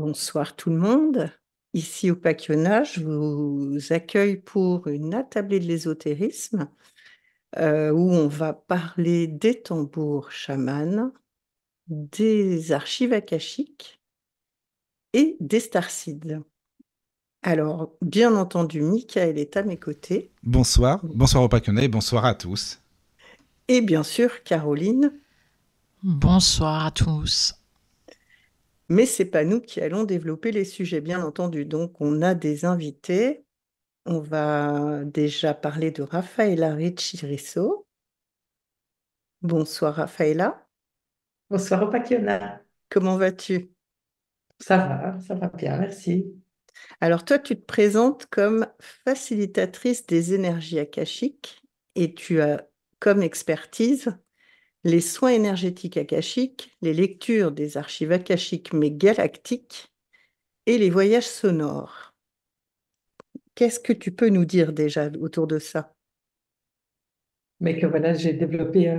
Bonsoir tout le monde. Ici au Pacquiona, je vous accueille pour une attablée de l'ésotérisme où on va parler des tambours chamans, des archives akashiques et des starseeds. Alors, bien entendu, Michael est à mes côtés Bonsoir, bonsoir au Pacquionnais, bonsoir à tous. et bien sûr Caroline, Bonsoir à tous. mais c'est pas nous qui allons développer les sujets, bien entendu. Donc, on a des invités. On va déjà parler de Raffaella Ricci-Risso. Bonsoir Raffaella, Bonsoir Opakiona. comment vas-tu? Ça va bien, merci. Alors toi, tu te présentes comme facilitatrice des énergies akashiques et tu as comme expertise les soins énergétiques akashiques, les lectures des archives akashiques mais galactiques et les voyages sonores. Qu'est-ce que tu peux nous dire déjà autour de ça? Mais que voilà, j'ai développé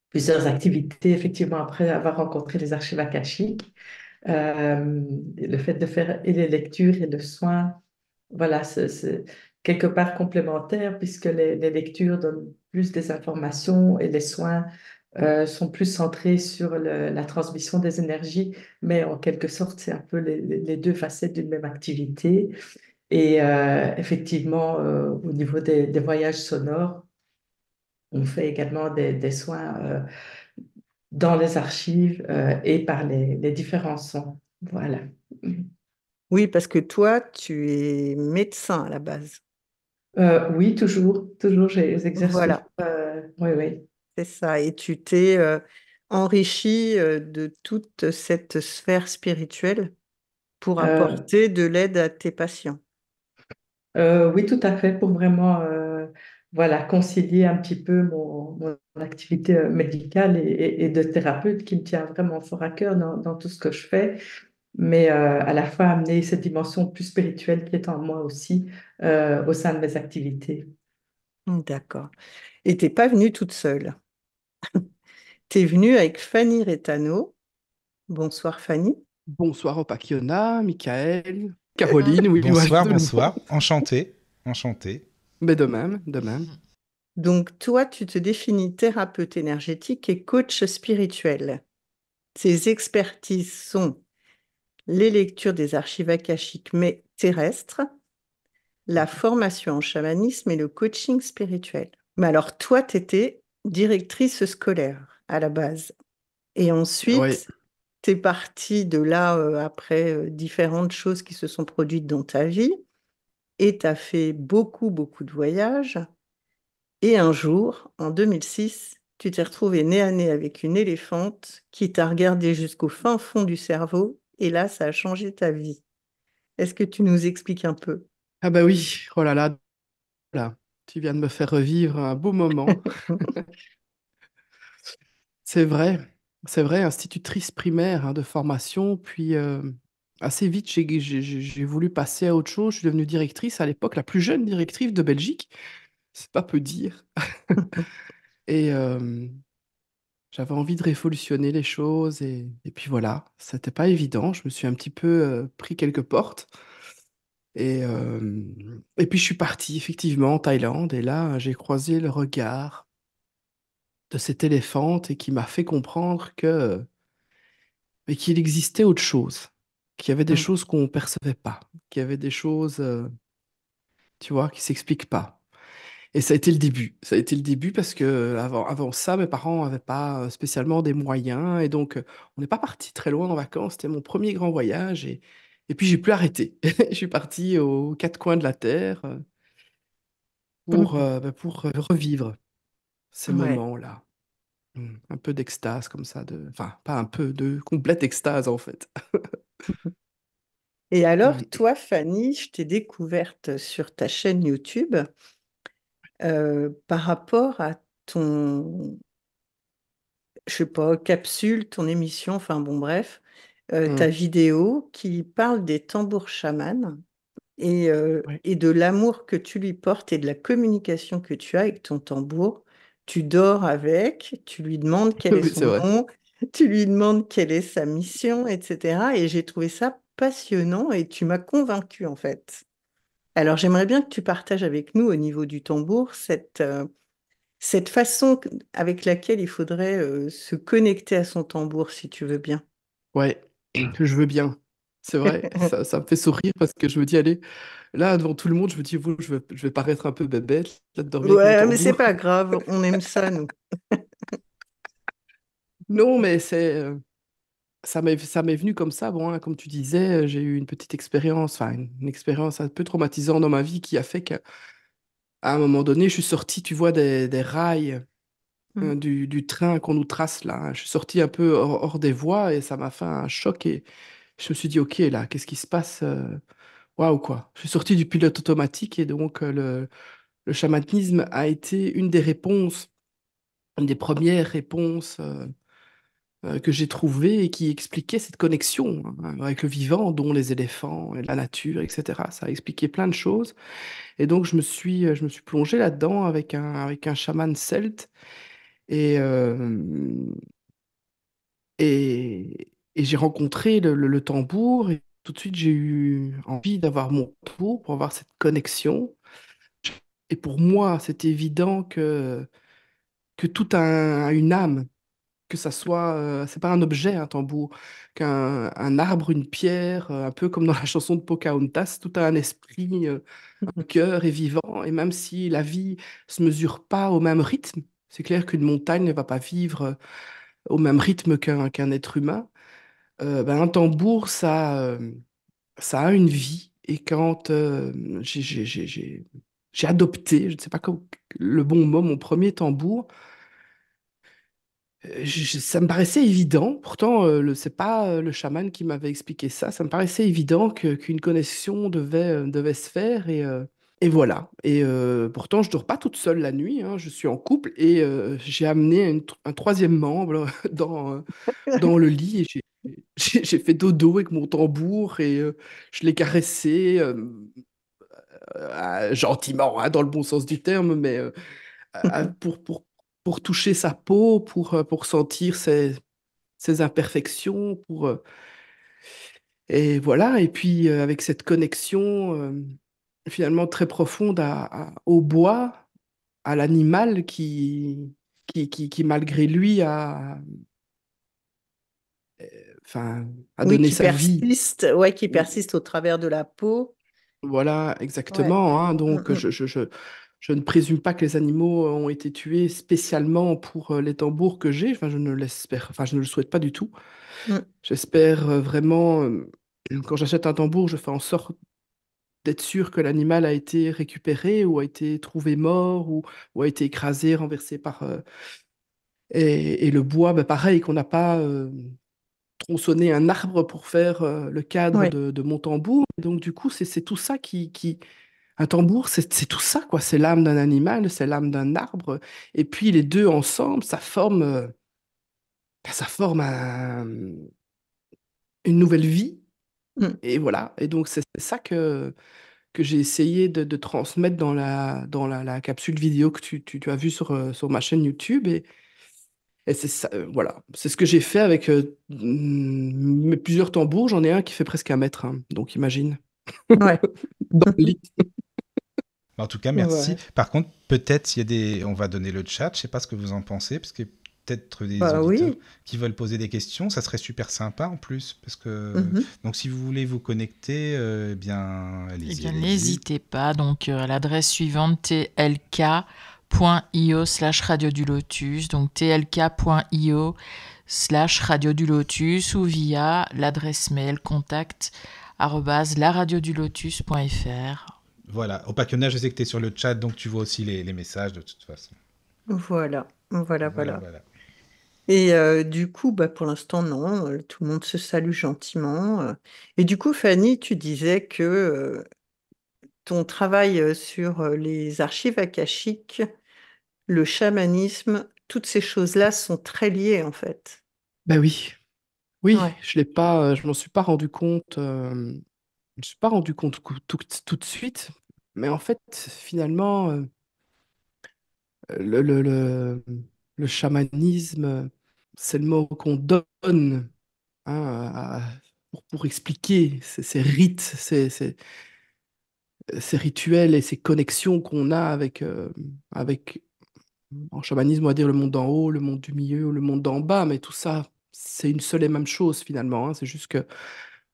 plusieurs activités, effectivement, après avoir rencontré les archives akashiques. Le fait de faire et les lectures et le soin, voilà, c'est quelque part complémentaire puisque les lectures donnent plus des informations et les soins sont plus centrés sur la transmission des énergies, mais en quelque sorte, c'est un peu les deux facettes d'une même activité. Et effectivement, au niveau des voyages sonores, on fait également des soins dans les archives et par les différents sons. Voilà. Oui, parce que toi, tu es médecin à la base. Oui, toujours, j'exerce toujours. Voilà. Oui, oui. C'est ça, et tu t'es enrichi de toute cette sphère spirituelle pour Euh, apporter de l'aide à tes patients. oui, tout à fait, pour vraiment voilà, concilier un petit peu mon activité médicale et de thérapeute qui me tient vraiment fort à cœur dans tout ce que je fais, mais à la fois amener cette dimension plus spirituelle qui est en moi aussi au sein de mes activités. D'accord. Et t'es pas venue toute seule. T'es venue avec Fanny Rétano. Bonsoir Fanny. Bonsoir Opakiona, Michael, Caroline, oui, voilà Bonsoir, tout le monde. bonsoir, enchanté, enchanté. Mais de même, de même. Donc toi, tu te définis thérapeute énergétique et coach spirituel. Tes expertises sont les lectures des archives akashiques mais terrestres, la formation en chamanisme et le coaching spirituel. Mais alors, toi, tu étais directrice scolaire à la base. Et Oui, ensuite, tu es partie de là après différentes choses qui se sont produites dans ta vie. Et tu as fait beaucoup, beaucoup de voyages. Et un jour, en 2006, tu t'es retrouvée nez à nez avec une éléphante qui t'a regardé jusqu'au fin fond du cerveau. Et là, ça a changé ta vie. Est-ce que tu nous expliques un peu? ah bah oui, oh là, tu viens de me faire revivre un beau moment. C'est vrai, c'est vrai, institutrice primaire hein, de formation, puis assez vite j'ai voulu passer à autre chose. Je suis devenue directrice à l'époque, la plus jeune directrice de Belgique, c'est pas peu dire. Et j'avais envie de révolutionner les choses et puis voilà, c'était pas évident. Je me suis un petit peu pris quelques portes. Et puis je suis parti effectivement en Thaïlande et là j'ai croisé le regard de cette éléphante et qui m'a fait comprendre que mais qu'il existait autre chose, qu'il y avait des Mm. choses qu'on ne percevait pas, qu'il y avait des choses, tu vois, qui s'expliquent pas. Et ça a été le début. Ça a été le début parce que avant ça, mes parents n'avaient pas spécialement des moyens et donc on n'est pas parti très loin en vacances. C'était mon premier grand voyage et puis j'ai plus arrêté. Je suis parti aux quatre coins de la terre pour revivre ces Ouais. moments-là. Un peu d'extase comme ça, enfin pas un peu, de complète extase en fait. Et alors, Mm. toi, Fanny, je t'ai découverte sur ta chaîne YouTube par rapport à ton, je sais pas, capsule, ton émission, enfin bon, bref, ta Mm. vidéo qui parle des tambours chamans Ouais. et de l'amour que tu lui portes et de la communication que tu as avec ton tambour. Tu dors avec, tu lui demandes quel est Oui, c'est son vrai. nom, tu lui demandes quelle est sa mission, etc. Et j'ai trouvé ça passionnant et tu m'as convaincue en fait. Alors j'aimerais bien que tu partages avec nous au niveau du tambour cette façon avec laquelle il faudrait se connecter à son tambour, si tu veux bien. Ouais, je veux bien. C'est vrai, ça me fait sourire parce que je me dis, allez, là, devant tout le monde, je me dis, vous, je vais paraître un peu bébête, là, de dormir avec mon Ouais, mais c'est tambour. pas grave, on aime ça, nous. Non, mais ça m'est venu comme ça. Bon, hein, comme tu disais, j'ai eu une petite expérience, enfin, une expérience un peu traumatisante dans ma vie qui a fait qu'à un moment donné, je suis sorti, tu vois, des rails Mm. du train qu'on nous trace là, hein. Je suis sorti un peu hors des voies et ça m'a fait un choc et je me suis dit, ok, là, qu'est-ce qui se passe? Waouh, quoi. Je suis sorti du pilote automatique et donc le chamanisme a été une des réponses, une des premières réponses que j'ai trouvées et qui expliquait cette connexion hein, avec le vivant, dont les éléphants et la nature, etc. Ça a expliqué plein de choses. Et donc, je me suis plongé là-dedans avec un chaman celte et, et j'ai rencontré le tambour et tout de suite, j'ai eu envie d'avoir mon tambour pour avoir cette connexion. Et pour moi, c'est évident que tout a une âme, que ça soit, c'est pas un objet, un tambour, qu'un un arbre, une pierre, un peu comme dans la chanson de Pocahontas, tout a un esprit, un cœur est vivant, et même si la vie se mesure pas au même rythme, c'est clair qu'une montagne ne va pas vivre au même rythme qu'un être humain, ben, un tambour, ça a une vie, et quand j'ai adopté, je ne sais pas le bon mot, mon premier tambour, ça me paraissait évident, pourtant c'est pas le chaman qui m'avait expliqué ça, ça me paraissait évident qu'une connexion devait se faire et voilà. Et pourtant je dors pas toute seule la nuit, hein, je suis en couple et j'ai amené un troisième membre dans le lit et j'ai fait dodo avec mon tambour et je l'ai caressé gentiment, hein, dans le bon sens du terme, mais pour toucher sa peau, pour sentir ses imperfections, et voilà. Et puis avec cette connexion finalement très profonde au bois, à l'animal qui malgré lui enfin, a Oui, donné qui sa vie. persiste, ouais, qui persiste au travers de la peau. Voilà, Ouais. exactement, hein. Mm, Donc, mm, je ne présume pas que les animaux ont été tués spécialement pour les tambours que j'ai. Enfin, je ne l'espère, enfin, je ne le souhaite pas du tout. mm. J'espère vraiment, quand j'achète un tambour, je fais en sorte d'être sûr que l'animal a été récupéré ou a été trouvé mort ou a été écrasé, renversé par... et le bois, bah, pareil, qu'on n'a pas tronçonné un arbre pour faire le cadre Ouais. de mon tambour. Et donc, du coup, c'est tout ça qui... Un tambour, c'est tout ça, quoi. C'est l'âme d'un animal, c'est l'âme d'un arbre. Et puis, les deux ensemble, ça forme une nouvelle vie. Mm. Et voilà. Et donc, c'est ça que j'ai essayé de transmettre la capsule vidéo que tu as vue sur ma chaîne YouTube. Et c'est ça, voilà. C'est ce que j'ai fait avec mes plusieurs tambours. J'en ai un qui fait presque 1 mètre, hein. Donc, imagine. Ouais. Dans le lit. En tout cas, merci. Ouais. Par contre, peut-être il y a des, on va donner le chat. Je sais pas ce que vous en pensez, parce que peut-être des Bah auditeurs oui. qui veulent poser des questions, ça serait super sympa en plus, parce que Mhm. donc si vous voulez vous connecter, eh bien, Eh allez-y, bien, allez-y. n'hésitez pas. Donc, à l'adresse suivante, tlk.io/radio du lotus. Donc, tlk.io/radio du lotus ou via l'adresse mail contact@laradiodulotus.fr. Voilà. Au Pacquiona, je sais que tu es sur le chat, donc tu vois aussi les messages de toute façon. Voilà. Voilà, Voilà, voilà. voilà. Et du coup, bah, pour l'instant, non, tout le monde se salue gentiment. Et du coup, Fanny, tu disais que ton travail sur les archives akashiques, le chamanisme, toutes ces choses-là sont très liées, en fait. Ben oui. Oui, Ouais. je m'en suis pas rendu compte, je me suis pas rendu compte tout de suite, mais en fait, finalement, le, le, le, le chamanisme, c'est le mot qu'on donne, hein, pour expliquer ces rites, ces rituels et ces connexions qu'on a avec, en chamanisme, on va dire le monde d'en haut, le monde du milieu, le monde d'en bas, mais tout ça, c'est une seule et même chose finalement, hein. C'est juste que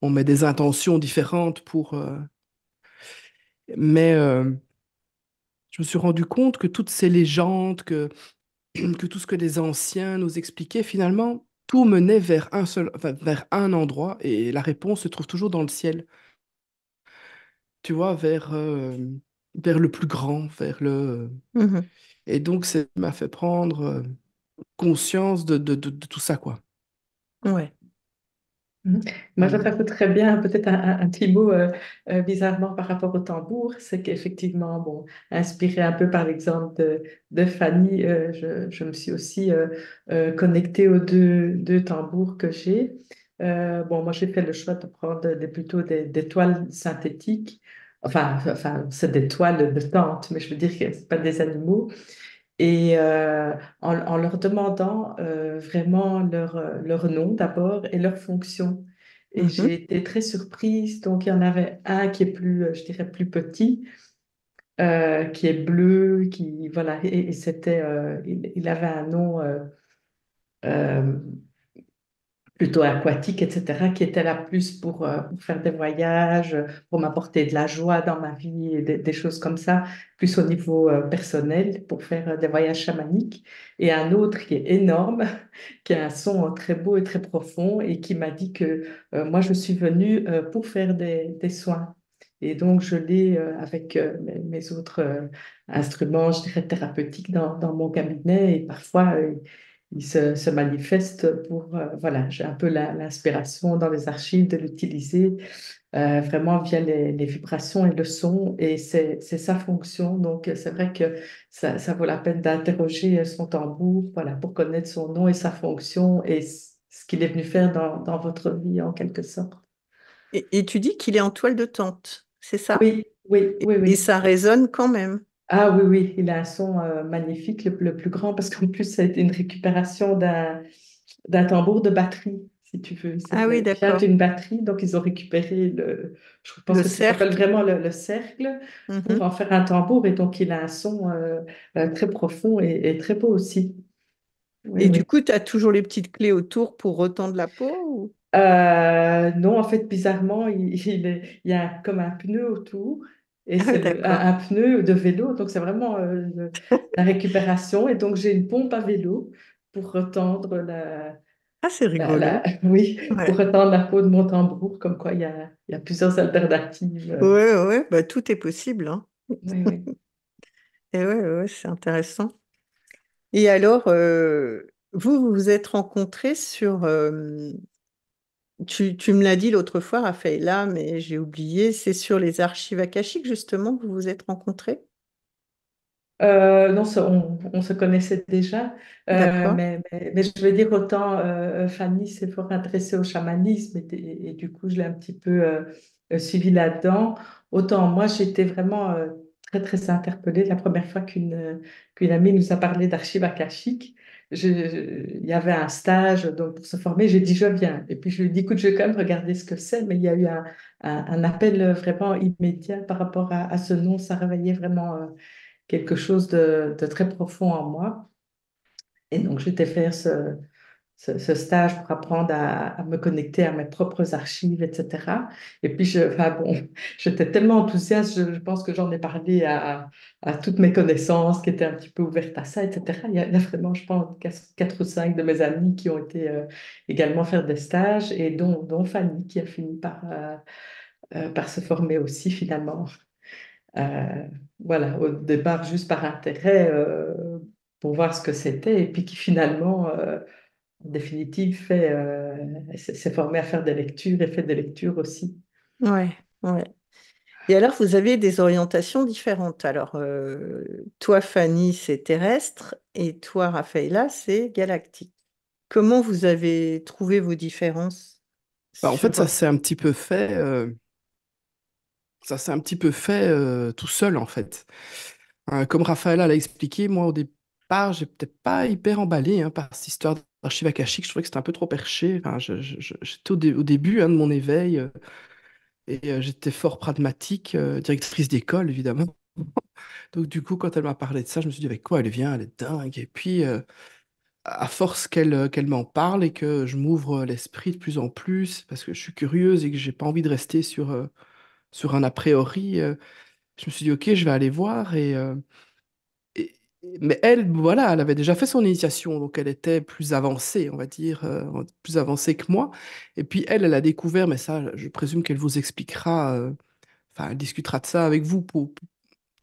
on met des intentions différentes mais je me suis rendu compte que toutes ces légendes, que tout ce que les anciens nous expliquaient, finalement, tout menait vers un seul, enfin, vers un endroit, et la réponse se trouve toujours dans le ciel. Tu vois, vers le plus grand, vers le... Mhm. Et donc, ça m'a fait prendre conscience de tout ça, quoi. Ouais. Mhm. Moi, je Mhm. rajouterais bien peut-être un petit mot bizarrement par rapport au tambour, c'est qu'effectivement, bon, inspiré un peu par l'exemple de Fanny, je me suis aussi connectée aux deux tambours que j'ai. Bon, moi, j'ai fait le choix de prendre plutôt des toiles synthétiques. Enfin, c'est des toiles de tente, mais je veux dire que ce pas des animaux. Et en leur demandant vraiment leur nom d'abord et leur fonction. Et j'ai Mhm. été très surprise. Donc, il y en avait un qui est plus, je dirais, plus petit, qui est bleu, qui, voilà, et c'était, il avait un nom euh, plutôt aquatique, etc., qui était là plus pour faire des voyages, pour m'apporter de la joie dans ma vie, et des choses comme ça, plus au niveau personnel, pour faire des voyages chamaniques. Et un autre qui est énorme, qui a un son très beau et très profond, et qui m'a dit que moi, je suis venue pour faire des soins. Et donc, je l'ai avec mes autres instruments, je dirais, thérapeutiques dans mon cabinet. Et parfois, il se manifeste pour, voilà, j'ai un peu l'inspiration dans les archives de l'utiliser vraiment via les vibrations et le son, et c'est sa fonction. Donc, c'est vrai que ça vaut la peine d'interroger son tambour, voilà, pour connaître son nom et sa fonction et ce qu'il est venu faire dans votre vie en quelque sorte. Et tu dis qu'il est en toile de tente, c'est ça? Oui, oui, oui, Et oui. ça résonne quand même. Ah oui, oui, il a un son magnifique, le plus grand, parce qu'en plus, ça a été une récupération d'un tambour de batterie, si tu veux. Ah oui, Vient d'accord. d'une batterie, donc ils ont récupéré je pense Le que ça s'appelle cercle. vraiment le cercle, pour Mhm. en faire un tambour, et donc il a un son très profond et très beau aussi. Oui, Et du oui. coup, tu as toujours les petites clés autour pour retendre la peau Non, en fait, bizarrement, il y a comme un pneu autour, et Ah oui, c'est d'accord. un pneu de vélo, donc c'est vraiment la récupération. Et donc j'ai une pompe à vélo pour retendre Ah, c'est rigolo. oui, pour Ouais. retendre la peau de mon tambour, comme quoi il y a plusieurs alternatives. Ouais, ouais, bah, tout est possible, hein. Oui, oui. Et ouais, ouais, c'est intéressant. Et alors, vous vous êtes rencontrés sur... tu me l'as dit l'autre fois, Raphaëlla, mais j'ai oublié, c'est sur les archives akashiques, justement, que vous vous êtes rencontrés? Non, on se connaissait déjà, D'accord. mais je veux dire, autant Fanny s'est fort intéressée au chamanisme, et du coup, je l'ai un petit peu suivie là-dedans. Autant moi, j'étais vraiment très, très interpellée la première fois qu'une amie nous a parlé d'archives akashiques. Il y avait un stage donc, pour se former, j'ai dit, je viens. Et puis, je lui ai dit, écoute, je vais quand même regarder ce que c'est, mais il y a eu un appel vraiment immédiat par rapport à ce nom, ça réveillait vraiment quelque chose de très profond en moi. Et donc, j'étais faire ce stage pour apprendre à me connecter à mes propres archives, etc. Et puis, enfin, bon, j'étais tellement enthousiaste, je pense que j'en ai parlé à toutes mes connaissances qui étaient un petit peu ouvertes à ça, etc. Il y a vraiment, je pense, quatre ou cinq de mes amis qui ont été également faire des stages, et dont Fanny, qui a fini par se former aussi, finalement. Euh, voilà, au départ, juste par intérêt, pour voir ce que c'était, et puis qui finalement, en définitive, s'est formé à faire des lectures et fait des lectures aussi. Ouais, ouais. Et alors, vous avez des orientations différentes. Alors, toi, Fanny, c'est terrestre, et toi, Raphaëlla, c'est galactique. Comment vous avez trouvé vos différences Bah, en fait, sur... ça s'est un petit peu fait tout seul, en fait. Comme Raphaël l'a expliqué, moi, au départ, départ, j'ai peut-être pas hyper emballé hein, par cette histoire d'archives akashiques. Je trouvais que c'était un peu trop perché. Enfin, j'étais au début hein, de mon éveil et j'étais fort pragmatique, directrice d'école, évidemment. Donc, du coup, quand elle m'a parlé de ça, je me suis dit, avec quoi elle vient? Elle est dingue. Et puis, à force qu'elle m'en parle et que je m'ouvre l'esprit de plus en plus, parce que je suis curieuse et que j'ai pas envie de rester sur un a priori, je me suis dit, OK, je vais aller voir. Et- mais elle, voilà, elle avait déjà fait son initiation, donc elle était plus avancée, on va dire, plus avancée que moi. Et puis elle a découvert, mais ça, je présume qu'elle vous expliquera, enfin, elle discutera de ça avec vous pour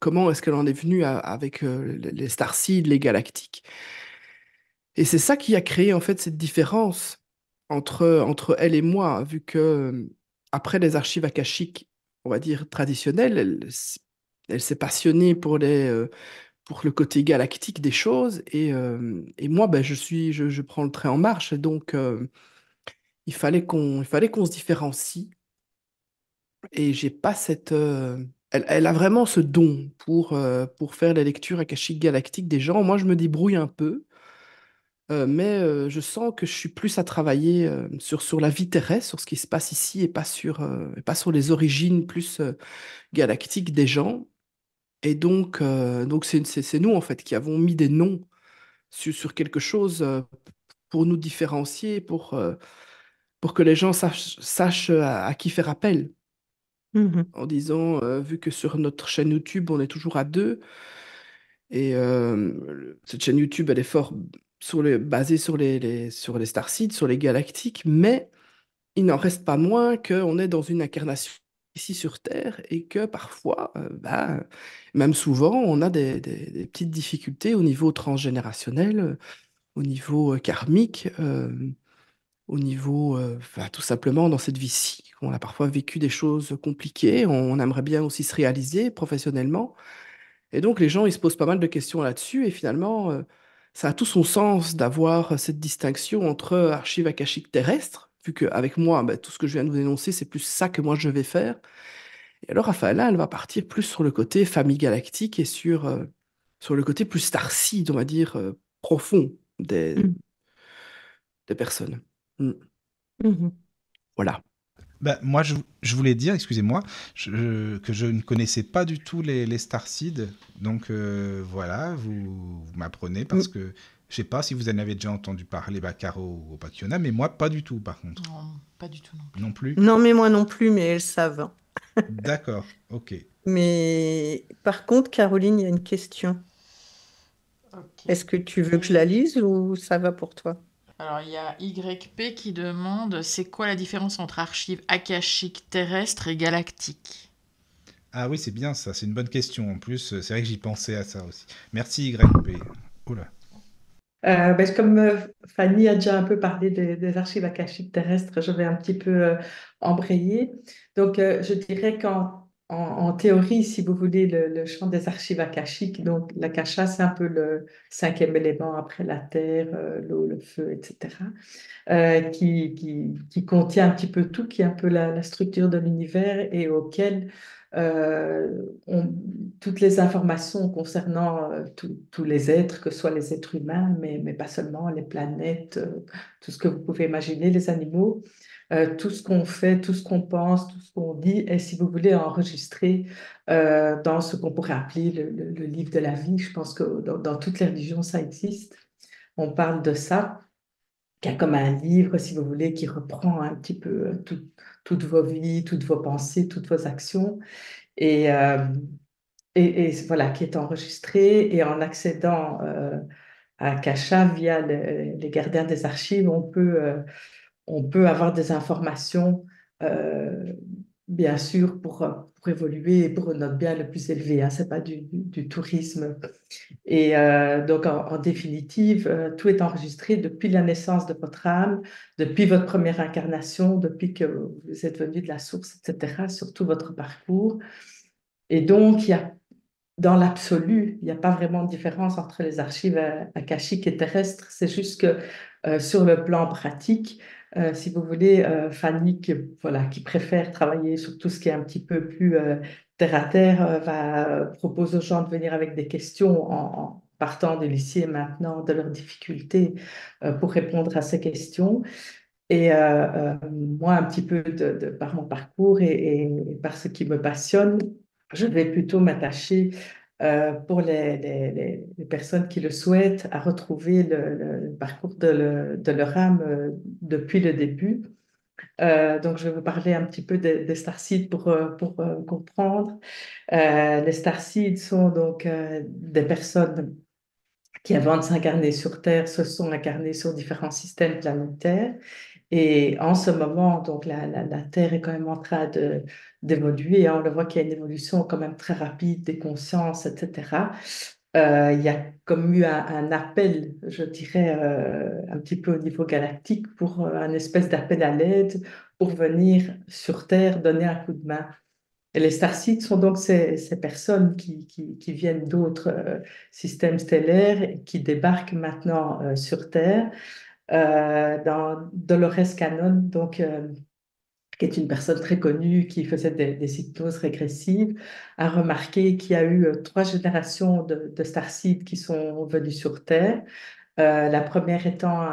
comment est-ce qu'elle en est venue avec les starseeds, les galactiques. Et c'est ça qui a créé en fait cette différence entre elle et moi, vu que après les archives akashiques, on va dire traditionnelles, elle s'est passionnée pour le côté galactique des choses, et moi, ben, je prends le train en marche, et donc il fallait qu'on se différencie, et j'ai pas elle a vraiment ce don pour faire la lecture akashique galactique des gens. Moi, je me débrouille un peu. Mais je sens que je suis plus à travailler sur la vie terrestre, sur ce qui se passe ici et pas sur les origines plus galactiques des gens. Et donc c'est nous en fait qui avons mis des noms sur quelque chose pour nous différencier, pour que les gens sachent à qui faire appel. Mhm. En disant, vu que sur notre chaîne YouTube, on est toujours à deux, et cette chaîne YouTube, elle est fort basée sur les starseeds, sur les galactiques, mais il n'en reste pas moins qu'on est dans une incarnation ici sur Terre et que parfois, bah, même souvent, on a des petites difficultés au niveau transgénérationnel, au niveau karmique, au niveau, enfin, tout simplement dans cette vie-ci. On a parfois vécu des choses compliquées, on aimerait bien aussi se réaliser professionnellement. Et donc, les gens, ils se posent pas mal de questions là-dessus, et finalement, ça a tout son sens d'avoir cette distinction entre archives akashiques terrestres, vu qu'avec moi, ben, tout ce que je viens de vous énoncer, c'est plus ça que moi je vais faire. Et alors, Raphaëlla, elle va partir plus sur le côté famille galactique et sur le côté plus starseed, on va dire, profond Mhm. des personnes. Mm. Mhm. Voilà. Bah, moi, je voulais dire, excusez-moi, que je ne connaissais pas du tout les Starseed. Donc voilà, vous m'apprenez parce Mhm. que je sais pas si vous en avez déjà entendu parler, bah, Caro ou Bakiona, mais moi, pas du tout, par contre. Non, pas du tout non plus. Non plus. Non, mais moi non plus, mais elles savent, hein. D'accord, ok. Mais par contre, Caroline, il y a une question. Ok. Est-ce que tu veux que je la lise ou ça va pour toi? Alors, il y a YP qui demande c'est quoi la différence entre archives akashiques terrestres et galactiques? Ah oui, c'est bien ça, c'est une bonne question. En plus, c'est vrai que j'y pensais à ça aussi. Merci YP. Oula. Comme Fanny a déjà un peu parlé des archives akashiques terrestres, je vais un petit peu embrayer. Donc, je dirais en théorie, si vous voulez, le champ des archives akashiques, donc l'akasha, c'est un peu le cinquième élément après la terre, l'eau, le feu, etc., qui contient un petit peu tout, qui est un peu la structure de l'univers et auquel euh, on- toutes les informations concernant tous les êtres, que ce soit les êtres humains, mais pas seulement, les planètes, tout ce que vous pouvez imaginer, les animaux, tout ce qu'on fait, tout ce qu'on pense, tout ce qu'on dit, et si vous voulez enregistrer dans ce qu'on pourrait appeler le livre de la vie. Je pense que dans toutes les religions, ça existe. On parle de ça, qu'il y a comme un livre, si vous voulez, qui reprend un petit peu toutes vos vies, toutes vos pensées, toutes vos actions. Et, euh, et voilà, qui est enregistré. Et en accédant à Kasha via les gardiens des archives, on peut avoir des informations, euh, bien sûr, pour évoluer et pour notre bien le plus élevé. Hein. Ce n'est pas du tourisme. Et donc, en définitive, tout est enregistré depuis la naissance de votre âme, depuis votre première incarnation, depuis que vous êtes venu de la source, etc., sur tout votre parcours. Et donc, dans l'absolu, il n'y a pas vraiment de différence entre les archives akashiques et terrestres. C'est juste que sur le plan pratique, si vous voulez, Fanny, voilà, qui préfère travailler sur tout ce qui est un petit peu plus terre à terre, propose aux gens de venir avec des questions partant de lycée maintenant, de leurs difficultés pour répondre à ces questions. Et moi, un petit peu par mon parcours et par ce qui me passionne, je vais plutôt m'attacher pour les personnes qui le souhaitent à retrouver le parcours de leur âme depuis le début. Donc, je vais vous parler un petit peu des starseeds pour comprendre. Les starseeds sont donc des personnes qui, avant de s'incarner sur Terre, se sont incarnées sur différents systèmes planétaires. Et en ce moment, donc la Terre est quand même en train d'évoluer, hein. On le voit qu'il y a une évolution quand même très rapide des consciences, etc. Il y a comme eu un appel, je dirais, un petit peu au niveau galactique pour un espèce d'appel à l'aide pour venir sur Terre donner un coup de main. Et les starseeds sont donc ces personnes qui viennent d'autres systèmes stellaires et qui débarquent maintenant sur Terre. Dans Dolores Cannon, donc, qui est une personne très connue qui faisait des hypnoses régressives, a remarqué qu'il y a eu 3 générations de starseeds qui sont venus sur Terre. La première étant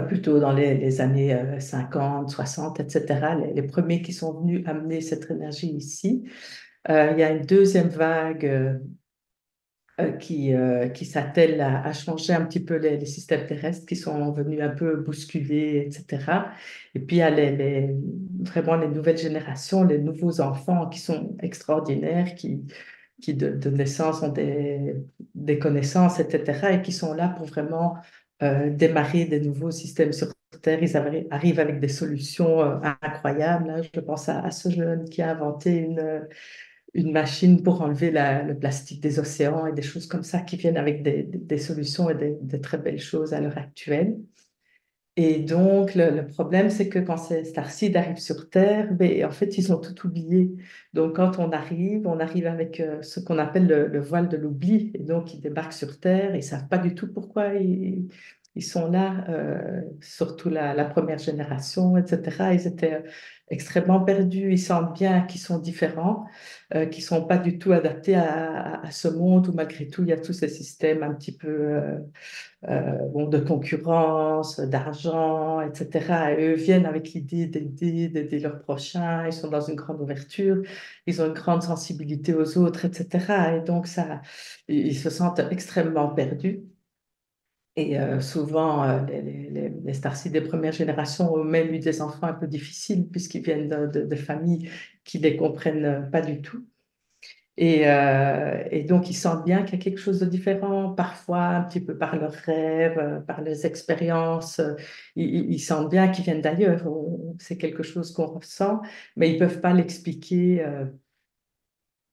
plutôt dans les années 50, 60, etc. Les premiers qui sont venus amener cette énergie ici. Il y a une deuxième vague qui s'attelle à changer un petit peu les systèmes terrestres qui sont venus un peu bousculer, etc. Et puis il y a vraiment les nouvelles générations, les nouveaux enfants qui sont extraordinaires, qui de naissance ont des connaissances, etc. et qui sont là pour vraiment démarrer des nouveaux systèmes sur Terre. Ils arrivent avec des solutions incroyables, hein. Je pense à ce jeune qui a inventé une machine pour enlever le plastique des océans et des choses comme ça qui viennent avec des solutions et des très belles choses à l'heure actuelle. Et donc, le problème, c'est que quand ces starseeds arrivent sur Terre, ben, en fait, ils ont tout oublié. Donc, quand on arrive avec ce qu'on appelle le voile de l'oubli. Et donc, ils débarquent sur Terre, ils ne savent pas du tout pourquoi ils sont là, surtout la première génération, etc. Ils étaient extrêmement perdus, ils sentent bien qu'ils sont différents, qu'ils ne sont pas du tout adaptés à ce monde où malgré tout, il y a tous ces systèmes un petit peu bon, de concurrence, d'argent, etc. Et eux viennent avec l'idée d'aider leurs prochains, ils sont dans une grande ouverture, ils ont une grande sensibilité aux autres, etc. Et donc, ils se sentent extrêmement perdus. Et souvent, les starseeds des premières générations ont même eu des enfants un peu difficiles puisqu'ils viennent de familles qui ne les comprennent pas du tout. Et donc, ils sentent bien qu'il y a quelque chose de différent, parfois un petit peu par leurs rêves, par les expériences. Ils sentent bien qu'ils viennent d'ailleurs. C'est quelque chose qu'on ressent, mais ils ne peuvent pas l'expliquer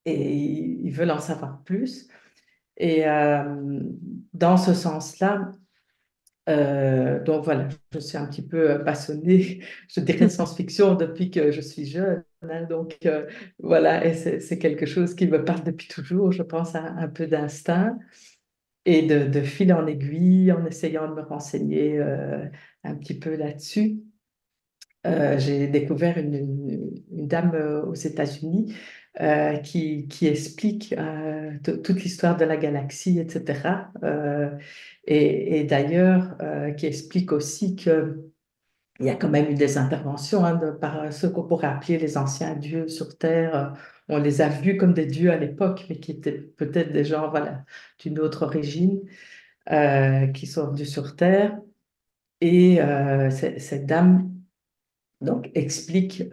et ils veulent en savoir plus. Et dans ce sens-là, donc voilà, je suis un petit peu passionnée, je dirais, de science-fiction depuis que je suis jeune, hein. Donc voilà, et c'est quelque chose qui me parle depuis toujours, je pense, à un peu d'instinct. Et de fil en aiguille, en essayant de me renseigner un petit peu là-dessus, j'ai découvert une dame aux États-Unis qui explique toute l'histoire de la galaxie, etc. Et d'ailleurs, qui explique aussi qu'il y a quand même eu des interventions hein, par ceux qu'on pourrait appeler les anciens dieux sur Terre. On les a vus comme des dieux à l'époque, mais qui étaient peut-être des gens voilà, d'une autre origine, qui sont venus sur Terre. Et cette dame donc, explique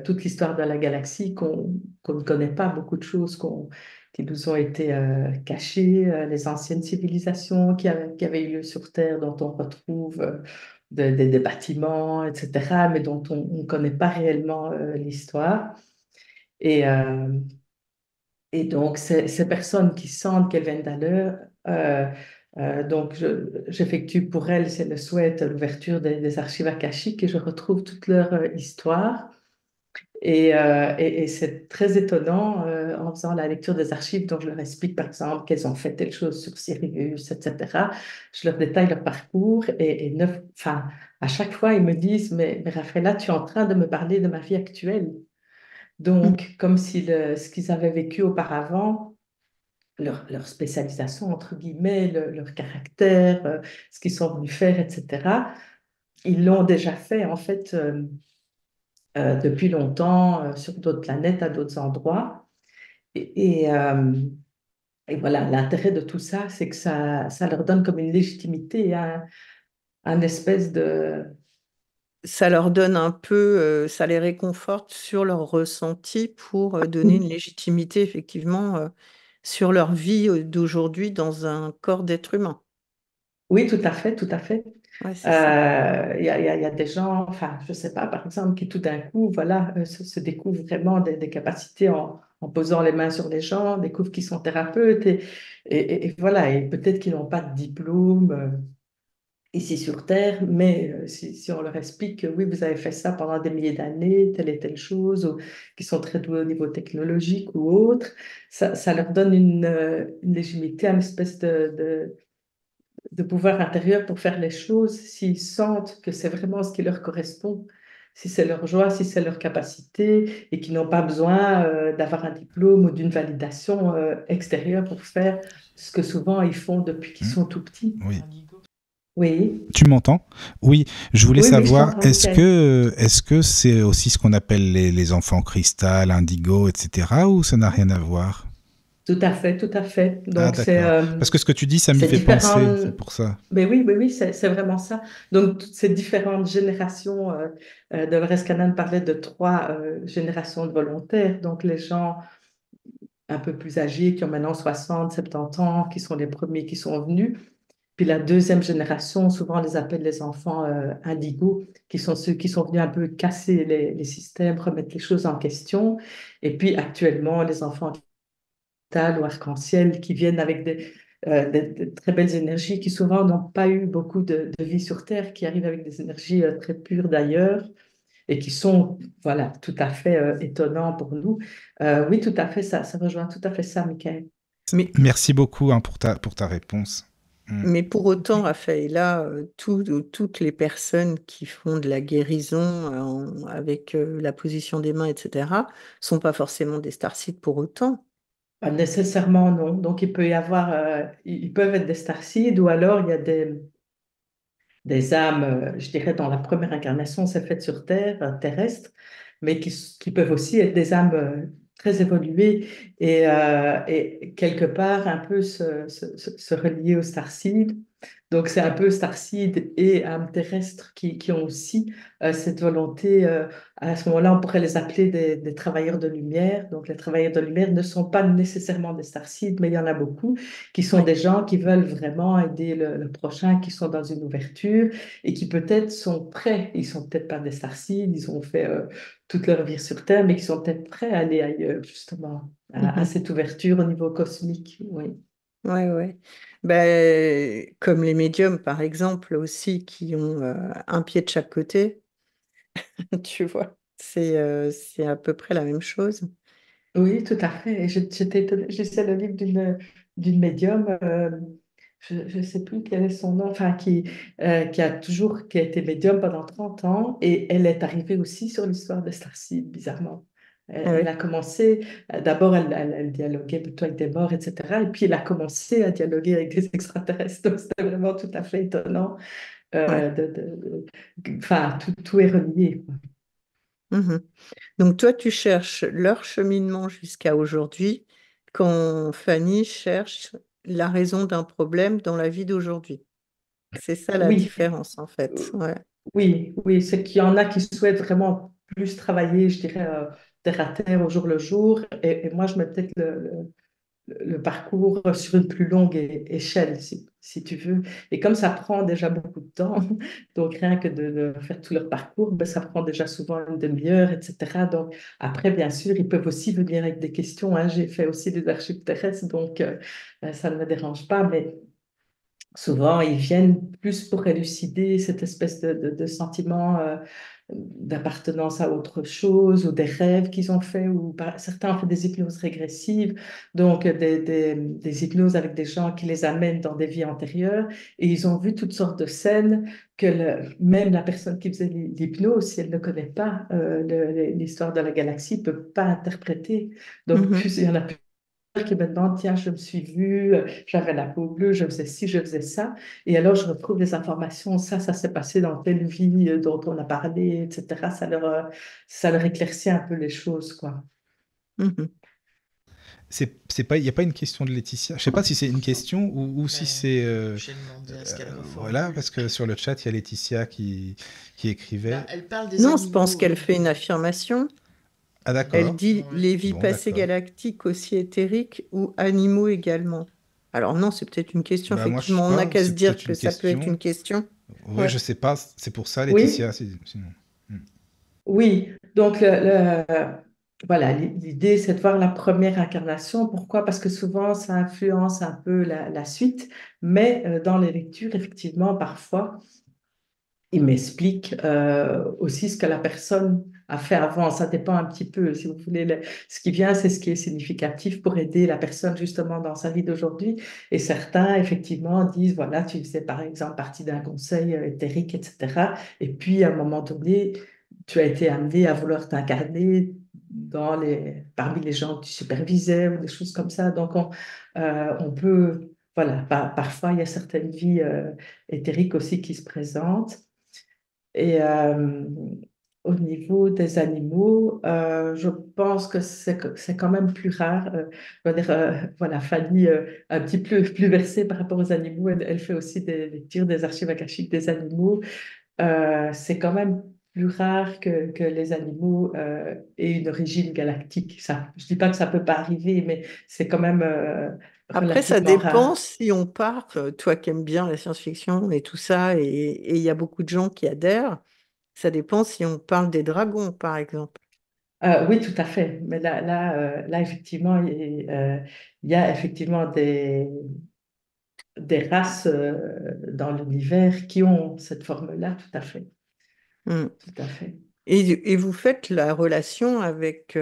toute l'histoire de la galaxie qu'on ne connaît pas, beaucoup de choses qui nous ont été cachées, les anciennes civilisations qui avaient eu lieu sur Terre, dont on retrouve des bâtiments, etc., mais dont on ne connaît pas réellement l'histoire. Et, euh, et donc, ces personnes qui sentent qu'elles viennent d'ailleurs, donc j'effectue pour elles, c'est le souhait, l'ouverture des archives akashiques et je retrouve toute leur histoire. Et c'est très étonnant en faisant la lecture des archives, dont je leur explique par exemple qu'elles ont fait telle chose sur Sirius, etc. Je leur détaille leur parcours enfin, à chaque fois ils me disent mais Raffaella, tu es en train de me parler de ma vie actuelle. Donc, comme si ce qu'ils avaient vécu auparavant leur spécialisation, entre guillemets, leur caractère, ce qu'ils sont venus faire, etc. Ils l'ont déjà fait, en fait, depuis longtemps, sur d'autres planètes, à d'autres endroits. Et, et, euh, et voilà, l'intérêt de tout ça, c'est que ça leur donne comme une légitimité, un espèce de... Ça leur donne un peu, ça les réconforte sur leur ressenti pour donner une légitimité, effectivement, sur leur vie d'aujourd'hui dans un corps d'être humain. Oui, tout à fait, tout à fait. Ouais, c'est ça. Il y a des gens, enfin, je sais pas, par exemple, qui tout d'un coup, voilà, se découvrent vraiment des capacités en posant les mains sur les gens, découvrent qu'ils sont thérapeutes et voilà, et peut-être qu'ils n'ont pas de diplôme ici sur Terre, mais si on leur explique que oui, vous avez fait ça pendant des milliers d'années, telle et telle chose, ou qu'ils sont très doués au niveau technologique ou autre, ça leur donne une légitimité, une espèce de pouvoir intérieur pour faire les choses s'ils sentent que c'est vraiment ce qui leur correspond, si c'est leur joie, si c'est leur capacité, et qu'ils n'ont pas besoin d'avoir un diplôme ou d'une validation extérieure pour faire ce que souvent ils font depuis qu'ils sont tout petits. Oui. Oui, Tu m'entends? Oui, je voulais oui, oui, je savoir, t'entends, Michael. est-ce que c'est aussi ce qu'on appelle les enfants cristal, indigo, etc., ou ça n'a rien à voir? Tout à fait, tout à fait. Ah, Donc d'accord. Parce que ce que tu dis, ça m'y c'est fait penser, différent. c'est pour ça. Mais oui, oui, oui, c'est vraiment ça. Donc, toutes ces différentes générations, Dolores Cannon parlait de trois générations de volontaires. Donc, les gens un peu plus âgés, qui ont maintenant 60, 70 ans, qui sont les premiers qui sont venus. Puis la deuxième génération, souvent on les appelle les enfants indigos, qui sont ceux qui sont venus un peu casser les systèmes, remettre les choses en question. Et puis actuellement, les enfants cristal ou arc-en-ciel qui viennent avec des très belles énergies, qui souvent n'ont pas eu beaucoup de vie sur Terre, qui arrivent avec des énergies très pures d'ailleurs et qui sont, voilà, tout à fait étonnants pour nous. Oui, tout à fait, ça rejoint tout à fait ça, Michael. Mais, Merci beaucoup hein, pour ta réponse. mais pour autant, Raphaëlla, toutes les personnes qui font de la guérison avec la position des mains, etc., sont pas forcément des starseeds pour autant. Pas nécessairement, non. Donc, il peut y avoir, ils peuvent être des starseeds ou alors il y a des âmes, je dirais, dans la première incarnation, c'est fait sur Terre, terrestre, mais qui peuvent aussi être des âmes très évoluées et quelque part un peu se relier au starseed. Donc, c'est un peu starseed et âmes terrestres qui ont aussi cette volonté. À ce moment-là, on pourrait les appeler des travailleurs de lumière. Donc, les travailleurs de lumière ne sont pas nécessairement des starseeds, mais il y en a beaucoup qui sont Oui. des gens qui veulent vraiment aider le prochain, qui sont dans une ouverture et qui peut-être sont prêts. Ils sont peut-être pas des starseeds, ils ont fait toute leur vie sur Terre, mais qui sont peut-être prêts à aller ailleurs, justement, à Mhm. cette ouverture au niveau cosmique. Oui. Ouais, ouais. Ben, comme les médiums, par exemple, aussi, qui ont un pied de chaque côté, tu vois. C'est à peu près la même chose. Oui, tout à fait. Et j'étais étonnée, j'ai lu le livre d'une médium, je ne sais plus quel est son nom, enfin, qui a été médium pendant 30 ans, et elle est arrivée aussi sur l'histoire de Starseed, bizarrement. Ah Elle oui. a commencé, d'abord, elle dialoguait plutôt avec des morts, etc. Et puis, elle a commencé à dialoguer avec des extraterrestres. Donc, c'était vraiment tout à fait étonnant. Ouais. Enfin, tout est relié, quoi. Mhm. Donc toi, tu cherches leur cheminement jusqu'à aujourd'hui, quand Fanny cherche la raison d'un problème dans la vie d'aujourd'hui. C'est ça la Oui, différence, en fait. Ouais. oui, oui, c'est qu'il y en a qui souhaitent vraiment plus travailler, je dirais, terre à terre, au jour le jour. Et moi, je mets peut-être le parcours sur une plus longue échelle, si tu veux. Et comme ça prend déjà beaucoup de temps, donc rien que de faire tout leur parcours, ben, ça prend déjà souvent une demi-heure, etc. Donc après, bien sûr, ils peuvent aussi venir avec des questions, hein. J'ai fait aussi des archives terrestres, donc ça ne me dérange pas, mais souvent, ils viennent plus pour élucider cette espèce de sentiment d'appartenance à autre chose ou des rêves qu'ils ont fait, ou certains ont fait des hypnoses régressives, donc des hypnoses avec des gens qui les amènent dans des vies antérieures, et ils ont vu toutes sortes de scènes que même la personne qui faisait l'hypnose, si elle ne connaît pas l'histoire de la galaxie, ne peut pas interpréter. Donc, Mhm. plus il y en a qui me demandent, tiens, je me suis vue, j'avais la peau bleue, je faisais ci, je faisais ça. Et alors, je retrouve des informations, ça s'est passé dans telle vie dont on a parlé, etc. Ça leur éclaircit un peu les choses, quoi. Mhm. C'est pas, il n'y a pas une question de Laetitia. Je sais pas si c'est une question ou si Mais c'est. j'ai demandé à ce qu'elle Voilà, reformule. parce que sur le chat, il y a Laetitia qui écrivait. Bah, elle parle des Non, je pense animaux. qu'elle fait une affirmation. Ah, Elle d'accord. dit Ouais. les vies Bon, passées d'accord. galactiques aussi éthériques ou animaux également. Alors non, c'est peut-être une question, Bah, moi, je sais effectivement. On n'a pas. qu'à se C'est dire peut-être que une ça peut être question. une question. Ouais, Ouais. je sais pas. C'est pour ça, Oui, Laetitia. Sinon. Hmm. oui. Donc, voilà, l'idée, c'est de voir la première incarnation. Pourquoi? Parce que souvent, ça influence un peu la suite. Mais dans les lectures, effectivement, parfois, il m'explique aussi ce que la personne a fait avant. Ça dépend un petit peu, si vous voulez. Ce qui vient, c'est ce qui est significatif pour aider la personne justement dans sa vie d'aujourd'hui. Et certains, effectivement, disent, voilà, tu faisais par exemple partie d'un conseil éthérique, etc. Et puis, à un moment donné, tu as été amené à vouloir t'incarner parmi les gens que tu supervisais ou des choses comme ça. Donc, on peut, voilà, parfois, il y a certaines vies éthériques aussi qui se présentent. Et au niveau des animaux, je pense que c'est quand même plus rare. Je veux dire, voilà, Fanny, un petit peu plus versée par rapport aux animaux, elle fait aussi des lectures des archives akashiques des animaux. C'est quand même plus rare que les animaux aient une origine galactique. Ça, je dis pas que ça peut pas arriver, mais c'est quand même Après, ça relativement dépend rare. si on part, toi qui aimes bien la science-fiction et tout ça, et il y a beaucoup de gens qui adhèrent, ça dépend si on parle des dragons, par exemple. Oui, tout à fait. Mais là effectivement, il y a effectivement des races dans l'univers qui ont cette forme-là, tout à fait. Hmm. Tout à fait. Et vous faites la relation avec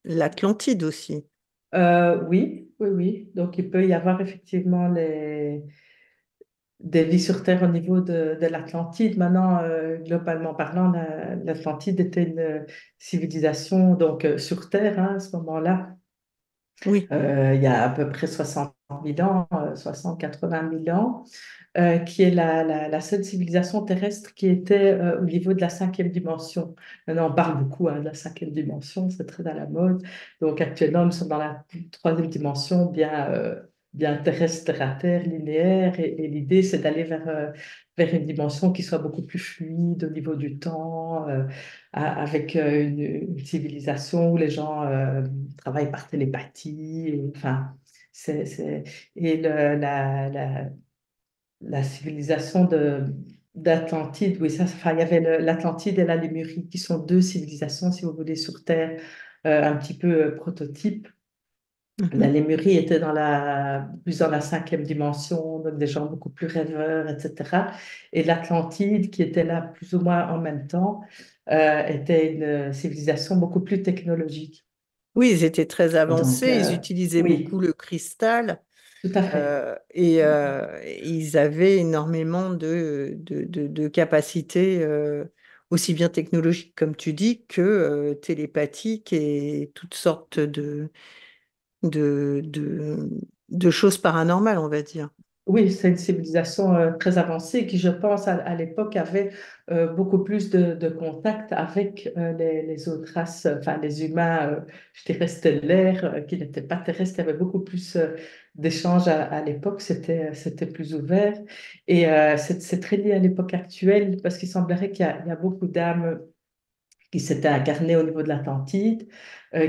l'Atlantide aussi. Oui, oui, oui. Donc, il peut y avoir effectivement des vies sur Terre au niveau de l'Atlantide. Maintenant, globalement parlant, l'Atlantide était une civilisation donc, sur Terre hein, à ce moment-là. Oui. Il y a à peu près 60 000 ans, 60-80 000 ans, qui est la seule civilisation terrestre qui était au niveau de la cinquième dimension. Maintenant, on parle beaucoup de la cinquième dimension, c'est très à la mode. Donc actuellement, nous sommes dans la troisième dimension, bien terrestre, terre à terre, linéaire, et l'idée, c'est d'aller vers une dimension qui soit beaucoup plus fluide au niveau du temps, avec une civilisation où les gens travaillent par télépathie, enfin, c'est, et la civilisation d'Atlantide, oui, enfin, il y avait l'Atlantide et la Lémurie, qui sont deux civilisations, si vous voulez, sur Terre, un petit peu prototypes. La Mhm. Lémurie était plus dans la cinquième dimension, donc des gens beaucoup plus rêveurs, etc. Et l'Atlantide, qui était là plus ou moins en même temps, était une civilisation beaucoup plus technologique. Oui, ils étaient très Donc, avancés, ils utilisaient beaucoup oui, le cristal tout à fait. et ils avaient énormément de capacités, aussi bien technologiques, comme tu dis, que télépathiques et toutes sortes de, de, de choses paranormales, on va dire. Oui, c'est une civilisation très avancée qui, je pense, à l'époque avait beaucoup plus de contact avec les autres races, enfin les humains, je dirais stellaires, qui n'étaient pas terrestres. Il y avait beaucoup plus d'échanges à l'époque, c'était plus ouvert. Et c'est très lié à l'époque actuelle parce qu'il semblerait qu'il y a beaucoup d'âmes qui s'étaient incarnées au niveau de l'Atlantide,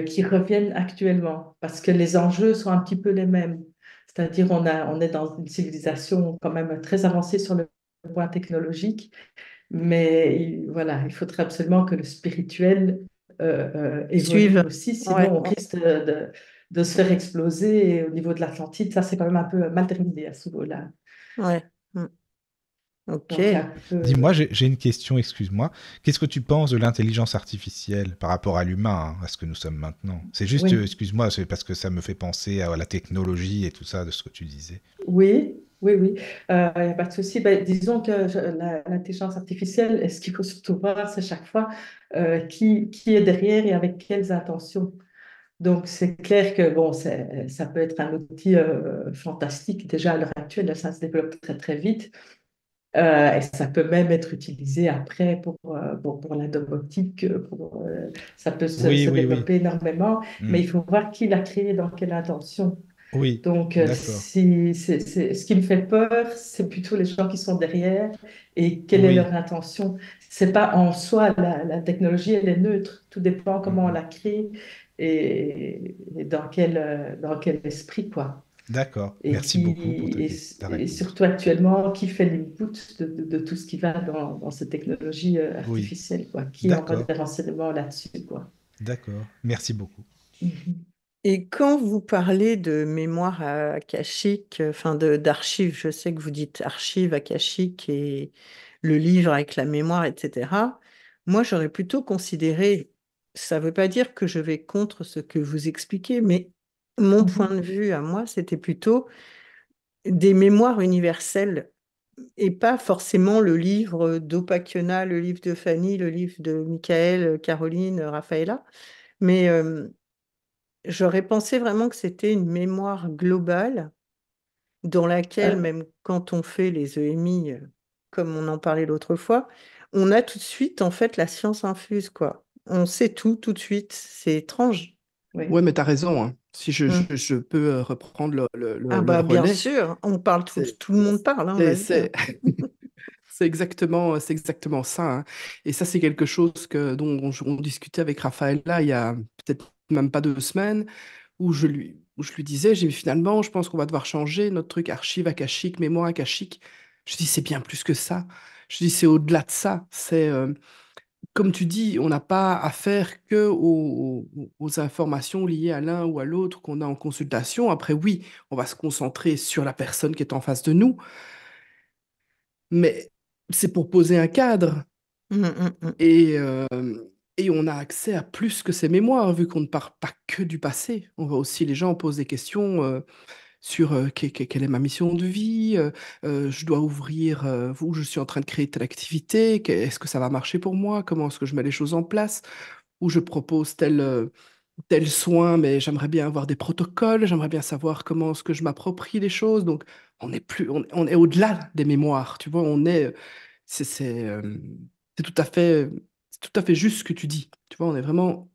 qui reviennent actuellement parce que les enjeux sont un petit peu les mêmes. C'est-à-dire, on est dans une civilisation quand même très avancée sur le point technologique, mais voilà, il faudrait absolument que le spirituel évolue Suivent. aussi, Ouais, sinon on risque de se faire exploser. Et au niveau de l'Atlantide, ça c'est quand même un peu mal terminé à ce niveau-là. ouais. Mm. Ok. Donc, un Dis-moi, peu. j'ai une question, excuse-moi. Qu'est-ce que tu penses de l'intelligence artificielle par rapport à l'humain, hein, à ce que nous sommes maintenant? C'est juste, Oui. excuse-moi, c'est parce que ça me fait penser à la technologie et tout ça de ce que tu disais. Oui, oui, oui, il n'y a pas de souci. Ben, disons que l'intelligence artificielle, ce qu'il faut surtout voir, c'est chaque fois qui est derrière et avec quelles intentions. Donc, c'est clair que bon, ça peut être un outil fantastique. Déjà, à l'heure actuelle, ça se développe très, très vite. Et ça peut même être utilisé après pour la domotique. Ça peut Oui, se oui, oui. développer énormément, Hmm. mais il faut voir qui l'a créé, dans quelle intention. Oui, Donc, d'accord. ce qui me fait peur, c'est plutôt les gens qui sont derrière et quelle est leur Oui. intention. C'est pas en soi, la technologie, elle est neutre. Tout dépend Hmm, comment on hmm. la crée et dans quel esprit, quoi. D'accord. Et Merci beaucoup pour ta et réponse. surtout actuellement, qui fait l'input de tout ce qui va dans ces technologies Oui, artificielles, quoi. Qui envoie d'accord, des renseignements là-dessus, quoi. d'accord. Merci beaucoup. Mhm. Et quand vous parlez de mémoire akashique, enfin d'archives, je sais que vous dites archives akashiques et le livre avec la mémoire, etc. Moi, j'aurais plutôt considéré, ça ne veut pas dire que je vais contre ce que vous expliquez, mais mon point Mhm. de vue à moi, c'était plutôt des mémoires universelles et pas forcément le livre d'Opakiona, le livre de Fanny, le livre de Michael, Caroline, Raphaëla, mais j'aurais pensé vraiment que c'était une mémoire globale dans laquelle, Euh, même quand on fait les EMI, comme on en parlait l'autre fois, on a tout de suite, en fait, la science infuse, quoi. On sait tout de suite. C'est étrange. oui. Ouais, mais tu as raison, hein. Si Mm. je peux reprendre Ah le bah bien relais, sûr, on parle c'est tout le monde parle, hein, c'est- vas-y, hein. c'est- c'est exactement ça, hein. Et ça, c'est quelque chose dont on discutait avec Raphaël là, il y a peut-être même pas 2 semaines, où je lui disais, j'ai dit, finalement, je pense qu'on va devoir changer notre truc archive akashique, mémoire akashique. Je dis, c'est bien plus que ça. Je dis, c'est au-delà de ça. Comme tu dis, on n'a pas affaire que aux informations liées à l'un ou à l'autre qu'on a en consultation. Après, oui, on va se concentrer sur la personne qui est en face de nous, mais c'est pour poser un cadre. Mm, mm, mm. Et, euh, et on a accès à plus que ces mémoires, vu qu'on ne parle pas que du passé. On va aussi, les gens posent des questions sur quelle est ma mission de vie, je dois ouvrir, où je suis en train de créer telle activité, est-ce que ça va marcher pour moi, comment est-ce que je mets les choses en place, où je propose tel soin, mais j'aimerais bien avoir des protocoles, j'aimerais bien savoir comment est-ce que je m'approprie les choses. Donc, on est au-delà des mémoires, tu vois, c'est c'est, euh, c'est tout à fait juste ce que tu dis. Tu vois, on est vraiment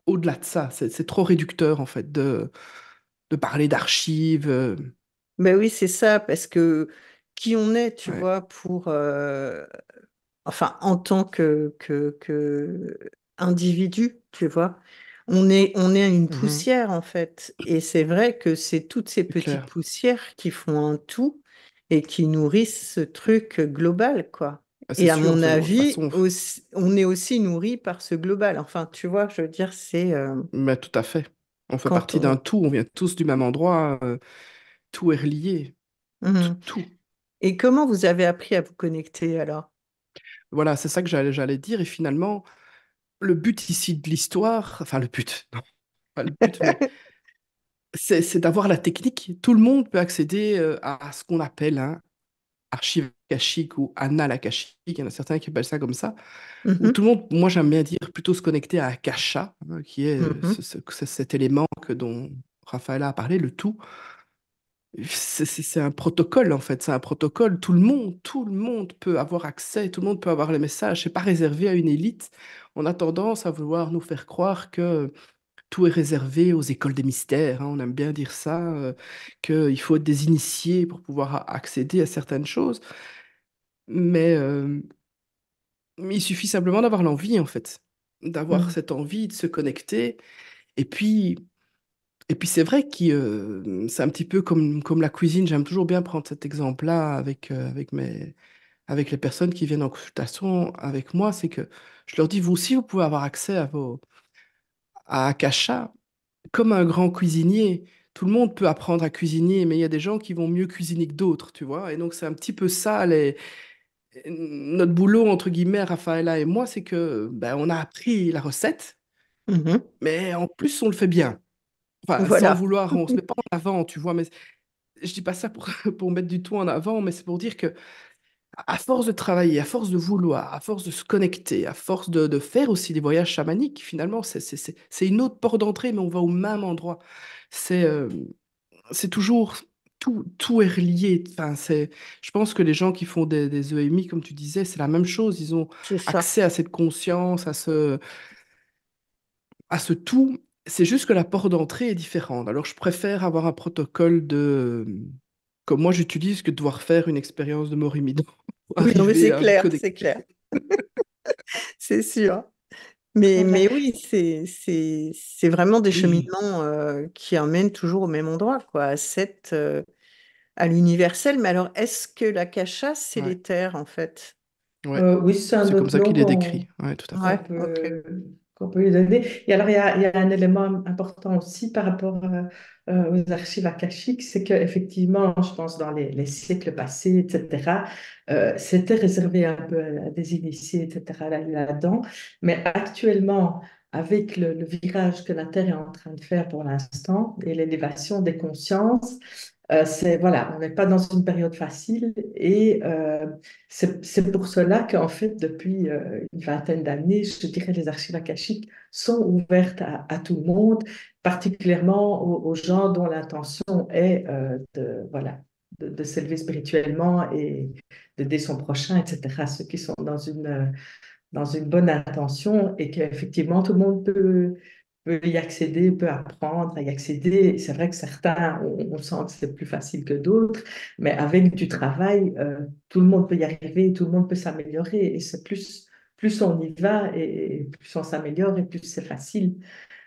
au-delà de ça. C'est trop réducteur, en fait, de parler d'archives. Ben oui, c'est ça, parce que qui on est, tu Ouais. vois, enfin, en tant que individu, tu vois, on est une Mhm. poussière, en fait. Et c'est vrai que c'est toutes ces C'est petites clair. poussières qui font un tout et qui nourrissent ce truc global, quoi. Ah, c'est Et à sûr, mon de toute avis, façon. on est aussi nourri par ce global. Enfin, tu vois, je veux dire, c'est Mais tout à fait. On fait quand partie d'un on... tout, on vient tous du même endroit, tout est relié, tout, Mhm. tout. Et comment vous avez appris à vous connecter alors? Voilà, c'est ça que j'allais dire. Et finalement, le but ici de l'histoire, enfin le but, non, pas le but, mais c'est d'avoir la technique. Tout le monde peut accéder à ce qu'on appelle un archive akashique ou annales akashique. Il y en a certains qui appellent ça comme ça. Où Mhm, tout le monde, moi j'aime bien dire, plutôt se connecter à Akasha, hein, qui est mhm. cet élément dont Raphaël a parlé, le tout. C'est un protocole en fait, c'est un protocole. Tout le monde peut avoir accès, tout le monde peut avoir les messages. C'est pas réservé à une élite. On a tendance à vouloir nous faire croire que tout est réservé aux écoles des mystères, hein. On aime bien dire ça, qu'il faut être des initiés pour pouvoir accéder à certaines choses. Mais, mais il suffit simplement d'avoir l'envie en fait, d'avoir Mhm. cette envie de se connecter. Et puis, et puis c'est vrai que c'est un petit peu comme la cuisine. J'aime toujours bien prendre cet exemple-là avec les personnes qui viennent en consultation avec moi. C'est que je leur dis, vous aussi, vous pouvez avoir accès à Akasha comme un grand cuisinier. Tout le monde peut apprendre à cuisiner, mais il y a des gens qui vont mieux cuisiner que d'autres, tu vois. Et donc c'est un petit peu ça, notre boulot, entre guillemets, Raphaëla et moi, c'est que ben, on a appris la recette, Mhm. mais en plus, on le fait bien. Enfin, sans Voilà. vouloir, on se met pas en avant, tu vois, mais je dis pas ça pour, pour mettre du tout en avant, mais c'est pour dire que à force de travailler, à force de vouloir, à force de se connecter, à force de faire aussi des voyages chamaniques, finalement, c'est une autre porte d'entrée, mais on va au même endroit. C'est c'est toujours, tout est relié. Enfin, je pense que les gens qui font des EMI, comme tu disais, c'est la même chose. Ils ont C'est ça. accès à cette conscience, à ce tout. C'est juste que la porte d'entrée est différente. Alors, je préfère avoir un protocole comme moi j'utilise que de devoir faire une expérience de mort imminente pour Oui, non, mais arriver c'est à me clair, c'est connecter. clair, c'est sûr. Voilà. Mais oui, c'est vraiment des cheminements qui emmènent toujours au même endroit, quoi, à l'universel. Mais alors, est-ce que l'akasha, c'est Ouais, l'éther, en fait? ouais. Oui, c'est un C'est comme autre ça nom qu'il est décrit. Ouais, tout à fait. Ouais, ok. qu'on peut lui donner. Et alors, il y a un élément important aussi par rapport aux archives akashiques, c'est qu'effectivement, je pense dans les siècles passés, etc., c'était réservé un peu à des initiés, etc., là-dedans. Mais actuellement, avec le virage que la Terre est en train de faire pour l'instant et l'élévation des consciences, voilà, on n'est pas dans une période facile et c'est pour cela qu'en fait, depuis une vingtaine d'années, je dirais les archives akashiques sont ouvertes à tout le monde, particulièrement aux gens dont l'intention est voilà, de s'élever spirituellement et d'aider son prochain, etc. Ceux qui sont dans une bonne intention et qu'effectivement tout le monde peut y accéder, peut apprendre à y accéder. C'est vrai que certains, on sent que c'est plus facile que d'autres, mais avec du travail, tout le monde peut y arriver, tout le monde peut s'améliorer et c'est plus on y va et plus on s'améliore et plus c'est facile.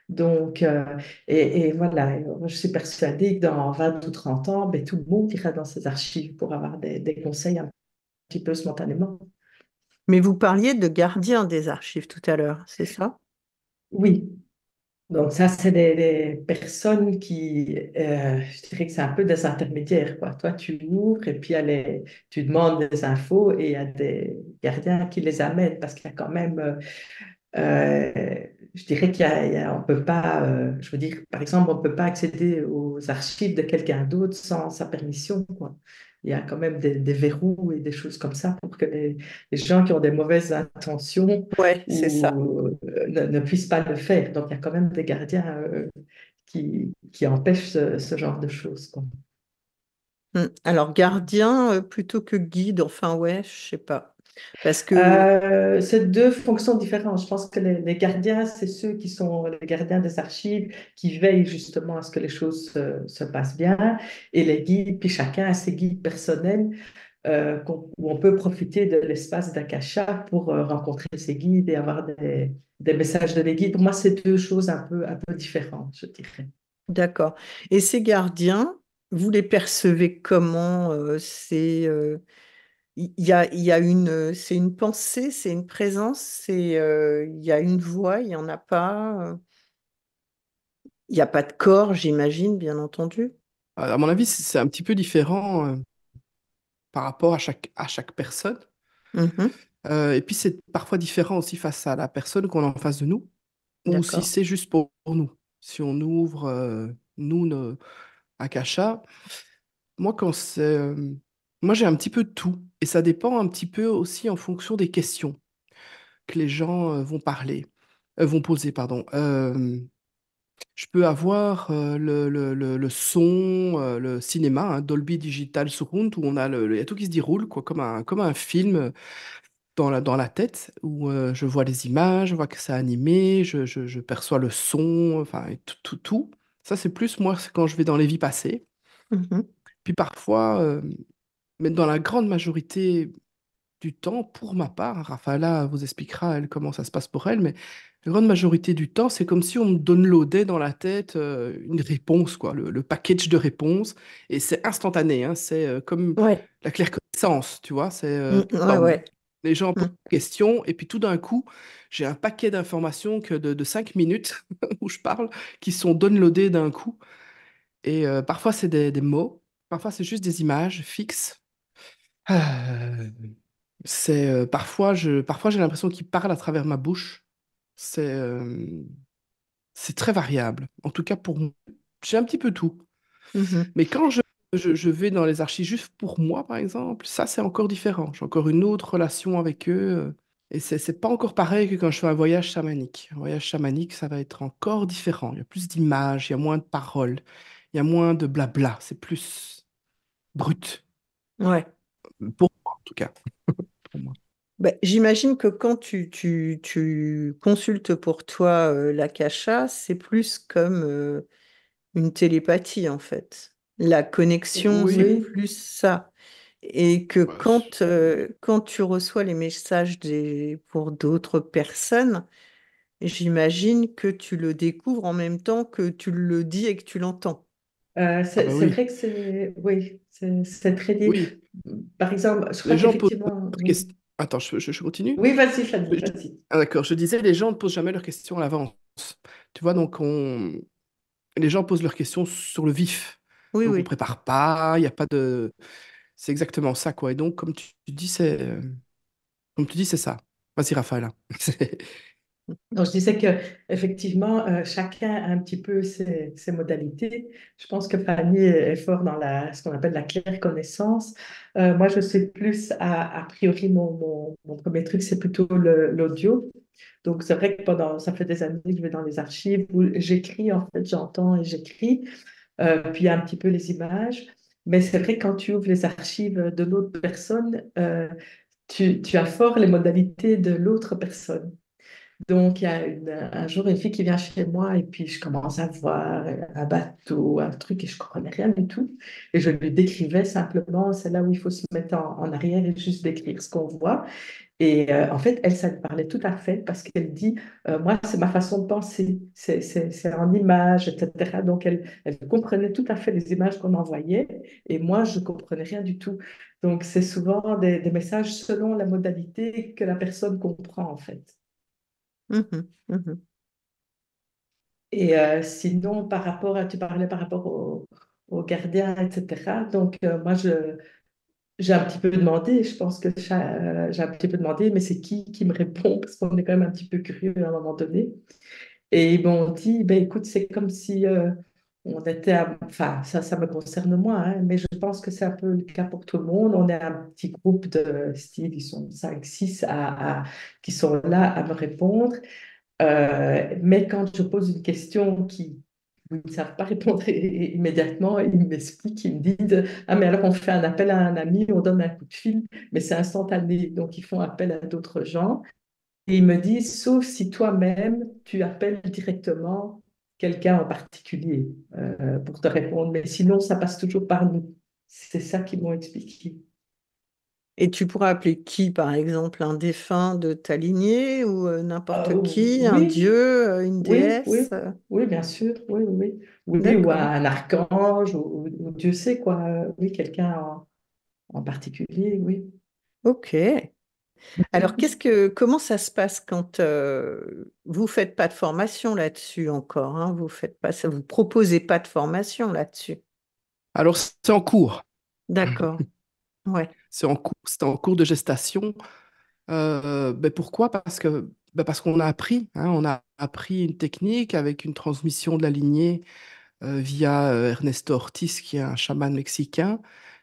Donc, et voilà, je suis persuadée que dans 20 ou 30 ans, ben, tout le monde ira dans ces archives pour avoir des conseils un petit peu spontanément. Mais vous parliez de gardien des archives tout à l'heure, c'est ça? Oui, donc ça, c'est des personnes qui, je dirais que c'est un peu des intermédiaires, quoi. Toi, tu ouvres et puis tu demandes des infos et il y a des gardiens qui les amènent parce qu'il y a quand même, je dirais on peut pas, je veux dire, par exemple, on peut pas accéder aux archives de quelqu'un d'autre sans sa permission, quoi. Il y a quand même des verrous et des choses comme ça pour que les gens qui ont des mauvaises intentions Ouais, c'est ça. ou ne puissent pas le faire. Donc, il y a quand même des gardiens qui empêchent ce genre de choses, quoi. Alors, gardien plutôt que guide, enfin, ouais, je sais pas. Parce que, C'est deux fonctions différentes. Je pense que les gardiens, c'est ceux qui sont les gardiens des archives, qui veillent justement à ce que les choses se passent bien. Et les guides, puis chacun a ses guides personnels où on peut profiter de l'espace d'Akasha pour rencontrer ses guides et avoir des messages de les guides. Pour moi, c'est deux choses un peu différentes, je dirais. d'accord. Et ces gardiens, vous les percevez comment? Il y a c'est une pensée, c'est une présence, il y a une voix, il y en a pas. Il n'y a pas de corps, j'imagine, bien entendu. À mon avis, c'est un petit peu différent par rapport à chaque personne. Mhm, Et puis, c'est parfois différent aussi face à la personne qu'on a en face de nous, ou si d'accord. c'est juste pour nous. Si on ouvre, nous, nos akasha, moi, moi, j'ai un petit peu de tout. Et ça dépend un petit peu aussi en fonction des questions que les gens vont poser, pardon. Je peux avoir le son, le cinéma, hein, Dolby Digital Surround, où il y a tout qui se déroule, quoi, comme un film dans la tête, où je vois les images, je vois que c'est animé, je perçois le son, enfin, et tout. Ça, c'est plus moi, c'est quand je vais dans les vies passées. Mhm, Puis parfois, mais dans la grande majorité du temps, pour ma part, Rafaela vous expliquera elle, comment ça se passe pour elle, mais la grande majorité du temps, c'est comme si on me downloadait dans la tête une réponse, quoi, le package de réponses, et c'est instantané, hein, c'est comme ouais. la clairvoyance, tu vois, c'est Ouais, bam. ouais. Les gens posent Mm. des questions, et puis tout d'un coup, j'ai un paquet d'informations de 5 minutes où je parle, qui sont downloadées d'un coup, et parfois c'est des mots, parfois c'est juste des images fixes. Euh, parfois j'ai l'impression qu'il parle à travers ma bouche. C'est c'est très variable. En tout cas pour moi, j'ai un petit peu tout. Mhm. Mais quand je je vais dans les archives juste pour moi, par exemple, ça, c'est encore différent. J'ai encore une autre relation avec eux. Et c'est pas encore pareil que quand je fais un voyage chamanique. Un voyage chamanique, ça va être encore différent. Il y a plus d'images, il y a moins de paroles, il y a moins de blabla. C'est plus brut, Ouais. pour moi en tout cas. Pour moi. Ben, j'imagine que quand tu consultes pour toi l'akasha, c'est plus comme une télépathie en fait. La connexion, c'est Oui, Oui. plus ça. Et que bah, quand tu reçois les messages pour d'autres personnes, j'imagine que tu le découvres en même temps que tu le dis et que tu l'entends. ah C'est bah c'est oui, vrai que oui, c'est très lié. oui. Par exemple, je crois Les gens posent qu'effectivement, leurs oui. questions. Attends, je continue? Oui, vas-y, Fanny, Je- vas-y. Ah, d'accord, je disais, les gens ne posent jamais leurs questions à l'avance. Tu vois, donc les gens posent leurs questions sur le vif. Oui, Donc on oui. prépare pas, il n'y a pas de... C'est exactement ça, quoi. Et donc, comme tu dis, c'est ça. Vas-y, Raphaël. C'est- Donc, je disais que effectivement, chacun a un petit peu ses modalités. Je pense que Fanny est fort dans ce qu'on appelle la claire connaissance. Moi, je suis plus, a priori, mon premier truc, c'est plutôt l'audio. Donc, c'est vrai que ça fait des années que je vais dans les archives où j'écris, en fait, j'entends et j'écris. Puis il y a un petit peu les images. Mais c'est vrai que quand tu ouvres les archives de l'autre personne, tu as fort les modalités de l'autre personne. Donc, il y a un jour une fille qui vient chez moi et puis je commence à voir un bateau, un truc et je ne comprenais rien du tout. Et je lui décrivais simplement, c'est là où il faut se mettre en arrière et juste décrire ce qu'on voit. Et en fait, elle, ça lui parlait tout à fait parce qu'elle dit, moi, c'est ma façon de penser, c'est en images, etc. Donc, elle comprenait tout à fait les images qu'on envoyait et moi, je ne comprenais rien du tout. Donc, c'est souvent des messages selon la modalité que la personne comprend, en fait. Mhm, mhm. Et sinon, tu parlais par rapport aux gardiens, etc. Donc, moi, j'ai un petit peu demandé, je pense que j'ai un petit peu demandé, mais c'est qui me répond? Parce qu'on est quand même un petit peu curieux à un moment donné. Et ils m'ont dit, ben, écoute, c'est comme si on était, enfin, ça me concerne moi, hein, mais je pense que c'est un peu le cas pour tout le monde. On est un petit groupe de style, ils sont 5 6 qui sont là à me répondre. Mais quand je pose une question où ils ne savent pas répondre immédiatement, ils m'expliquent, ils me disent, ah mais alors on fait un appel à un ami, on donne un coup de fil, mais c'est instantané, donc ils font appel à d'autres gens. Et ils me disent, sauf si toi-même, tu appelles directement quelqu'un en particulier pour te répondre, mais sinon, ça passe toujours par nous. C'est ça qu'ils m'ont expliqué. Et tu pourras appeler qui, par exemple, un défunt de ta lignée ou n'importe qui, un Oui, dieu, une oui, déesse? oui, oui, bien sûr, oui, oui, oui, ou D'accord. un archange, ou Dieu sait quoi, oui, quelqu'un en particulier, oui. Ok. Alors, comment ça se passe quand vous faites pas de formation là-dessus encore, hein, vous faites pas ça, vous proposez pas de formation là-dessus. Alors, c'est en cours. D'accord. Ouais. C'est en cours de gestation. Ben pourquoi? Parce qu'on a appris, hein, on a appris une technique avec une transmission de la lignée via Ernesto Ortiz, qui est un chaman mexicain.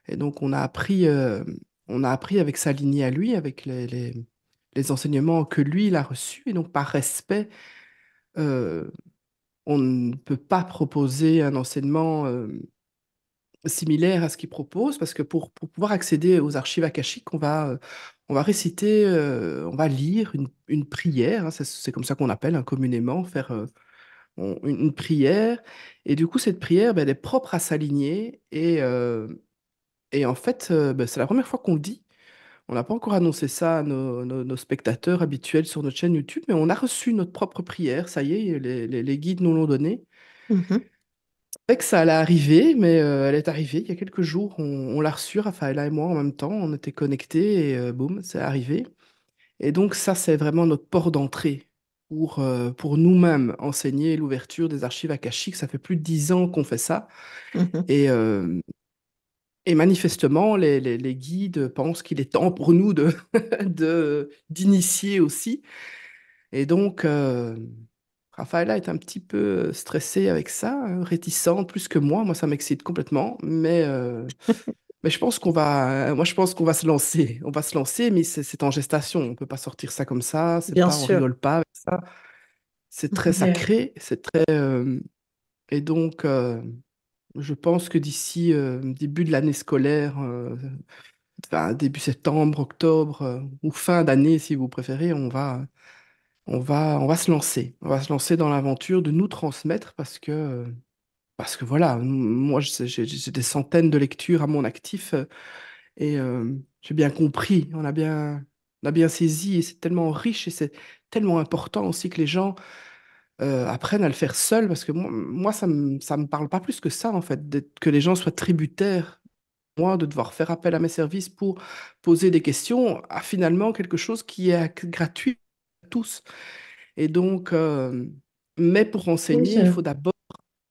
Et donc, on a appris avec sa lignée à lui, avec les enseignements que lui, il a reçus. Et donc, par respect, euh, on ne peut pas proposer un enseignement similaire à ce qu'il propose, parce que pour pouvoir accéder aux archives akashiques, on va réciter, on va lire une prière, hein, c'est comme ça qu'on appelle hein, communément, faire une prière. Et du coup, cette prière, ben, elle est propre à s'aligner. Et en fait, ben, c'est la première fois qu'on le dit. On n'a pas encore annoncé ça à nos spectateurs habituels sur notre chaîne YouTube, mais on a reçu notre propre prière. Ça y est, les guides nous l'ont donnée. Mhm. C'est vrai que ça allait arriver, mais elle est arrivée il y a quelques jours. On l'a reçue, Raphaël et moi, en même temps. On était connectés et boum, c'est arrivé. Et donc, ça, c'est vraiment notre port d'entrée pour nous-mêmes enseigner l'ouverture des archives akashiques. Ça fait plus de 10 ans qu'on fait ça. Mhm. Et, euh, et manifestement, les guides pensent qu'il est temps pour nous d'initier aussi. Et donc, Rafaela est un petit peu stressée avec ça, hein, réticente plus que moi. Moi, ça m'excite complètement. Mais je pense moi, je pense qu'on va se lancer. On va se lancer, mais c'est en gestation. On peut pas sortir ça comme ça. C'est Bien pas, on sûr. rigole pas avec ça. C'est très Yeah. sacré. Et donc, je pense que d'ici début de l'année scolaire, enfin, début septembre, octobre, ou fin d'année, si vous préférez, on va se lancer. On va se lancer dans l'aventure de nous transmettre parce que voilà, moi, j'ai des centaines de lectures à mon actif et j'ai bien compris, on a bien saisi et c'est tellement riche et c'est tellement important aussi que les gens apprennent à le faire seuls parce que moi ça me parle pas plus que ça en fait, que les gens soient tributaires, moi, de devoir faire appel à mes services pour poser des questions à finalement quelque chose qui est gratuit à tous. Et donc, mais pour Oui, enseigner, il faut d'abord,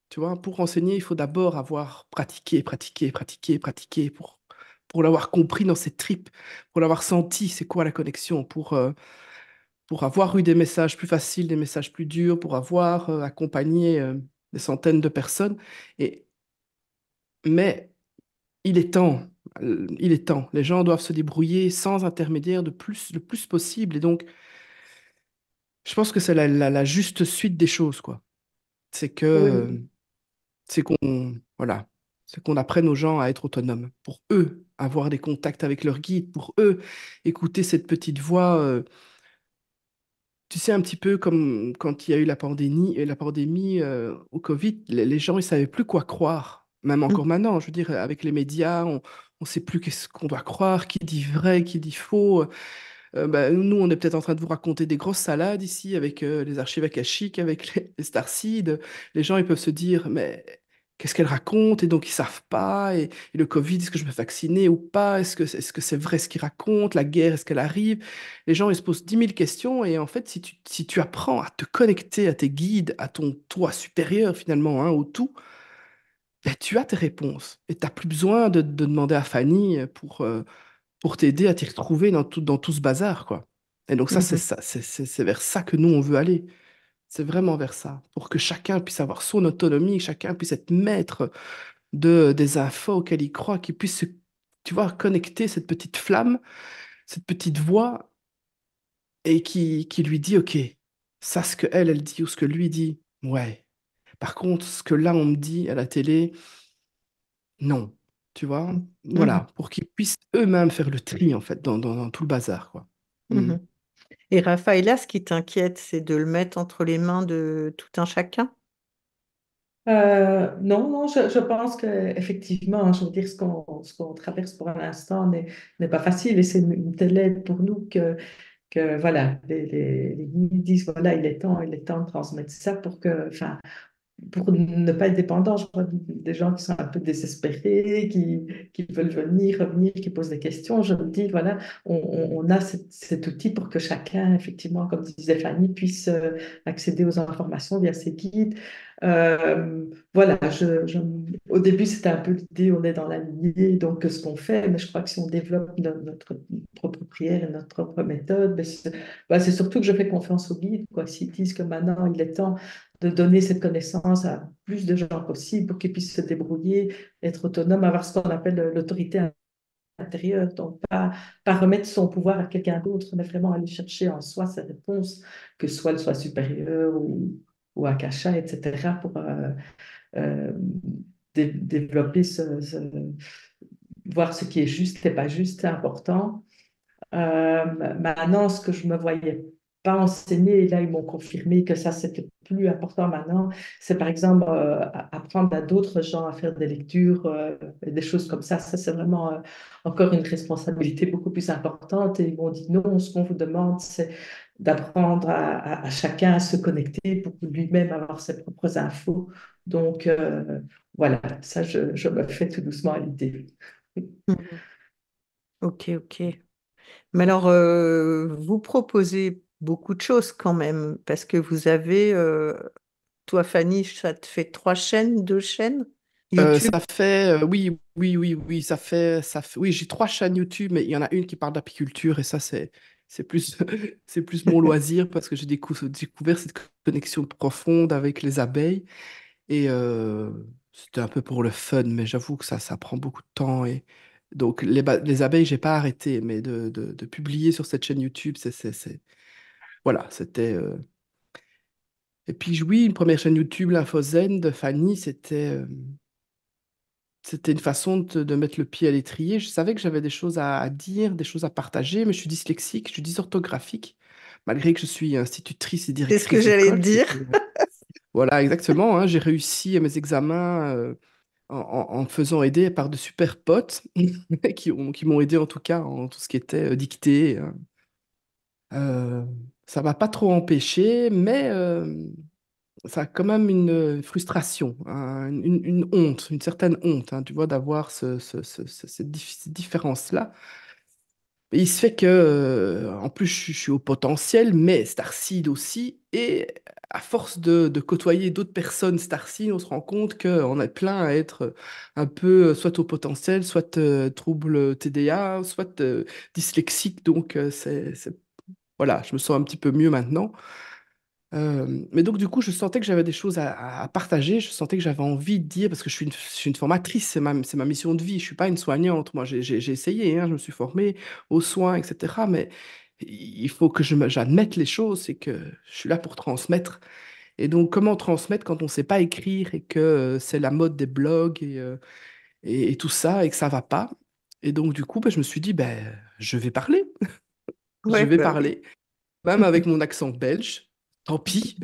tu vois, pour enseigner, il faut d'abord avoir pratiqué, pratiqué, pratiqué, pratiqué pour l'avoir compris dans ses tripes, pour l'avoir senti, c'est quoi la connexion, pour avoir eu des messages plus faciles, des messages plus durs, pour avoir accompagné des centaines de personnes. Et, mais il est temps, il est temps. Les gens doivent se débrouiller sans intermédiaire le plus possible. Et donc, je pense que c'est la juste suite des choses, quoi. C'est que, oui, c'est qu'on, voilà, c'est qu'on apprenne aux gens à être autonomes, pour eux avoir des contacts avec leur guide, pour eux écouter cette petite voix. Tu sais, un petit peu comme quand il y a eu la pandémie au Covid, les gens, ils savaient plus quoi croire. Même encore maintenant, je veux dire, avec les médias, on ne sait plus qu'est-ce qu'on doit croire, qui dit vrai, qui dit faux. Bah, nous, on est peut-être en train de vous raconter des grosses salades ici avec les archives akashiques, avec les starseeds. Les gens, ils peuvent se dire, mais qu'est-ce qu'elle raconte? Et donc, ils savent pas. Et le Covid, est-ce que je me fais vacciner ou pas? Est-ce que c'est vrai ce qu'ils racontent? La guerre, est-ce qu'elle arrive? Les gens, ils se posent 10 000 questions. Et en fait, si tu apprends à te connecter à tes guides, à ton toi supérieur, finalement, hein, au tout, ben, tu as tes réponses. Et tu n'as plus besoin de demander à Fanny pour t'aider à t'y retrouver dans tout ce bazar, quoi. Et donc Mhm. c'est vers ça que nous, on veut aller. C'est vraiment vers ça, pour que chacun puisse avoir son autonomie, que chacun puisse être maître des infos auxquelles il croit, qu'il puisse, tu vois, connecter cette petite flamme, cette petite voix, et qui lui dit, OK, ça, ce que elle dit, ou ce que lui dit, ouais. Par contre, ce que là, on me dit à la télé, non. Tu vois? Mhm. Voilà, pour qu'ils puissent eux-mêmes faire le tri, en fait, dans tout le bazar, quoi. Mm. Mhm. Et Raphaëla, ce qui t'inquiète, c'est de le mettre entre les mains de tout un chacun? Non, non, je pense qu'effectivement, je veux dire, ce qu'on traverse pour l'instant n'est pas facile et c'est une telle aide pour nous que voilà, les guides disent, voilà, il est temps de transmettre ça pour que, enfin, pour ne pas être dépendant. Je vois des gens qui sont un peu désespérés, qui veulent venir, revenir, qui posent des questions. Je me dis, voilà, on a cet outil pour que chacun, effectivement, comme disait Fanny, puisse accéder aux informations via ses guides. Voilà, au début, c'était un peu l'idée, on est dans la lignée, donc ce qu'on fait, mais je crois que si on développe notre propre prière et notre propre méthode, c'est surtout que je fais confiance aux guides, quoi. S'ils disent que maintenant, il est temps de donner cette connaissance à plus de gens possible pour qu'ils puissent se débrouiller, être autonomes, avoir ce qu'on appelle l'autorité intérieure. Donc, pas remettre son pouvoir à quelqu'un d'autre, mais vraiment aller chercher en soi ses réponses, que soit elle soit supérieure ou akasha, etc., pour euh, développer voir ce qui est juste et pas juste, c'est important. Maintenant, ce que je me voyais pas enseigner, et là, ils m'ont confirmé que ça, c'était plus important maintenant, c'est par exemple apprendre à d'autres gens à faire des lectures, et des choses comme ça. Ça, c'est vraiment encore une responsabilité beaucoup plus importante. Et ils m'ont dit non, ce qu'on vous demande, c'est d'apprendre à chacun à se connecter pour lui-même avoir ses propres infos. Donc, voilà, ça, je me fais tout doucement à l'idée. Mhm. Ok, ok. Mais alors, vous proposez beaucoup de choses quand même, parce que vous avez, toi Fanny, ça te fait 3 chaînes, 2 chaînes YouTube. Ça fait, oui, oui, oui, oui, oui, j'ai 3 chaînes YouTube, mais il y en a une qui parle d'apiculture, et ça, c'est plus, c'est plus mon loisir parce que j'ai découvert cette connexion profonde avec les abeilles. Et c'était un peu pour le fun, mais j'avoue que ça prend beaucoup de temps. Et donc, les abeilles, j'ai pas arrêté, mais de publier sur cette chaîne YouTube, voilà, c'était. Et puis, oui, une première chaîne YouTube, l'Infozen de Fanny, c'était une façon de mettre le pied à l'étrier. Je savais que j'avais des choses à dire, des choses à partager, mais je suis dyslexique, je suis dysorthographique, malgré que je suis institutrice et C'est ce que directrice j'allais te d'école. dire. Voilà, exactement, hein, j'ai réussi à mes examens en me faisant aider par de super potes qui m'ont aidé en tout cas en tout ce qui était dictée. Hein. Euh, Ça m'a pas trop empêché, mais ça a quand même une frustration, hein, une honte, une certaine honte, hein, tu vois, d'avoir cette différence-là. Et il se fait que, en plus, je suis au potentiel, mais Starseed aussi. Et à force de côtoyer d'autres personnes Starseed, on se rend compte qu'on est plein à être un peu soit au potentiel, soit trouble TDA, soit dyslexique. Donc, voilà, je me sens un petit peu mieux maintenant. Mais donc, du coup, je sentais que j'avais des choses à partager. Je sentais que j'avais envie de dire, parce que je suis une formatrice, c'est ma mission de vie. Je ne suis pas une soignante. Moi, j'ai essayé, hein, je me suis formée aux soins, etc. Mais il faut que j'admette les choses, c'est que je suis là pour transmettre. Et donc, comment transmettre quand on ne sait pas écrire et que c'est la mode des blogs et tout ça et que ça va pas? Et donc, du coup, ben, je me suis dit, ben, je vais parler. Je Ouais, vais bah oui. parler, même avec mon accent belge. Tant pis.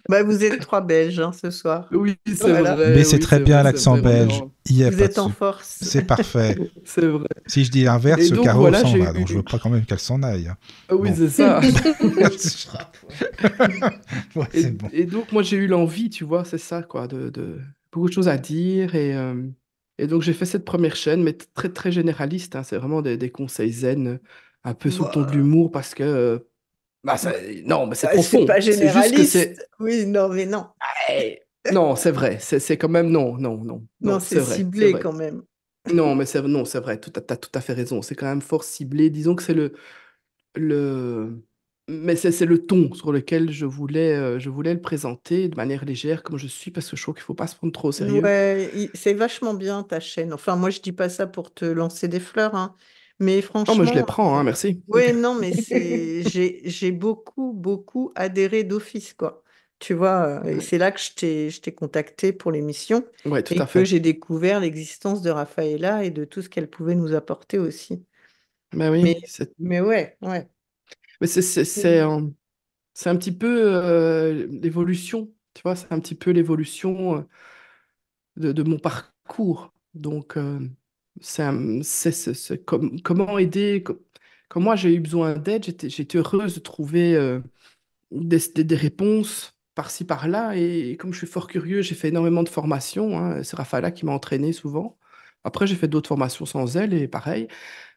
Bah, vous êtes trois Belges hein, ce soir. Oui, c'est Voilà. Mais vrai, c'est oui, très c'est bien vrai, c'est l'accent vrai. belge. Il n'y a Vous pas de êtes en souci. force. C'est parfait. C'est vrai. Si je dis Et l'inverse, donc Caro voilà, s'en j'ai va. Donc je veux eu. pas quand même qu'elle s'en aille. Hein. Ah oui, Bon. c'est ça. Je frappe, ouais. Ouais, Et, c'est bon. et donc moi j'ai eu l'envie, tu vois, c'est ça, quoi, de beaucoup de choses à dire. Et donc j'ai fait cette première chaîne, mais très très généraliste. Hein, c'est vraiment des conseils zen, un peu sous le ton de Bah, l'humour, parce que bah, bah, non, mais c'est c'est profond. pas C'est juste que c'est. généraliste. Oui, non, mais non. Non, c'est vrai. C'est quand même non, non, non, Non, non, c'est c'est vrai, c'est ciblé vrai. quand même. Non, mais non, c'est vrai, t'as tout à fait raison. C'est quand même fort ciblé. Disons que c'est le... Mais c'est le ton sur lequel je voulais le présenter de manière légère, comme je suis, parce que je trouve qu'il ne faut pas se prendre trop au sérieux. Ouais, c'est vachement bien ta chaîne. Enfin, moi, je dis pas ça pour te lancer des fleurs, hein. Mais Non, mais je les franchement, prends, hein, merci. ouais, non, mais j'ai beaucoup, beaucoup adhéré d'office, quoi. Tu vois, et Ouais, c'est là que je t'ai contacté pour l'émission ouais, tout et à que fait. j'ai découvert l'existence de Raphaëla et de tout ce qu'elle pouvait nous apporter aussi. Mais Mais, oui, mais ouais, ouais. mais c'est un petit peu l'évolution, tu vois, c'est un petit peu l'évolution de mon parcours. Donc, comment aider, quand moi j'ai eu besoin d'aide, j'étais heureuse de trouver des réponses par-ci, par-là. Et comme je suis fort curieux, j'ai fait énormément de formations. Hein. C'est Rafaela qui m'a entraîné souvent. Après, j'ai fait d'autres formations sans elle et pareil.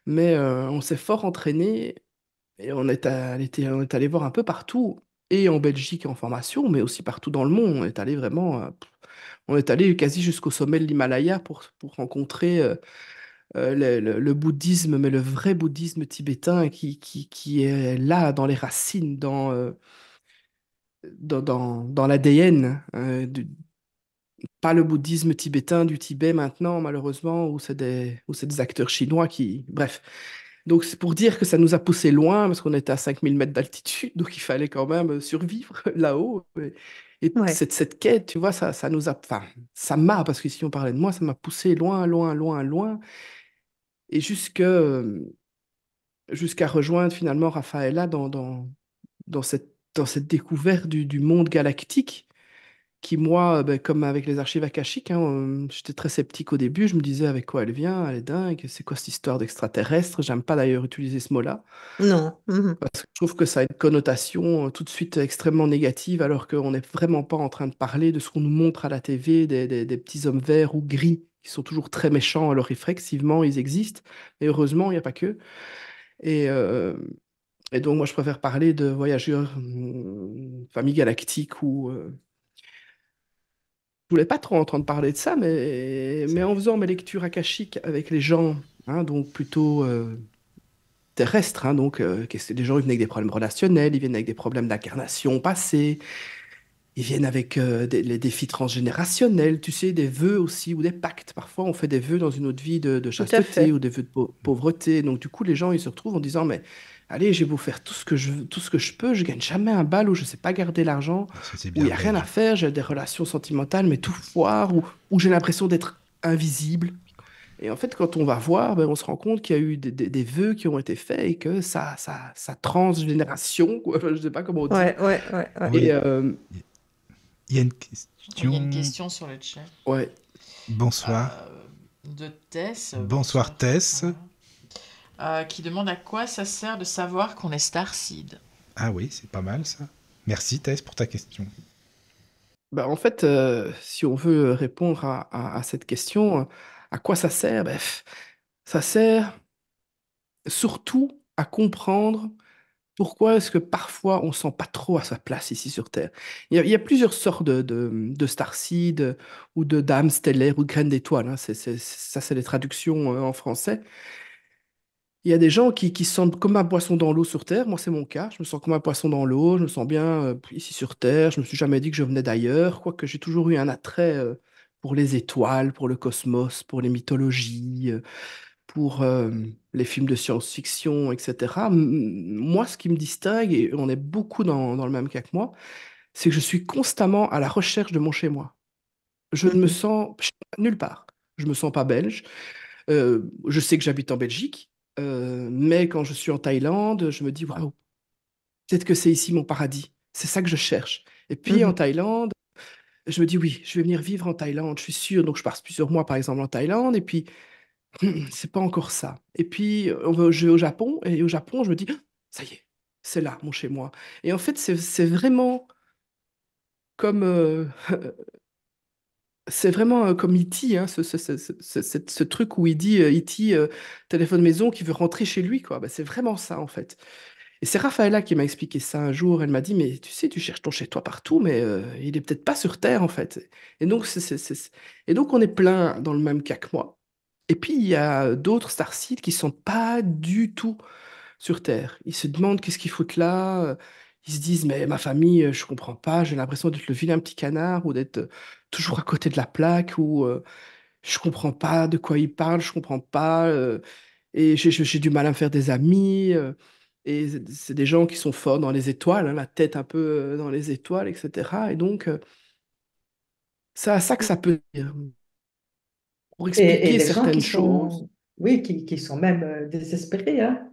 Mais on s'est fort entraîné et on est allé voir un peu partout. Et en Belgique en formation, mais aussi partout dans le monde. On est allé vraiment, on est allé quasi jusqu'au sommet de l'Himalaya pour rencontrer le bouddhisme, mais le vrai bouddhisme tibétain qui est là dans les racines, dans l'ADN, pas le bouddhisme tibétain du Tibet maintenant, malheureusement, où c'est des acteurs chinois qui... Bref. Donc c'est pour dire que ça nous a poussé loin, parce qu'on était à 5 000 mètres d'altitude, donc il fallait quand même survivre là-haut. Et Ouais. cette quête, tu vois, ça nous a... Enfin, ça m'a, parce que si on parlait de moi, ça m'a poussé loin, loin, loin, loin, et jusqu'à rejoindre finalement Rafaela dans cette découverte du monde galactique qui, moi, ben, comme avec les archives akashiques, hein, j'étais très sceptique au début. Je me disais avec quoi elle vient, elle est dingue, c'est quoi cette histoire d'extraterrestre? J'aime pas d'ailleurs utiliser ce mot-là, Non. Mhm. parce que je trouve que ça a une connotation tout de suite extrêmement négative, alors qu'on n'est vraiment pas en train de parler de ce qu'on nous montre à la TV, des petits hommes verts ou gris, qui sont toujours très méchants, alors réflexivement, ils existent, et heureusement, il n'y a pas que. Et, et donc, moi, je préfère parler de voyageurs, famille galactique ou je voulais pas trop entendre parler de ça, mais en faisant mes lectures akashiques avec les gens, hein, donc plutôt terrestres, hein, donc c'est des gens qui viennent avec des problèmes relationnels, ils viennent avec des problèmes d'incarnation passée, ils viennent avec les défis transgénérationnels, tu sais, des vœux aussi, ou des pactes. Parfois, on fait des vœux dans une autre vie de Tout à chasteté ou fait. des vœux de pauvreté. Donc, du coup, les gens, ils se retrouvent en disant, mais allez, j'ai beau faire tout ce que je veux, tout ce que je peux, je gagne jamais un bal, ou je sais pas garder l'argent, Ça, c'est où il bien y a rien à belge. faire, j'ai des relations sentimentales, mais tout foire, ou j'ai l'impression d'être invisible. Et en fait, quand on va voir, ben, on se rend compte qu'il y a eu des vœux qui ont été faits et que ça transgénération, quoi. Enfin, je sais pas comment on dit. Ouais, ouais, ouais, ouais. Et Oui, il y a une Il y a une question. question sur le chat ouais, Bonsoir. de Tess. Bonsoir, Tess. Voilà. Qui demande à quoi ça sert de savoir qu'on est Starseed. Ah oui, c'est pas mal ça. Merci, Tess, pour ta question. bah, en fait, si on veut répondre à cette question, à quoi ça sert? Ben, ça sert surtout à comprendre pourquoi est-ce que parfois on ne sent pas trop à sa place ici sur Terre. Il y a plusieurs sortes de starseeds ou de d'âmes stellaires ou de graines d'étoiles, hein. Ça, c'est les traductions en français. Il y a des gens qui se sentent comme un poisson dans l'eau sur Terre. Moi, c'est mon cas. Je me sens comme un poisson dans l'eau. Je me sens bien ici sur Terre. Je me suis jamais dit que je venais d'ailleurs, quoique j'ai toujours eu un attrait pour les étoiles, pour le cosmos, pour les mythologies, pour les films de science-fiction, etc. Moi, ce qui me distingue, et on est beaucoup dans le même cas que moi, c'est que je suis constamment à la recherche de mon chez-moi. Je ne me Mhm. sens nulle part. Je me sens pas belge. Je sais que j'habite en Belgique, mais quand je suis en Thaïlande, je me dis, waouh, peut-être que c'est ici mon paradis. C'est ça que je cherche. Et puis en Mhm. Thaïlande, je me dis, oui, je vais venir vivre en Thaïlande, je suis sûr. Donc je passe plusieurs mois, par exemple, en Thaïlande, et puis c'est pas encore ça. Et puis je vais au Japon, et au Japon, je me dis, ah, ça y est, c'est là, mon chez-moi. Et en fait, c'est vraiment comme, c'est vraiment comme E.T., hein, ce truc où il dit E.T., téléphone maison, qui veut rentrer chez lui, quoi. Ben, c'est vraiment ça, en fait. Et c'est Raphaëlla qui m'a expliqué ça un jour. Elle m'a dit, mais tu sais, tu cherches ton chez-toi partout, mais il est peut-être pas sur Terre, en fait. Et donc, et donc, on est plein dans le même cas que moi. Et puis, il y a d'autres starseeds qui sont pas du tout sur Terre. Ils se demandent qu'est-ce qu'ils foutent là. Ils se disent, mais ma famille, je comprends pas. J'ai l'impression d'être le vilain petit canard ou d'être toujours à côté de la plaque ou je comprends pas de quoi ils parlent, je comprends pas. Et j'ai du mal à me faire des amis. Et c'est des gens qui sont forts dans les étoiles, hein, la tête un peu dans les étoiles, etc. Et donc, c'est à ça que ça peut dire. Pour Et expliquer des gens qui certaines choses. sont, oui, qui sont même désespérés, hein,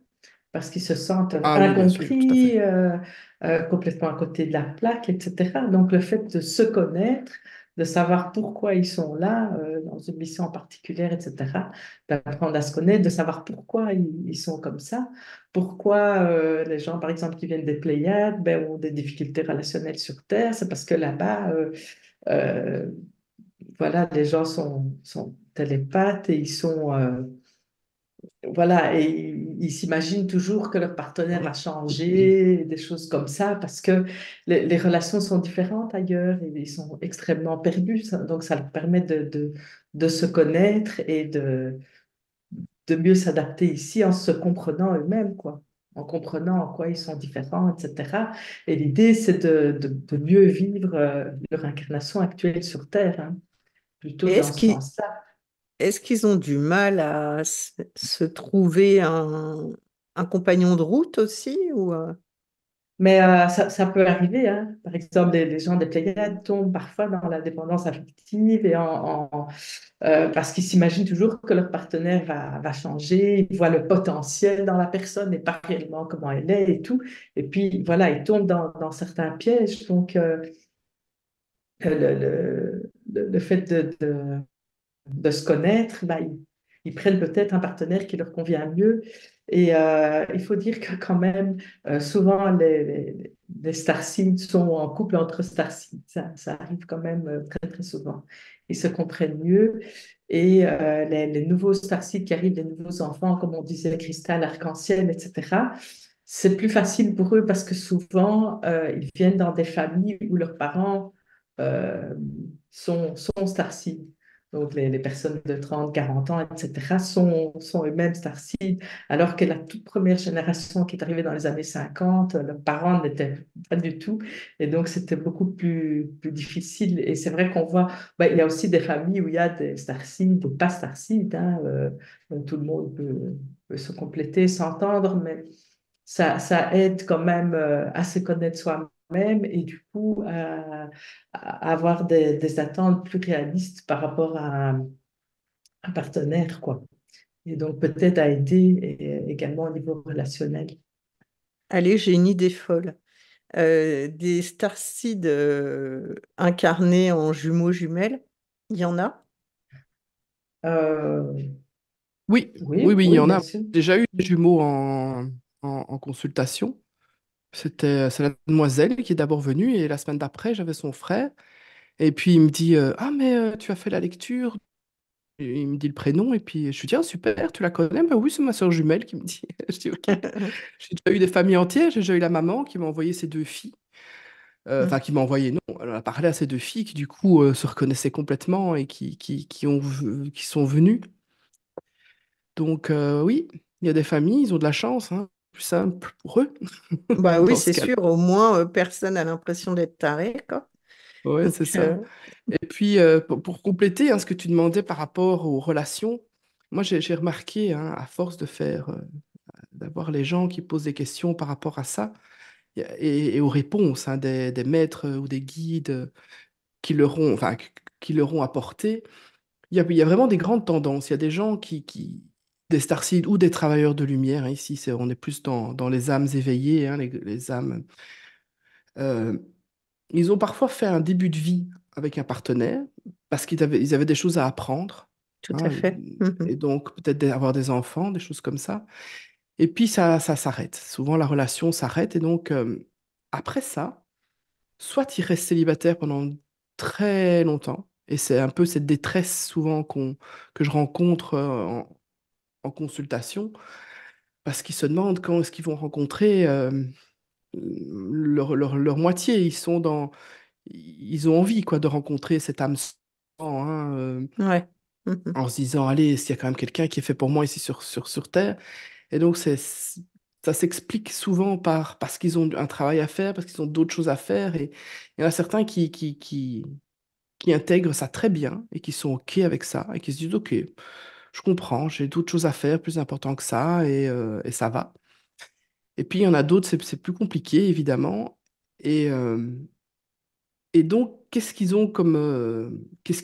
parce qu'ils se sentent Ah oui, bien sûr, tout à fait. incompris, complètement à côté de la plaque, etc. Donc le fait de se connaître, de savoir pourquoi ils sont là, dans une mission en particulier, etc., d'apprendre à se connaître, de savoir pourquoi ils sont comme ça, pourquoi les gens, par exemple, qui viennent des Pléiades, ben, ont des difficultés relationnelles sur Terre, c'est parce que là-bas, euh, voilà, les gens sont télépathes et ils sont... voilà, et ils s'imaginent toujours que leur partenaire va changer, des choses comme ça, parce que les relations sont différentes ailleurs et ils sont extrêmement perdus. Donc, ça leur permet de se connaître et de mieux s'adapter ici en se comprenant eux-mêmes, quoi, en comprenant en quoi ils sont différents, etc. Et l'idée, c'est de mieux vivre leur incarnation actuelle sur Terre, hein, plutôt dans Est-ce ce qu'ils sens-là. est-ce qu'ils ont du mal à se trouver un compagnon de route aussi ou Mais ça peut arriver, hein. Par exemple, les gens des Pléiades tombent parfois dans la dépendance affective et parce qu'ils s'imaginent toujours que leur partenaire va changer, ils voient le potentiel dans la personne et pas réellement comment elle est et tout. Et puis, voilà, ils tombent dans certains pièges. Donc, le fait de se connaître, bah, ils prennent peut-être un partenaire qui leur convient mieux. Et il faut dire que quand même, souvent, les starseeds sont en couple entre starseeds. Ça arrive quand même très, très souvent. Ils se comprennent mieux. Et les nouveaux starseeds qui arrivent, les nouveaux enfants, comme on disait, cristal, arc-en-ciel, etc., c'est plus facile pour eux parce que souvent, ils viennent dans des familles où leurs parents euh, sont starseeds. Donc, les personnes de 30, 40 ans, etc., sont eux-mêmes starseed, alors que la toute première génération qui est arrivée dans les années 50, leurs parents n'étaient pas du tout. Et donc, c'était beaucoup plus difficile. Et c'est vrai qu'on voit, ben, il y a aussi des familles où il y a des starseed, des pas starseed, hein, donc tout le monde peut se compléter, s'entendre, mais ça aide quand même à se connaître soi-même et du coup à avoir des attentes plus réalistes par rapport à un partenaire, quoi. Et donc peut-être à aider également au niveau relationnel. Allez, j'ai une idée folle. Des starseeds incarnés en jumeaux jumelles, il y en a? Euh, Oui, oui, oui, oui, il y oui, en bien a. sûr. J'ai déjà eu des jumeaux en consultation. C'est la demoiselle qui est d'abord venue et la semaine d'après, j'avais son frère. Et puis il me dit ah, mais tu as fait la lecture. Et il me dit le prénom et puis je lui dis ah, super, tu la connais? Bah oui, c'est ma soeur jumelle qui me dit. Je dis ok. J'ai déjà eu des familles entières. J'ai déjà eu la maman qui m'a envoyé ses deux filles. Enfin, qui m'a envoyé, non, elle a parlé à ces deux filles qui, du coup, se reconnaissaient complètement et qui sont venues. Donc, oui, il y a des familles, ils ont de la chance, hein, plus simple pour eux, Bah oui, dans ce c'est cas-là. sûr, au moins personne n'a l'impression d'être taré, quoi. Ouais, Donc, c'est ça. Et puis, pour compléter hein, ce que tu demandais par rapport aux relations, moi, j'ai remarqué, hein, à force de faire, d'avoir les gens qui posent des questions par rapport à ça et aux réponses hein, des maîtres ou des guides qui leur ont apporté. Il y a vraiment des grandes tendances. Il y a des gens des starseeds ou des travailleurs de lumière, hein, ici, on est plus dans les âmes éveillées, hein, les âmes. euh, Ils ont parfois fait un début de vie avec un partenaire parce ils avaient des choses à apprendre, tout à hein, fait. Mhm. et donc peut-être avoir des enfants, des choses comme ça. Et puis ça s'arrête. Souvent, la relation s'arrête. Et donc, après ça, soit ils restent célibataires pendant très longtemps, et c'est un peu cette détresse souvent que je rencontre en consultation, parce qu'ils se demandent quand est-ce qu'ils vont rencontrer leur moitié. Ils ont envie quoi, de rencontrer cette âme sœur, hein, Ouais. Mhm. en se disant, allez, est-ce qu'il y a quand même quelqu'un qui est fait pour moi ici sur Terre? Et donc, ça s'explique souvent parce qu'ils ont un travail à faire, parce qu'ils ont d'autres choses à faire. Et il y en a certains qui intègrent ça très bien et qui sont OK avec ça et qui se disent, OK, je comprends, j'ai d'autres choses à faire plus important que ça et ça va. Et puis, il y en a d'autres, c'est plus compliqué, évidemment. Et, euh, et donc, qu'est-ce qui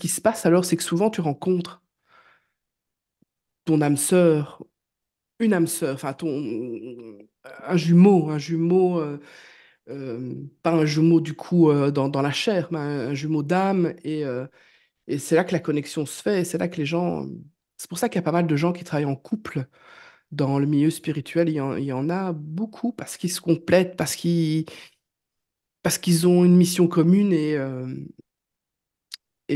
se passe alors? C'est que souvent, tu rencontres ton âme sœur, une âme sœur, enfin, un jumeau pas un jumeau du coup dans la chair, mais un jumeau d'âme. Et c'est là que la connexion se fait. Et c'est là que les gens. C'est pour ça qu'il y a pas mal de gens qui travaillent en couple dans le milieu spirituel. Il y en a beaucoup parce qu'ils se complètent, parce qu'ils ont une mission commune et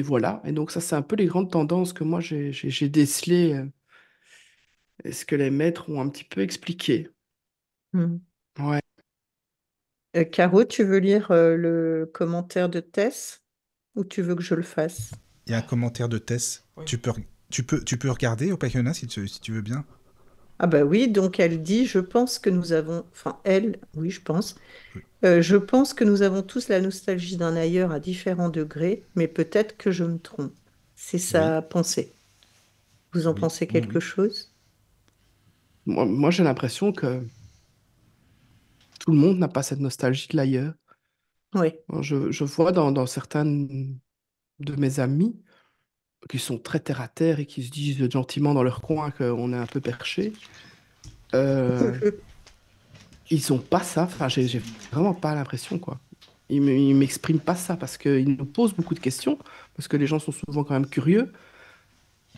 voilà. Et donc, ça, c'est un peu les grandes tendances que moi, j'ai décelées et ce que les maîtres ont un petit peu expliqué. Mhm. Ouais. Caro, tu veux lire le commentaire de Tess ou tu veux que je le fasse? Il y a un commentaire de Tess. Oui. Tu peux regarder au Payonna si tu veux bien. Ah bah oui, donc elle dit, je pense que nous avons, enfin elle, oui je pense, Oui. Je pense que nous avons tous la nostalgie d'un ailleurs à différents degrés, mais peut-être que je me trompe. C'est Oui, sa pensée. Vous en oui, pensez oui, quelque oui. chose? Moi, j'ai l'impression que tout le monde n'a pas cette nostalgie de l'ailleurs. Oui. Je vois dans certains de mes amis qui sont très terre à terre et qui se disent gentiment dans leur coin qu'on est un peu perché. Euh, Ils ont pas ça. Enfin, j'ai vraiment pas l'impression, quoi. Ils m'expriment pas ça parce qu'ils nous posent beaucoup de questions, parce que les gens sont souvent quand même curieux,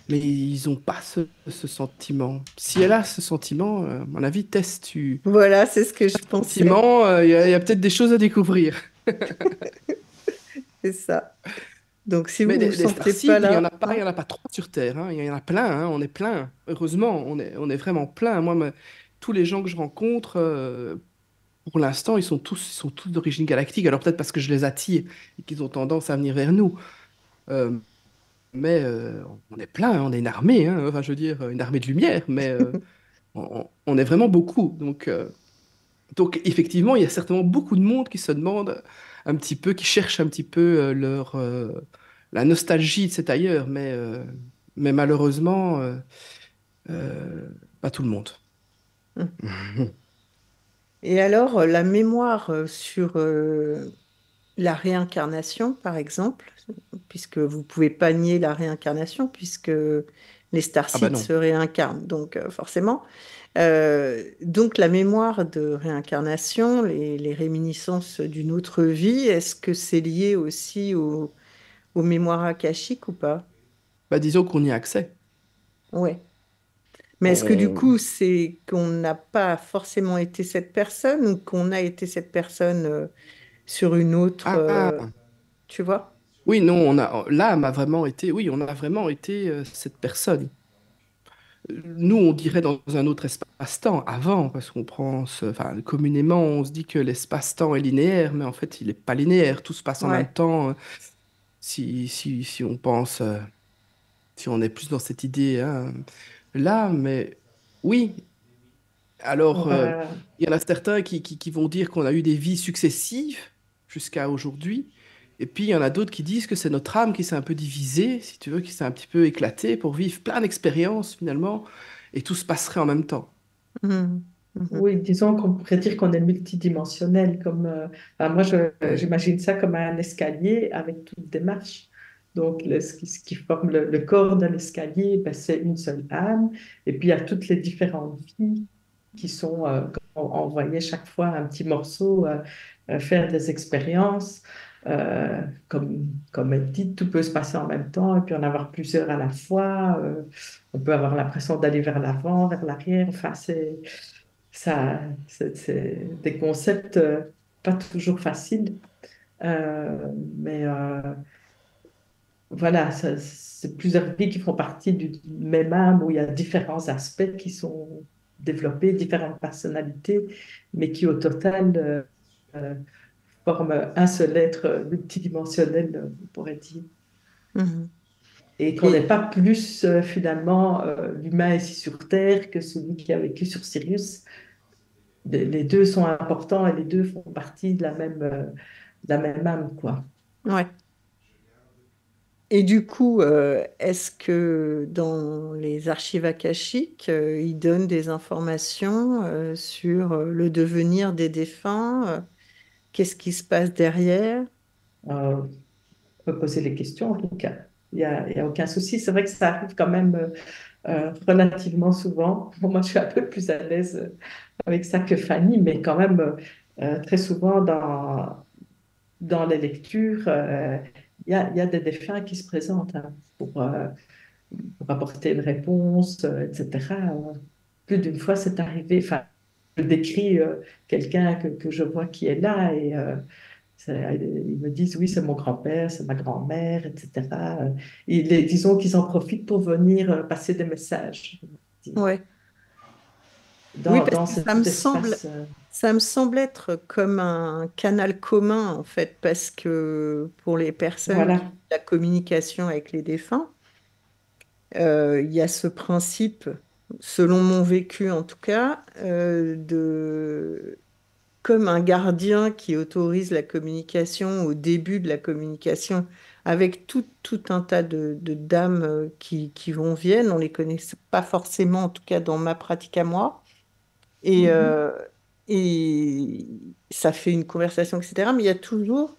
mais ils ont pas ce sentiment. Si elle a ce sentiment, à mon avis, teste tu Voilà, c'est ce que je pensais. sentiment, il y a peut-être des choses à découvrir. C'est ça. Donc si Mais vous vous des sentez pas starseeds, là, il ouais. y en a pas trop sur Terre, hein. Il y en a plein, hein. On est plein. Heureusement, on est vraiment plein. Moi, tous les gens que je rencontre, pour l'instant, ils sont tous d'origine galactique. Alors peut-être parce que je les attire et qu'ils ont tendance à venir vers nous. Euh, mais on est plein, hein, on est une armée, hein, enfin je veux dire une armée de lumière, mais on est vraiment beaucoup. Donc effectivement, il y a certainement beaucoup de monde qui se demande un petit peu, qui cherche un petit peu la nostalgie de cet ailleurs, mais malheureusement, pas tout le monde. Et alors, la mémoire sur la réincarnation, par exemple, puisque vous pouvez pas nier la réincarnation, puisque les Ah bah starseeds non. se réincarnent, donc forcément. Donc la mémoire de réincarnation, les réminiscences d'une autre vie, est-ce que c'est lié aussi aux mémoires akashiques ou pas? Bah disons qu'on y a accès. Ouais. Mais est-ce que du On... coup, c'est qu'on n'a pas forcément été cette personne ou qu'on a été cette personne sur une autre, Ah, tu vois? oui, non, l'âme a vraiment été, oui, on a vraiment été cette personne. Nous, on dirait dans un autre espace-temps avant, parce qu'on enfin, communément, on se dit que l'espace-temps est linéaire, mais en fait, il n'est pas linéaire. Tout se passe en même Ouais. temps. Si on pense, si on est plus dans cette idée, hein, là, mais oui. On Alors, va, il y en a certains qui vont dire qu'on a eu des vies successives jusqu'à aujourd'hui. Et puis, il y en a d'autres qui disent que c'est notre âme qui s'est un peu divisée, si tu veux, qui s'est un petit peu éclatée pour vivre plein d'expériences finalement, et tout se passerait en même temps. Mhm. Mhm. oui, disons qu'on pourrait dire qu'on est multidimensionnel. Enfin, moi, j'imagine ça comme un escalier avec toutes des marches. Donc, ce qui forme le corps de l'escalier, ben, c'est une seule âme. Et puis, il y a toutes les différentes vies qui sont, on voyait chaque fois un petit morceau faire des expériences. Comme elle dit, tout peut se passer en même temps et puis en avoir plusieurs à la fois. On peut avoir l'impression d'aller vers l'avant, vers l'arrière. Enfin, ça, c'est des concepts pas toujours faciles, mais voilà, c'est plusieurs vies qui font partie du même âme où il y a différents aspects qui sont développés, différentes personnalités, mais qui au total euh, forment un seul être multidimensionnel, on pourrait dire. Mhm. Et qu'on n'est Et pas plus finalement l'humain ici sur Terre que celui qui a vécu sur Sirius. Les deux sont importants et les deux font partie de la même âme, quoi. ouais. Et du coup, est-ce que dans les archives akashiques, ils donnent des informations sur le devenir des défunts, qu'est-ce qui se passe derrière? On peut poser les questions, en tout cas. Il y a aucun souci. C'est vrai que ça arrive quand même relativement souvent. Bon, moi, je suis un peu plus à l'aise avec ça que Fanny, mais quand même, très souvent dans les lectures, il y a des défunts qui se présentent hein, pour apporter une réponse, etc. Plus d'une fois, c'est arrivé. Enfin, je décris quelqu'un que je vois qui est là et ils me disent, oui, c'est mon grand-père, c'est ma grand-mère, etc. Disons qu'ils en profitent pour venir passer des messages Ouais. Oui, parce dans que cet espace. ça me semble être comme un canal commun, en fait, parce que pour les personnes qui ont Voilà. la communication avec les défunts, il y a ce principe, selon mon vécu en tout cas, de comme un gardien qui autorise la communication au début de la communication avec tout un tas de dames qui vont, viennent. On les connaît pas forcément, en tout cas dans ma pratique à moi. Et, Mhm. et ça fait une conversation, etc. Mais il y a toujours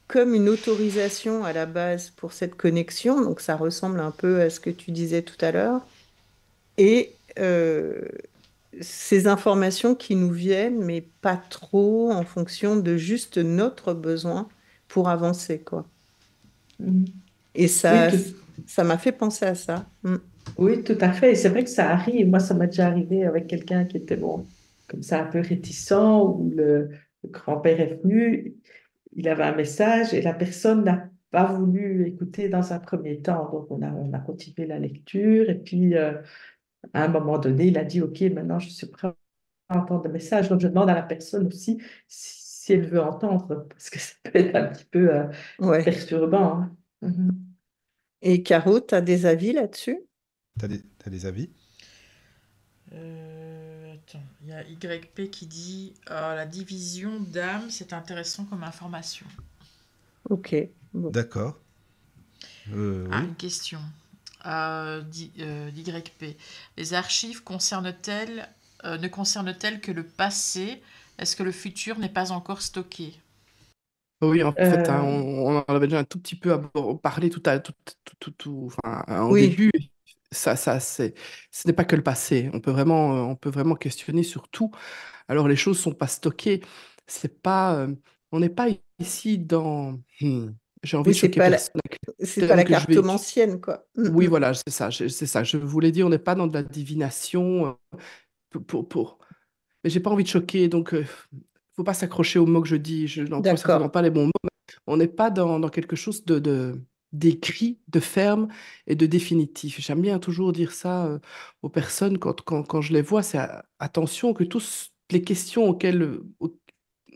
comme une autorisation à la base pour cette connexion. Donc ça ressemble un peu à ce que tu disais tout à l'heure. Et ces informations qui nous viennent, mais pas trop en fonction de juste notre besoin pour avancer, quoi. Mhm. Et Oui, ça m'a fait penser à ça. Mm. oui, tout à fait. Et c'est vrai que ça arrive. Moi, ça m'a déjà arrivé avec quelqu'un qui était bon, comme ça, un peu réticent, où le grand-père est venu, il avait un message et la personne n'a pas voulu écouter dans un premier temps. Donc, on a continué la lecture. Et puis, à un moment donné, il a dit, OK, maintenant, je suis prêt à entendre le message. Donc, je demande à la personne aussi si elle veut entendre, parce que ça peut être un petit peu Ouais. perturbant. Hein. Mhm. Et Caro, tu as des avis là-dessus? T'as des avis? Attends, il y a YP qui dit la division d'âme, c'est intéressant comme information. Ok, bon. D'accord. Ah, Oui. une question. d'YP. Les archives ne concernent-elles que le passé? Est-ce que le futur n'est pas encore stocké? Oui, en fait, hein, Euh, on en avait déjà un tout petit peu parlé enfin, en Oui, début. Ce n'est pas que le passé. On peut vraiment questionner sur tout. Alors, les choses sont pas stockées. C'est pas, on n'est pas ici dans. J'ai envie oui, de choquer personne avec c'est le pas terme la que je vais utiliser. cartomancienne, quoi. Oui, voilà, c'est ça. C'est ça. Je voulais dire, on n'est pas dans de la divination. Pour... Mais j'ai pas envie de choquer, donc faut pas s'accrocher aux mots que je dis. Je n'emploie certainement D'accord. pas les bons mots. On n'est pas dans quelque chose d'écrit, de ferme et de définitif. J'aime bien toujours dire ça aux personnes quand je les vois, c'est attention que toutes les questions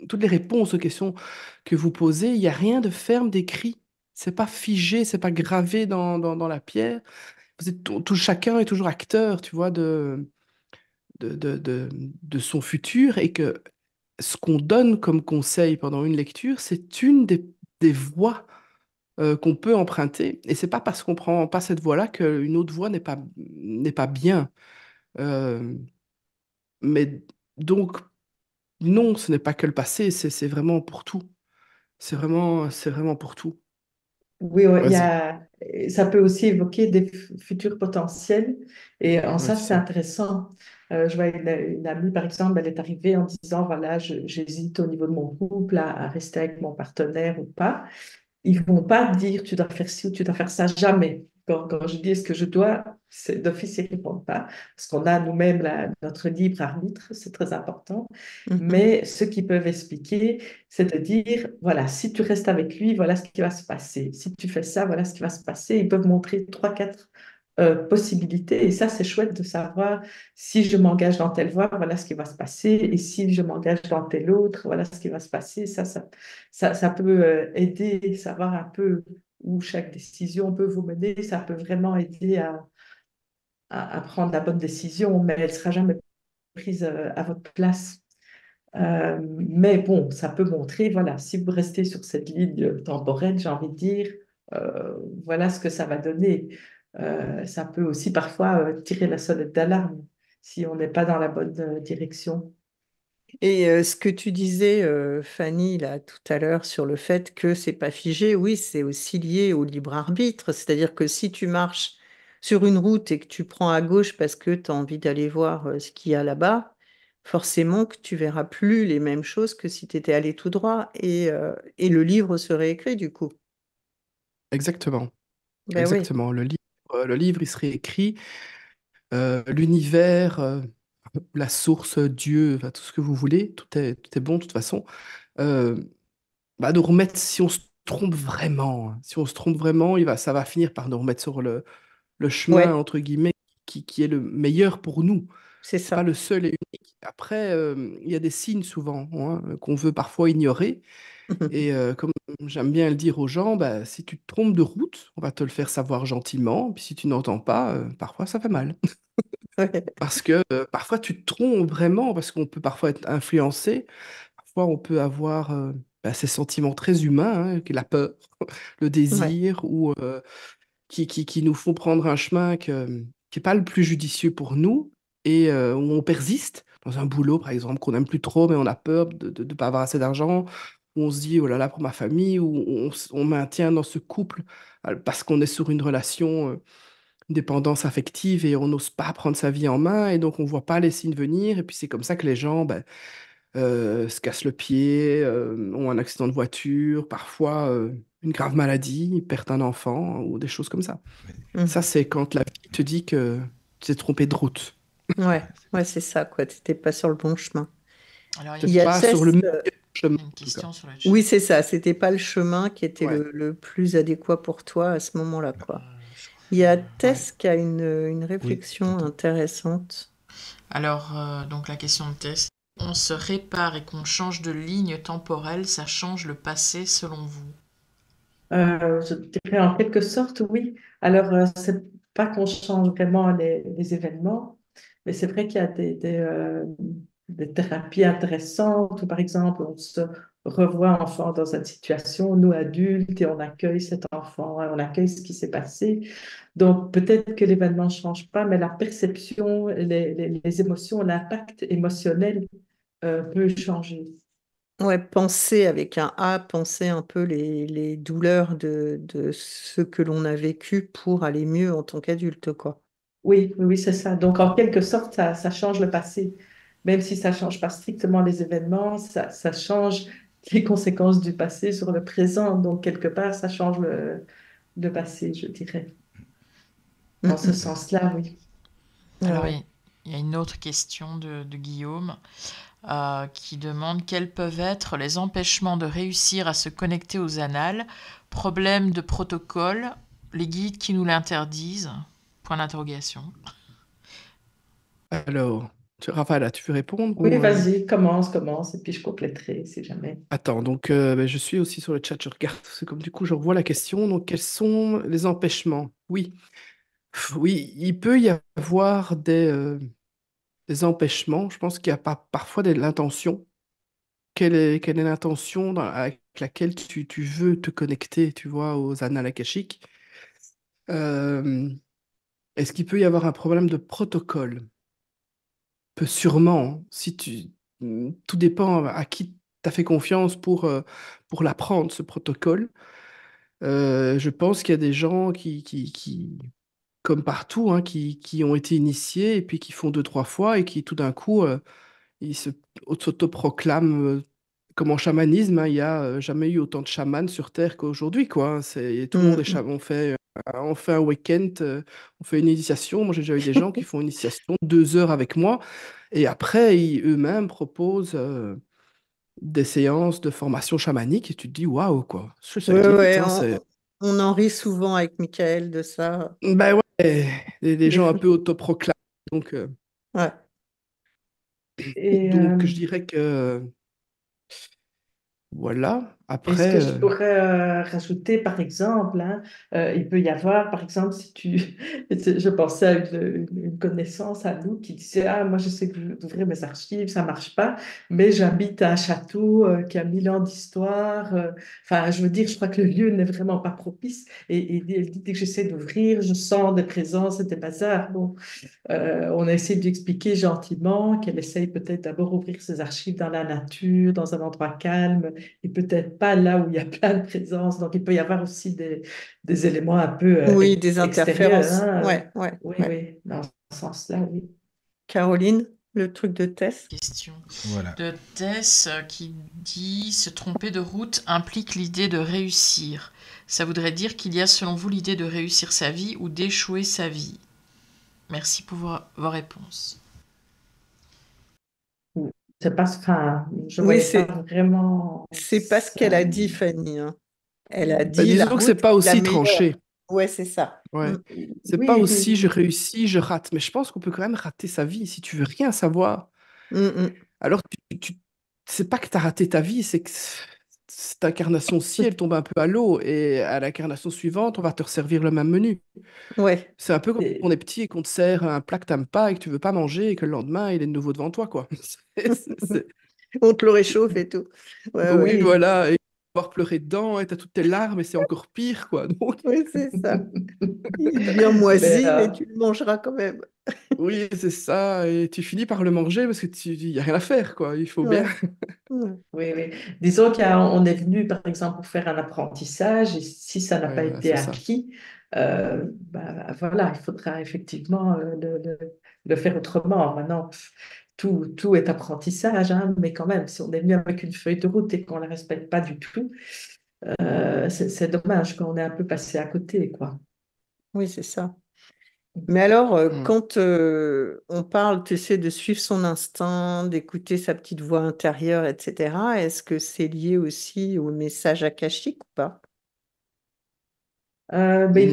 toutes les réponses aux questions que vous posez, il n'y a rien de ferme d'écrit. C'est pas figé, c'est pas gravé dans la pierre. Vous êtes chacun est toujours acteur, tu vois, de son futur et que ce qu'on donne comme conseil pendant une lecture, c'est une des voies qu'on peut emprunter. Et c'est pas parce qu'on prend pas cette voie-là qu'une autre voie n'est pas bien. Euh, mais donc, non, ce n'est pas que le passé, c'est vraiment pour tout. C'est vraiment pour tout. Oui, ouais, Vas-y. ça peut aussi évoquer des futurs potentiels et en Ouais, ça, c'est c'est ça. intéressant. Je vois une amie, par exemple, elle est arrivée en disant, voilà, j'hésite au niveau de mon couple à rester avec mon partenaire ou pas. Ils vont pas dire tu dois faire ci ou tu dois faire ça, jamais. Quand je dis est-ce que je dois, d'office, ils répondent pas. Parce qu'on a nous-mêmes notre libre arbitre, c'est très important. Mhm. Mais ce qu'ils peuvent expliquer, c'est de dire, voilà, si tu restes avec lui, voilà ce qui va se passer. Si tu fais ça, voilà ce qui va se passer. Ils peuvent montrer trois, quatre possibilités. Et ça, c'est chouette de savoir si je m'engage dans telle voie, voilà ce qui va se passer. Et si je m'engage dans telle autre, voilà ce qui va se passer. Ça peut aider, savoir un peu où chaque décision peut vous mener. Ça peut vraiment aider à prendre la bonne décision, mais elle ne sera jamais prise à votre place. Mais bon, ça peut montrer, voilà, si vous restez sur cette ligne temporelle, j'ai envie de dire, voilà ce que ça va donner. Ça peut aussi parfois tirer la sonnette d'alarme si on n'est pas dans la bonne direction. Et ce que tu disais, Fanny, là, tout à l'heure, sur le fait que c'est pas figé, oui, c'est aussi lié au libre arbitre. C'est-à-dire que si tu marches sur une route et que tu prends à gauche parce que tu as envie d'aller voir ce qu'il y a là-bas, forcément que tu verras plus les mêmes choses que si tu étais allé tout droit. Et le livre serait écrit, du coup. Exactement. Ben oui, Exactement. Le livre, il serait écrit, l'univers, la source, Dieu, enfin, tout ce que vous voulez, tout est bon de toute façon. Euh, Bah, nous remettre, si on se trompe vraiment, hein, si on se trompe vraiment, ça va finir par nous remettre sur le chemin, ouais, entre guillemets, qui est le meilleur pour nous. c'est C'est pas ça. le seul et unique. Après, il y a des signes souvent hein, qu'on veut parfois ignorer. Et comme j'aime bien le dire aux gens, bah, si tu te trompes de route, on va te le faire savoir gentiment. Puis si tu n'entends pas, parfois ça fait mal. Ouais. Parce que parfois tu te trompes vraiment, parce qu'on peut parfois être influencé. Parfois on peut avoir ces sentiments très humains, hein, qui est la peur, le Ouais. désir, ou qui nous font prendre un chemin qui n'est pas le plus judicieux pour nous, et où on persiste dans un boulot, par exemple, qu'on n'aime plus trop, mais on a peur de ne pas avoir assez d'argent, où on se dit, oh là là, pour ma famille, où on maintient dans ce couple parce qu'on est sur une relation, une dépendance affective, et on n'ose pas prendre sa vie en main, et donc on voit pas les signes venir, et puis c'est comme ça que les gens se cassent le pied, ont un accident de voiture, parfois une grave maladie, perdent un enfant, ou des choses comme ça. Ça, Mhm. c'est quand la vie te dit que tu t'es trompé de route. Ouais, ouais, c'est ça, quoi. Tu n'étais pas sur le bon chemin. Alors, Tu Il n'es y a pas sur le Tess. meilleur chemin, il y a une en tout cas. question sur le chat. Oui, c'est ça. C'était pas le chemin qui était Ouais, le plus adéquat pour toi à ce moment-là, quoi. Je crois Il y a ouais. Tess qui a une Oui, je réflexion t'entends. intéressante. Alors, donc la question de test. On se répare et qu'on change de ligne temporelle, ça change le passé selon vous? Je dirais en quelque sorte, oui. Alors, c'est pas qu'on change vraiment les événements, mais c'est vrai qu'il y a des thérapies intéressantes où, par exemple, on se revoit enfant dans une situation, nous adultes, et on accueille cet enfant, et on accueille ce qui s'est passé. Donc, peut-être que l'événement ne change pas, mais la perception, les émotions, l'impact émotionnel, peut changer. Ouais, penser avec un A, penser un peu les douleurs de ce que l'on a vécu pour aller mieux en tant qu'adulte, quoi. Oui, oui, oui, c'est ça. Donc, en quelque sorte, ça change le passé. Même si ça change pas strictement les événements, ça change les conséquences du passé sur le présent. Donc, quelque part, ça change le passé, je dirais. Mm, Dans ce mm. sens-là, oui. Ah Alors, ouais. il y a une autre question de Guillaume qui demande quels peuvent être les empêchements de réussir à se connecter aux annales, problèmes de protocole, les guides qui nous l'interdisent, point d'interrogation. Alors, Raphaël, tu veux répondre Oui, ou vas-y, commence, et puis je compléterai si jamais. Attends, donc ben, je suis aussi sur le chat, je regarde, c'est comme du coup je revois la question. Donc, quels sont les empêchements? Oui, oui, il peut y avoir des empêchements. Je pense qu'il y a pas, parfois de l'intention. Quelle est l'intention avec laquelle tu veux te connecter, tu vois, aux annales akashiques? Euh, Est-ce qu'il peut y avoir un problème de protocole? Peut sûrement, hein. Si tu, tout dépend à qui tu as fait confiance pour l'apprendre, ce protocole. Je pense qu'il y a des gens comme partout, hein, qui ont été initiés et puis qui font deux, trois fois et qui tout d'un coup, ils s'autoproclament comme en chamanisme, hein, il n'y a jamais eu autant de chamans sur Terre qu'aujourd'hui, quoi, hein. Tout le monde est Mm, chaman. On fait un week-end, on fait une initiation. Moi, j'ai déjà eu des gens qui font une initiation 2 heures avec moi et après, eux-mêmes proposent des séances de formation chamanique et tu te dis waouh, quoi. C'est Ouais, limite, ouais, hein, on en rit souvent avec Michael de ça. Ben ouais, des Des gens un fois. peu autoproclamés. Donc, Ouais. Et, donc je dirais que voilà. Et ce Après, que je pourrais rajouter, par exemple, hein, il peut y avoir, par exemple, si tu... Je pensais à une connaissance à nous qui disait, ah, moi je sais que je veux ouvrir mes archives, ça marche pas, mais j'habite à un château qui a 1000 ans d'histoire. Enfin, je veux dire, je crois que le lieu n'est vraiment pas propice. Et elle dit, dès que j'essaie d'ouvrir, je sens des présences et des bazars. Bon, on a essayé de lui expliquer gentiment qu'elle essaye peut-être d'abord ouvrir ses archives dans la nature, dans un endroit calme, et peut-être pas là où il y a plein de présences. Donc, il peut y avoir aussi des éléments un peu Oui, des extérieurs, interférences. hein. Ouais, ouais, Oui, ouais. oui, dans ce sens-là, oui. Caroline, le truc de Tess. Question Voilà. de Tess qui dit se tromper de route implique l'idée de réussir. Ça voudrait dire qu'il y a selon vous l'idée de réussir sa vie ou d'échouer sa vie. Merci pour vos réponses. C'est pas, enfin, je Oui, voyais pas vraiment c'est pas ce qu'elle ça. a dit, Fanny, hein. Elle a ben, dit la disons que route c'est pas est la aussi meilleure. tranché. Ouais, c'est ça. Mm. Ouais. C'est pas Oui, oui, aussi je oui. réussis, je rate. Mais je pense qu'on peut quand même rater sa vie si tu veux rien savoir. Mm, mm. Alors, c'est pas que tu as raté ta vie, c'est que cette incarnation-ci, elle tombe un peu à l'eau. Et à l'incarnation suivante, on va te resservir le même menu. Ouais. C'est un peu comme quand on Et- est petit et qu'on te sert un plat que t'aimes pas et que tu veux pas manger et que le lendemain, il est de nouveau devant toi, quoi. On te le réchauffe et tout. Ouais, ouais. Oui, oui. voilà. Et avoir pleuré dedans et t'as toutes tes larmes et c'est encore pire, quoi. Donc, Oui, c'est ça. Il devient Mais, moisi, mais tu le mangeras quand même. oui, c'est ça. Et tu finis par le manger parce que il y a rien à faire, quoi. Il faut bien. Ouais. Ouais. oui, oui. Disons qu'on est venu, par exemple, pour faire un apprentissage, et si ça n'a pas Ouais, été c'est ça. acquis, voilà, il faudra effectivement le faire autrement. Maintenant, tout est apprentissage, hein, mais quand même, si on est venu avec une feuille de route et qu'on ne la respecte pas du tout, c'est dommage qu'on ait un peu passé à côté, quoi. Oui, c'est ça. Mais alors, Mm. quand on parle, tu sais, de suivre son instinct, d'écouter sa petite voix intérieure, etc., est-ce que c'est lié aussi au message akashique ou pas? Mais Ouais.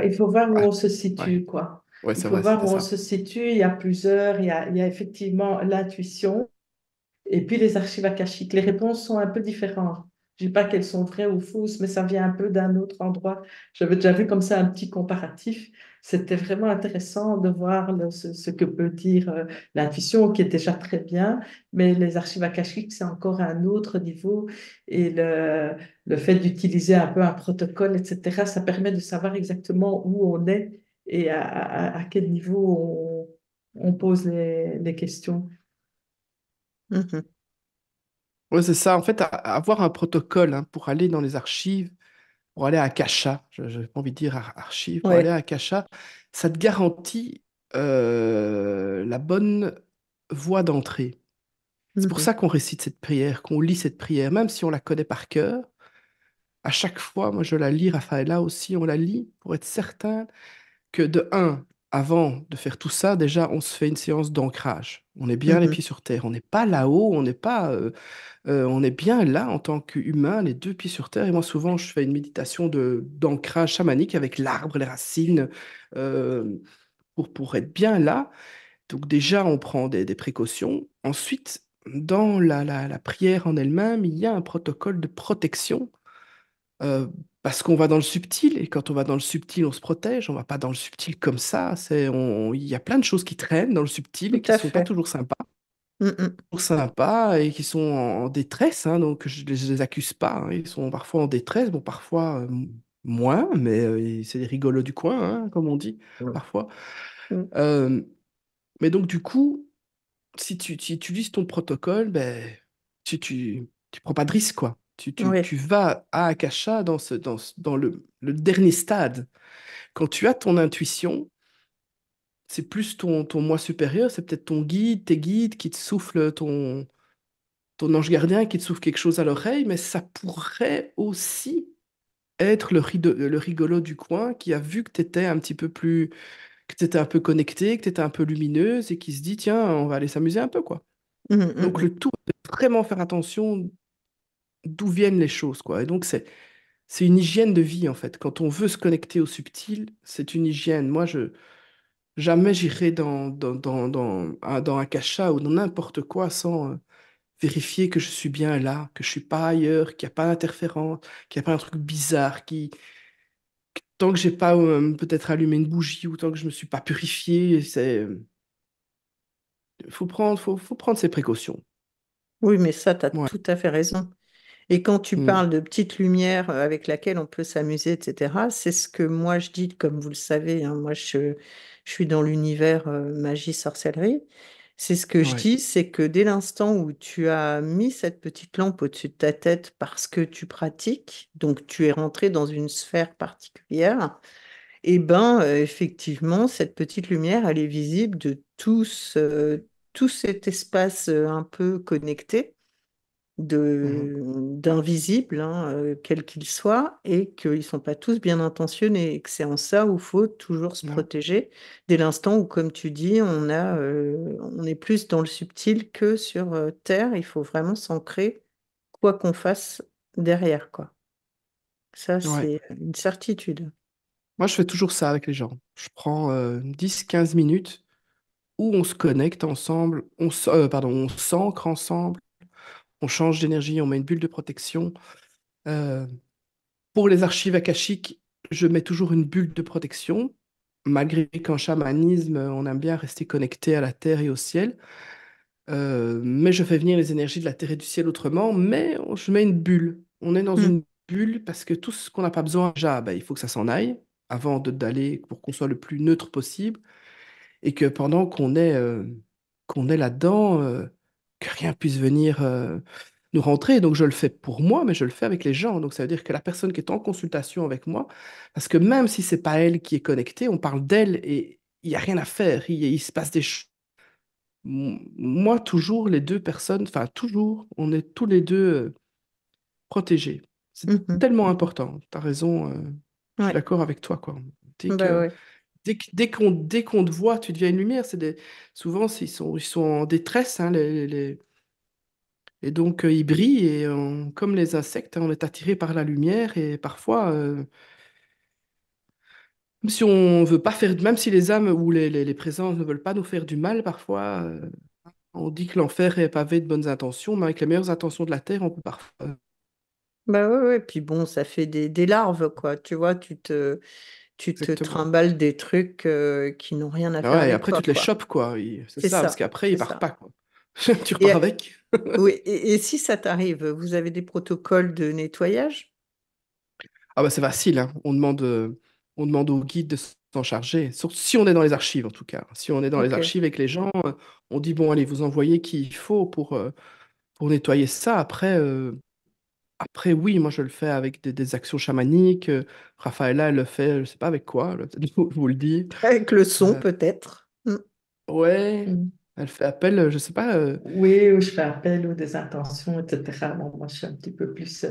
il faut voir où Ouais, on se ouais, situe, quoi. ouais, Il c'est faut vrai, voir c'était où on ça. se situe. Il y a plusieurs, il y a effectivement l'intuition et puis les archives akashiques. Les réponses sont un peu différentes. Je dis pas qu'elles sont vraies ou fausses, mais ça vient un peu d'un autre endroit. J'avais déjà vu comme ça un petit comparatif. C'était vraiment intéressant de voir ce que peut dire l'intuition, qui est déjà très bien, mais les archives akashiques, c'est encore un autre niveau. Et le fait d'utiliser un peu un protocole, etc., ça permet de savoir exactement où on est et à quel niveau on pose les questions. Mhm. Ouais, c'est ça. En fait, avoir un protocole hein, pour aller dans les archives, pour aller à Akasha, je n'ai pas envie de dire archive, pour aller Ouais. à Akasha, ça te garantit la bonne voie d'entrée. C'est pour Mhm. ça qu'on récite cette prière, qu'on lit cette prière, même si on la connaît par cœur. À chaque fois, moi je la lis, Raphaëlla aussi, on la lit pour être certain que de un, avant de faire tout ça, déjà on se fait une séance d'ancrage. On est bien les Mhm. pieds sur terre. On n'est pas là-haut, on n'est pas, on est bien là en tant qu'humain, les deux pieds sur terre. Et moi souvent je fais une méditation d'ancrage chamanique avec l'arbre, les racines, euh, pour être bien là. Donc déjà, on prend des précautions. Ensuite, dans la prière en elle-même, il y a un protocole de protection euh, parce qu'on va dans le subtil. Et quand on va dans le subtil, on se protège. On va pas dans le subtil comme ça. Il y a plein de choses qui traînent dans le subtil et Tout qui à sont pas fait. toujours sympas. Mhm. Toujours sympas et qui sont en détresse. Hein, donc je les accuse pas. Hein. Ils sont parfois en détresse, bon, parfois moins, mais c'est les rigolos du coin, hein, comme on dit parfois. Mhm. Euh, mais donc du coup, si tu utilises ton protocole, ben, tu prends pas de risque, quoi. Ouais. Tu vas à Akasha dans le dernier stade. Quand tu as ton intuition, c'est plus ton moi supérieur, c'est peut-être ton guide, tes guides qui te soufflent ton ange gardien qui te souffle quelque chose à l'oreille, mais ça pourrait aussi être le rigolo du coin qui a vu que tu étais un petit peu plus, que tu étais un peu connecté, que tu étais un peu lumineuse et qui se dit, tiens, on va aller s'amuser un peu, quoi. Mhm. Donc Mhm. le tout, c'est de vraiment faire attention d'où viennent les choses, quoi. Et donc c'est une hygiène de vie, en fait. Quand on veut se connecter au subtil, c'est une hygiène. Moi, jamais j'irai dans un Akasha ou dans n'importe quoi sans vérifier que je suis bien là, que je suis pas ailleurs, qu'il n'y a pas d'interférence, qu'il n'y a pas un truc bizarre, tant que j'ai pas peut-être allumé une bougie ou tant que je me suis pas purifié, faut prendre ses précautions. Oui, mais ça, tu as Ouais. tout à fait raison. Et quand tu Mm. parles de petites lumières avec laquelle on peut s'amuser, etc., c'est ce que moi je dis, comme vous le savez, hein, moi je suis dans l'univers magie, sorcellerie. C'est ce que je Ouais. dis, c'est que dès l'instant où tu as mis cette petite lampe au-dessus de ta tête parce que tu pratiques, donc tu es rentré dans une sphère particulière, et ben effectivement, cette petite lumière, elle est visible de tout cet espace un peu connecté Mhm. d'invisibles, hein, quels qu'ils soient, et qu'ils ne sont pas tous bien intentionnés, et que c'est en ça où il faut toujours se Non. protéger, dès l'instant où, comme tu dis, on est plus dans le subtil que sur Terre, il faut vraiment s'ancrer, quoi qu'on fasse derrière, quoi. Ça, Ouais. c'est une certitude. Moi, je fais toujours ça avec les gens. Je prends 10-15 minutes où on se connecte ensemble, pardon, on s'ancre ensemble, on change d'énergie, on met une bulle de protection. Euh, pour les archives akashiques, je mets toujours une bulle de protection, malgré qu'en chamanisme, on aime bien rester connecté à la terre et au ciel. Mais je fais venir les énergies de la terre et du ciel autrement, mais je mets une bulle. On est dans Mm, une bulle parce que tout ce qu'on n'a pas besoin, déjà, ben, il faut que ça s'en aille avant d'aller pour qu'on soit le plus neutre possible et que pendant qu'on est là-dedans, que rien puisse venir nous rentrer. Donc je le fais pour moi, mais je le fais avec les gens. Donc ça veut dire que la personne qui est en consultation avec moi, parce que même si c'est pas elle qui est connectée, on parle d'elle et il n'y a rien à faire. Il se passe des choses. Moi, toujours, les deux personnes, enfin toujours, on est tous les deux protégés. C'est mhm. tellement important. Tu as raison, je suis Ouais, d'accord avec toi, quoi. Dès bah que, ouais. dès qu'on te voit, tu deviens une lumière. Souvent, ils sont en détresse, hein, et donc ils brillent, et comme les insectes, hein, on est attiré par la lumière, et parfois, même si on veut pas faire, même si les âmes ou les présences ne veulent pas nous faire du mal, parfois, on dit que l'enfer est pavé de bonnes intentions, mais avec les meilleures intentions de la terre, on peut parfois Bah ouais, ouais. Puis bon, ça fait des larves, quoi. Tu vois, tu te Exactement. trimbales des trucs qui n'ont rien à Ah faire ouais, et avec après, toi, tu te les quoi. chopes, quoi. C'est C'est ça, parce ça, qu'après, c'est ils partent ça. pas, quoi. Tu Et, repars avec. oui, et si ça t'arrive, vous avez des protocoles de nettoyage? Ah bah c'est facile, hein. On demande au guide de s'en charger. Surtout si on est dans les archives, en tout cas. Si on est dans les Ok. archives avec les gens, on dit, bon, allez, vous envoyez qui il faut pour nettoyer ça. Après, oui, moi, je le fais avec des actions chamaniques. Raphaëla, elle le fait, je sais pas avec quoi, elle va peut-être vous le dire. Avec le son, Euh, peut-être. ouais, Mm. elle fait appel, je sais pas. Oui, où je fais appel aux des intentions, etc. Bon, moi, je suis un petit peu plus,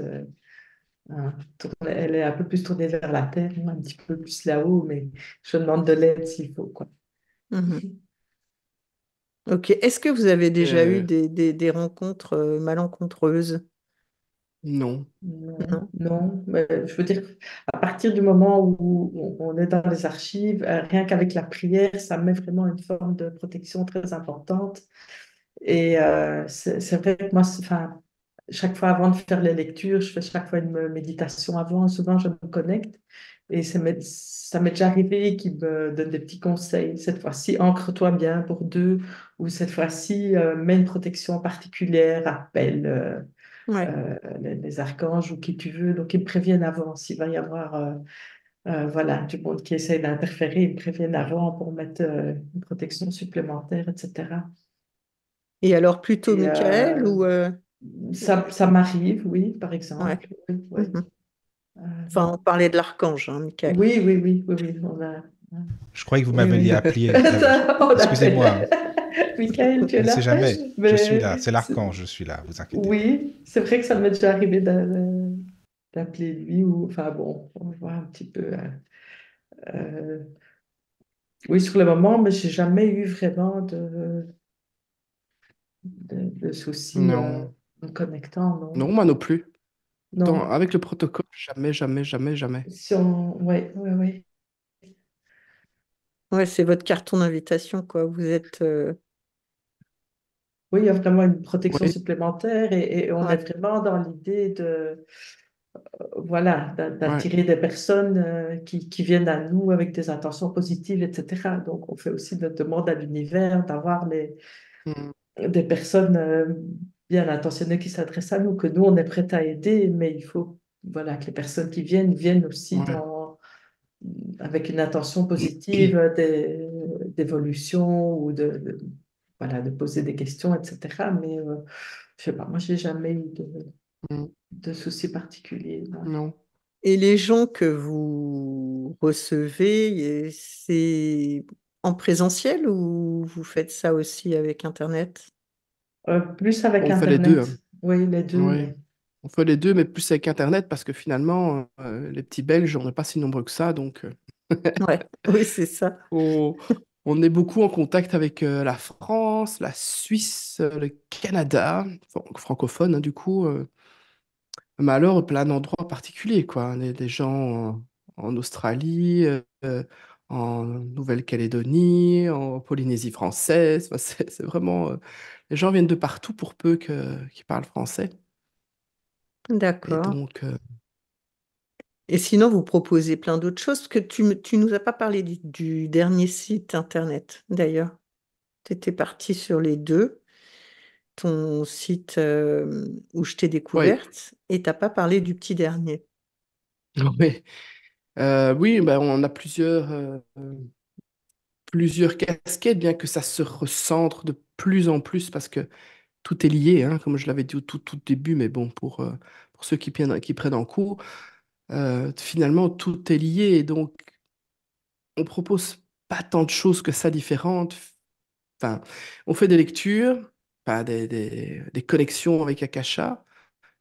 elle est un peu plus tournée vers la terre, moi, un petit peu plus là-haut, mais je demande de l'aide s'il faut, quoi. Mhm. Ok. Est-ce que vous avez déjà eu euh, des rencontres malencontreuses? non. Non, Non. non, mais je veux dire, à partir du moment où on est dans les archives, rien qu'avec la prière, ça met vraiment une forme de protection très importante. Et c'est vrai que moi, enfin, chaque fois avant de faire les lectures, je fais chaque fois une méditation avant. Souvent, je me connecte et ça m'est déjà arrivé qu'ils me donnent des petits conseils. Cette fois-ci, ancre-toi bien pour deux, ou cette fois-ci, mets une protection particulière, appelle Ouais. les archanges ou qui tu veux. Donc, ils me préviennent avant s'il va y avoir voilà, du monde qui essaye d'interférer. Ils me préviennent avant pour mettre une protection supplémentaire, etc. Et alors, plutôt Et Michael ou... ça m'arrive, oui, par Ouais. exemple. Oui, oui. Mhm. Euh, Enfin, on parlait de l'archange, hein, Michael. oui, oui, oui, oui, oui, on a, Je croyais que vous oui, m'aviez oui. appelé. On Excusez-moi, hein. appelle. Michael, tu On es ne sait là? jamais. Je suis là. Mais C'est l'archange, je suis là. Vous inquiétez pas. oui, c'est vrai que ça m'est déjà arrivé d'appeler lui ou, enfin bon, on voit un petit peu. Euh, oui, sur le moment, mais j'ai jamais eu vraiment de soucis Non. en me connectant, non. Non, moi non plus. Non. Avec le protocole, jamais, jamais, jamais, jamais. Si on... Oui, oui, oui. Ouais, c'est votre carton d'invitation, quoi. Vous êtes... Oui, il y a vraiment une protection Oui, supplémentaire et on est Ouais. vraiment dans l'idée de, voilà, ouais. d'attirer des personnes qui viennent à nous avec des intentions positives, etc. Donc, on fait aussi notre demande à l'univers d'avoir Mm, des personnes bien intentionnées qui s'adressent à nous, que nous, on est prêts à aider, mais il faut, voilà, que les personnes qui viennent aussi ouais. avec une intention positive d'évolution ou voilà, de poser des questions, etc. Mais je sais pas, moi, j'ai jamais eu Mm, de soucis particuliers. Non. non. Et les gens que vous recevez, c'est en présentiel ou vous faites ça aussi avec Internet? Plus avec On fait les deux, hein. Internet. Oui, les deux, Oui. mais On fait les deux, mais plus avec Internet, parce que finalement, les petits Belges, on n'est pas si nombreux que ça, donc Ouais, oui, c'est ça. on, on est beaucoup en contact avec la France, la Suisse, le Canada, francophone, hein, du coup. Mais alors, plein d'endroits particuliers, quoi, hein. Des gens en Australie, en Nouvelle-Calédonie, en Polynésie française. Enfin, c'est vraiment. Les gens viennent de partout pour peu qu'ils parlent français. Et D'accord. donc, Et sinon, vous proposez plein d'autres choses, parce que tu nous as pas parlé du dernier site Internet, d'ailleurs. Tu étais parti sur les deux, ton site où je t'ai oui. découverte, et t'as pas parlé du petit dernier. Oui, oui, ben, on a plusieurs casquettes, bien que ça se recentre de plus en plus parce que tout est lié, hein, comme je l'avais dit au tout début, mais bon, pour ceux qui prennent en cours, finalement, tout est lié. Et donc, on propose pas tant de choses que ça différentes. Enfin, on fait des lectures, pas des connexions avec Akasha,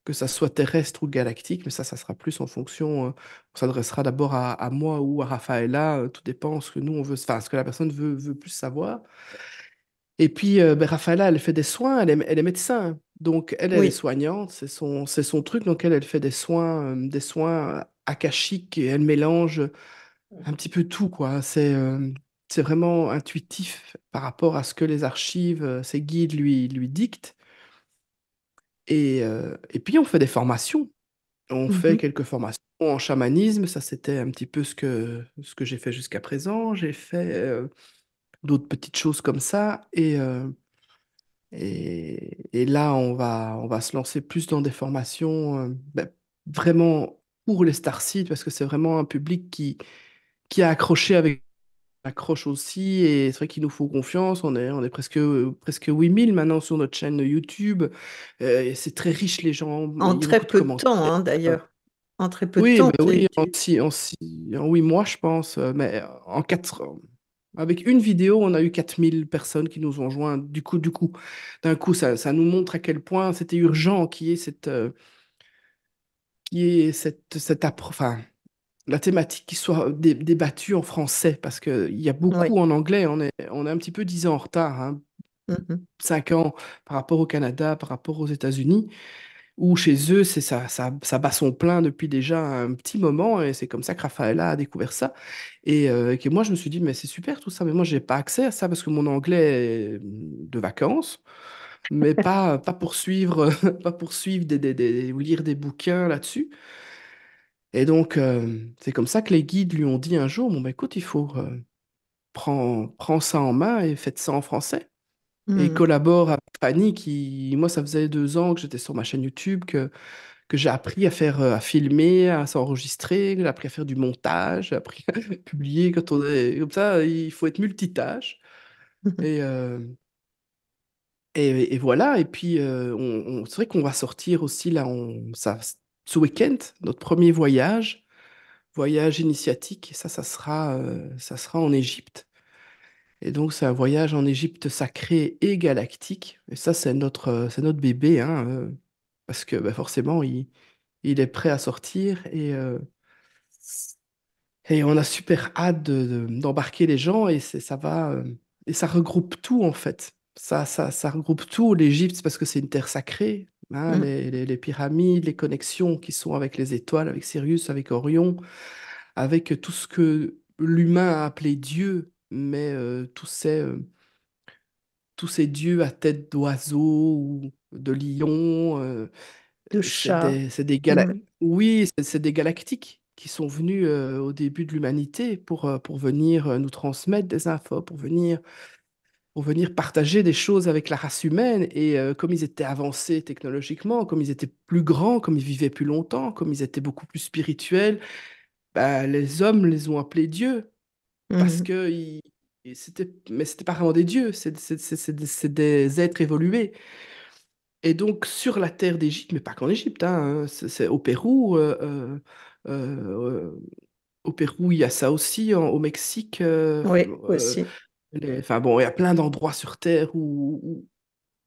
que ça soit terrestre ou galactique, mais ça sera plus en fonction. On s'adressera d'abord à moi ou à Raphaëla, tout dépend ce que nous on veut, enfin, ce que la personne veut plus savoir. Et puis, ben, Raphaëla, elle fait des soins, elle est médecin, donc elle est Oui, soignante, c'est son truc, donc elle fait des soins akashiques et elle mélange un petit peu tout, quoi. C'est vraiment intuitif par rapport à ce que les archives, ses guides lui dictent. Et puis, on fait des formations. On fait Mhm. quelques formations en chamanisme, ça c'était un petit peu ce que j'ai fait jusqu'à présent. J'ai fait d'autres petites choses comme ça. Et là, on va se lancer plus dans des formations vraiment pour les Starseed, parce que c'est vraiment un public qui a accroché avec accroche aussi, et c'est vrai qu'il nous faut confiance. On est presque 8000 maintenant sur notre chaîne YouTube. Et c'est très riche, les gens. En Il y a très beaucoup de peu de commentaires. temps, hein, d'ailleurs. En très peu de Oui, temps, bah oui, en 8 mois, je pense. Mais avec une vidéo, on a eu 4000 personnes qui nous ont joints. D'un coup, ça nous montre à quel point c'était urgent enfin, la thématique qui soit débattue en français, parce qu'il y a oui. beaucoup en anglais. On est un petit peu 10 ans en retard, hein, Mhm. 5 ans par rapport au Canada, par rapport aux États-Unis, où chez eux, ça bat son plein depuis déjà un petit moment, et c'est comme ça que Rafaela a découvert ça. Et que moi, je me suis dit, mais c'est super tout ça, mais moi, j'ai pas accès à ça parce que mon anglais est de vacances, mais pas poursuivre, pas poursuivre ou lire des bouquins là-dessus. Et donc, c'est comme ça que les guides lui ont dit un jour, bon, bah, écoute, il faut prends ça en main et faites ça en français. Et Mhm. collabore avec Fanny, moi, ça faisait 2 ans que j'étais sur ma chaîne YouTube, que j'ai appris à filmer, à s'enregistrer, j'ai appris à faire du montage, j'ai appris à publier quand on est comme ça, il faut être multitâche. Mhm. Et, et voilà, et puis c'est vrai qu'on va sortir aussi là, ce week-end, notre premier voyage initiatique, et ça sera en Égypte. Et donc c'est un voyage en Égypte sacré et galactique, et ça c'est notre bébé, hein, parce que bah, forcément il est prêt à sortir, et on a super hâte d'embarquer les gens, et ça regroupe tout en fait. Ça regroupe tout. L'Égypte, c'est parce que c'est une terre sacrée, hein, Mhm. les pyramides, les connexions qui sont avec les étoiles, avec Sirius, avec Orion, avec tout ce que l'humain a appelé Dieu, mais tous ces dieux à tête d'oiseau ou de lion, De c'est chat. Mhm. oui, c'est des galactiques qui sont venus au début de l'humanité pour venir nous transmettre des infos, pour venir partager des choses avec la race humaine. Et comme ils étaient avancés technologiquement, comme ils étaient plus grands, comme ils vivaient plus longtemps, comme ils étaient beaucoup plus spirituels, bah, les hommes les ont appelés dieux parce Mhm. que mais c'était pas vraiment des dieux, c'est des êtres évolués. Et donc, sur la terre d'Égypte, mais pas qu'en Égypte, hein, c'est au Pérou. Au Pérou, il y a ça aussi, au Mexique. Oui, aussi. Enfin bon, il y a plein d'endroits sur Terre où,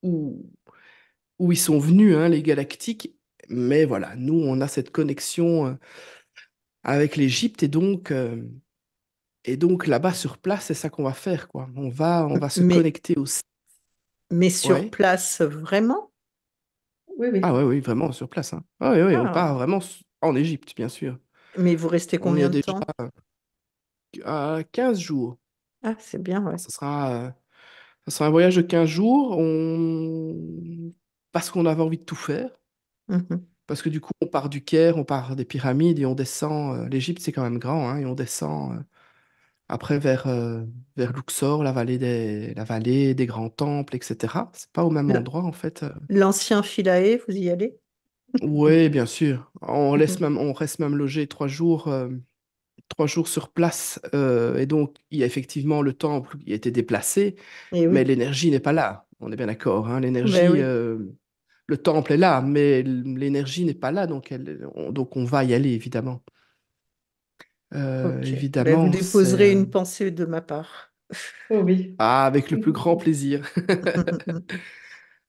où ils sont venus, hein, les galactiques. Mais voilà, nous, on a cette connexion avec l'Égypte. Et donc là-bas, sur place, c'est ça qu'on va faire, quoi. On va se Mais, connecter aussi. mais sur Ouais. place, vraiment? Oui, Ah oui. ouais, oui, vraiment sur place, hein. Ah oui, oui, on Ah, part vraiment en Égypte, bien sûr. mais vous restez On y a combien de déjà temps? à 15 jours. Ah, c'est bien, ouais. Ça sera un voyage de 15 jours. Parce qu'on avait envie de tout faire. Mhm. Parce que du coup, on part du Caire, on part des pyramides et on descend. L'Égypte, c'est quand même grand, hein, et on descend après vers Luxor, la vallée des grands temples, etc. C'est pas au même L- endroit, en fait. L'ancien Philae, vous y allez? Oui, bien sûr. Mhm. On reste même logé 3 jours. 3 jours sur place, et donc il y a effectivement le temple qui a été déplacé, Eh mais oui, l'énergie n'est pas là. On est bien d'accord, hein. ben L'énergie, oui. le temple est là, mais l'énergie n'est pas là, donc on va y aller évidemment. Ok. Ben, vous Évidemment, déposerez une pensée de ma part. Oh oui. avec le plus grand plaisir,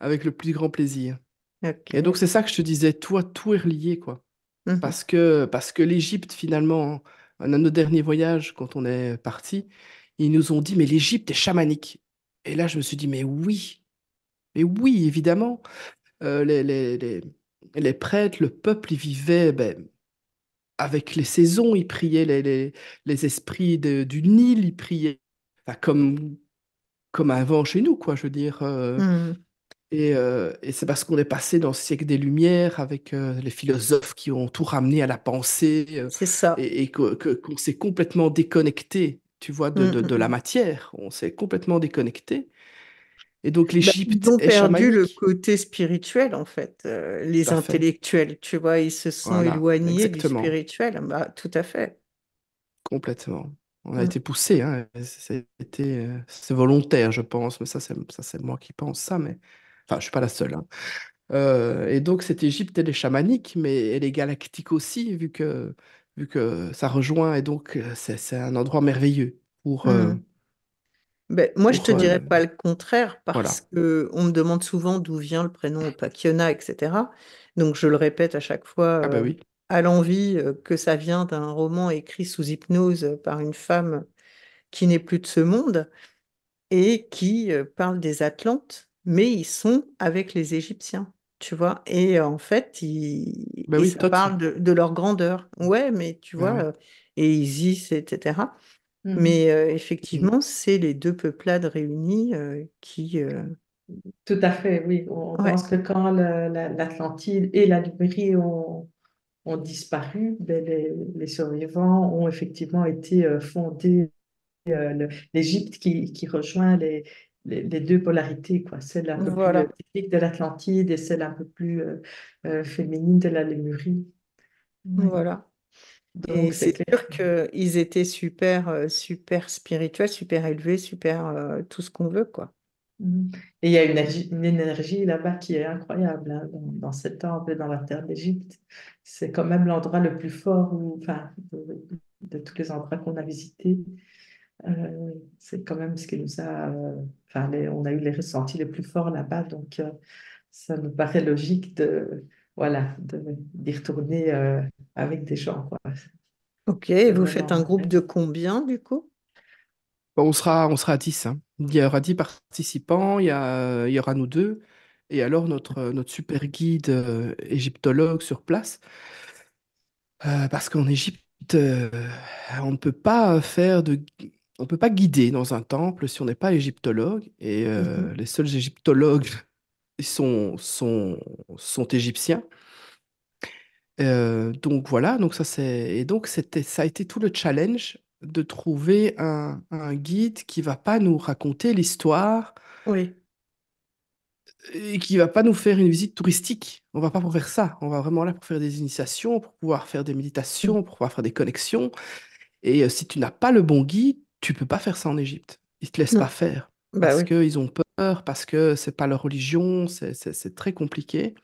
avec le plus grand plaisir. Et donc Ok. c'est ça que je te disais, toi, tout est relié, quoi. Mhm. Parce que l'Égypte, finalement, à notre dernier voyage, quand on est parti, ils nous ont dit, mais l'Égypte est chamanique. Et là, je me suis dit, mais oui, évidemment. Les prêtres, le peuple, ils vivaient avec les saisons, ils priaient les esprits du Nil, ils priaient enfin, comme un vent chez nous, quoi, je veux dire. Mhm. Et c'est parce qu'on est passé dans le siècle des Lumières avec les philosophes qui ont tout ramené à la pensée C'est ça. et qu'on s'est complètement déconnecté, tu vois, Mm, mm, de la mm. matière. On s'est complètement déconnecté. Et donc Ben, ils l'Égypte ont est perdu le chamanique. côté spirituel, en fait, Tout les à fait. intellectuels, tu vois, ils se sont Voilà, éloignés du exactement, spirituel. Bah, tout à fait. complètement. On a Mm. été poussé, hein. C'est volontaire, je pense, mais ça, c'est moi qui pense ça, mais enfin, je suis pas la seule, hein. Et donc, cette Égypte, elle est chamanique, mais elle est galactique aussi, vu que ça rejoint, et donc c'est un endroit merveilleux Mm. Ben, moi, je pour te dirais pas le contraire parce voilà. que on me demande souvent d'où vient le prénom Opakiona, etc. Donc, je le répète à chaque fois Ah ben oui, à l'envi que ça vient d'un roman écrit sous hypnose par une femme qui n'est plus de ce monde et qui parle des Atlantes, mais ils sont avec les Égyptiens, tu vois. Et en fait, ben et oui, ça Thoth. parle de leur grandeur. Ouais, mais tu Ben vois, ouais. et Isis, etc. Mhm. Mais Mhm. effectivement, c'est les deux peuplades réunies qui... Tout à fait, oui. On Ouais, pense que quand l'Atlantide et la Libérie ont disparu, ben, les survivants ont effectivement été fondés, l'Égypte qui rejoint les deux polarités, quoi. Celle un peu plus voilà, technique de l'Atlantide et celle un peu plus féminine de la Lémurie. Ouais. voilà. Et Donc, c'est c'est clair. sûr qu'ils étaient super, super spirituels, super élevés, super tout ce qu'on veut, quoi. Mhm. Et il y a une énergie là-bas qui est incroyable, hein, dans ce temple, dans la terre d'Égypte. C'est quand même l'endroit le plus fort enfin, de tous les endroits qu'on a visités. C'est quand même ce qui nous a, enfin, on a eu les ressentis les plus forts là-bas. Donc, ça nous paraît logique voilà, d'y retourner avec des gens, quoi. Ok, C'est vous faites un vraiment groupe de combien, du coup? Bon, on sera à 10, hein. Il y aura 10 participants, il y aura nous deux, et alors notre super guide égyptologue sur place. Parce qu'en Égypte, on ne peut pas on peut pas guider dans un temple si on n'est pas égyptologue. Et Mhm. les seuls égyptologues ils sont égyptiens. Donc voilà, donc et donc ça a été tout le challenge de trouver un guide qui va pas nous raconter l'histoire Oui. et qui va pas nous faire une visite touristique. On va pas pour faire ça. On va vraiment là pour faire des initiations, pour pouvoir faire des méditations, pour pouvoir faire des connexions. Et si tu n'as pas le bon guide, tu peux pas faire ça en Égypte. Ils te laissent pas Non. faire Bah parce oui. qu'ils ont peur, parce que c'est pas leur religion, c'est très compliqué.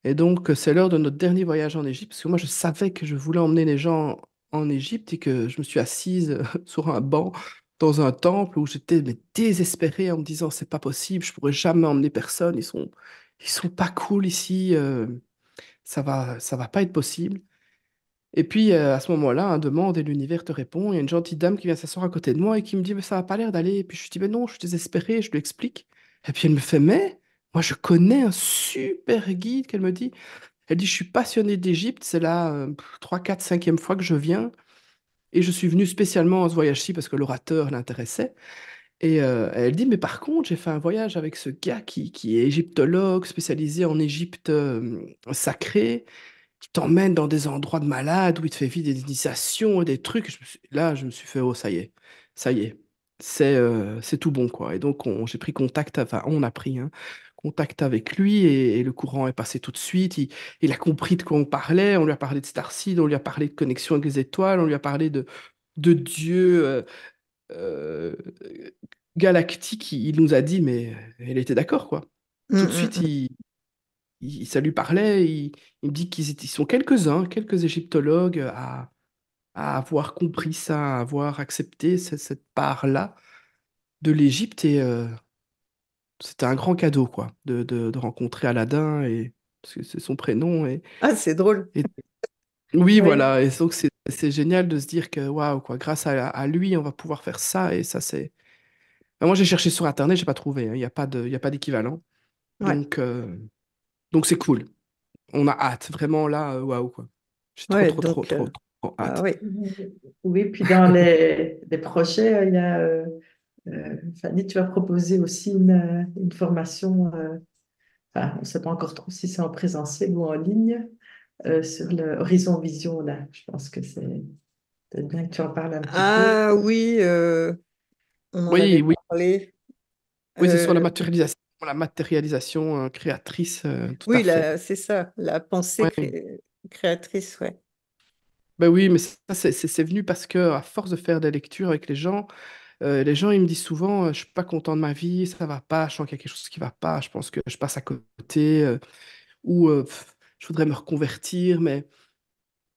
Et donc, c'est l'heure de notre dernier voyage en Égypte, parce que moi, je savais que je voulais emmener les gens en Égypte et que je me suis assise sur un banc dans un temple où j'étais mais désespérée en me disant, c'est pas possible, je pourrais jamais emmener personne, ils sont pas cool ici, ça va pas être possible. Et puis, à ce moment-là, un demande et l'univers te répond. Il y a une gentille dame qui vient s'asseoir à côté de moi et qui me dit, mais ça n'a pas l'air d'aller. Et puis je lui dis, mais non, je suis désespérée, je lui explique. Et puis elle me fait, mais moi, je connais un super guide qu'elle me dit. Elle dit, je suis passionnée d'Égypte, c'est la 3, 4, 5e fois que je viens. Et je suis venue spécialement à ce voyage-ci parce que l'orateur l'intéressait. Et elle dit, mais par contre, j'ai fait un voyage avec ce gars qui est égyptologue, spécialisé en Égypte sacrée, qui t'emmène dans des endroits de malades où il te fait vivre des initiations et des trucs. Là, je me suis fait, oh, ça y est, c'est tout bon, quoi. Et donc, j'ai pris contact, enfin, on a pris hein, contact avec lui et le courant est passé tout de suite. Il a compris de quoi on parlait. On lui a parlé de Starseed, on lui a parlé de connexion avec les étoiles, on lui a parlé de Dieu euh, galactique. Il nous a dit, mais il était d'accord, quoi. Mm, Tout de mm, suite, mm. ça lui parlait. Il me dit ils sont quelques-uns, quelques égyptologues à avoir compris ça, à avoir accepté cette part-là de l'Égypte. Et c'était un grand cadeau, quoi, de rencontrer Aladdin, parce que c'est son prénom. Ah, c'est drôle. Et- oui, Oui. voilà. Et donc, c'est génial de se dire que, waouh, quoi, grâce à lui, on va pouvoir faire ça. Et ça, c'est. Moi, j'ai cherché sur Internet, j'ai pas trouvé, hein. Il y a pas d'équivalent. Ouais. Donc, c'est cool. On a hâte, vraiment là, waouh, quoi. J'ai trop, Ouais, trop, trop, donc, trop, trop ah hâte. oui. Oui, puis dans les projets, il y a Fanny, tu vas proposer aussi une formation, enfin, on ne sait pas encore trop si c'est en présentiel ou en ligne, sur le Horizon Vision, là. Je pense que c'est peut-être bien que tu en parles un petit peu. Ah oui, on en avait Oui, oui, parlé. oui, c'est sur Euh, la matérialisation créatrice, tout à oui, fait. c'est ça, la pensée Ouais. créatrice, ouais. Ben oui, mais ça, c'est venu parce que à force de faire des lectures avec les gens, ils me disent souvent, je suis pas content de ma vie, ça va pas, je sens qu'il y a quelque chose qui va pas, je pense que je passe à côté, ou je voudrais me reconvertir, mais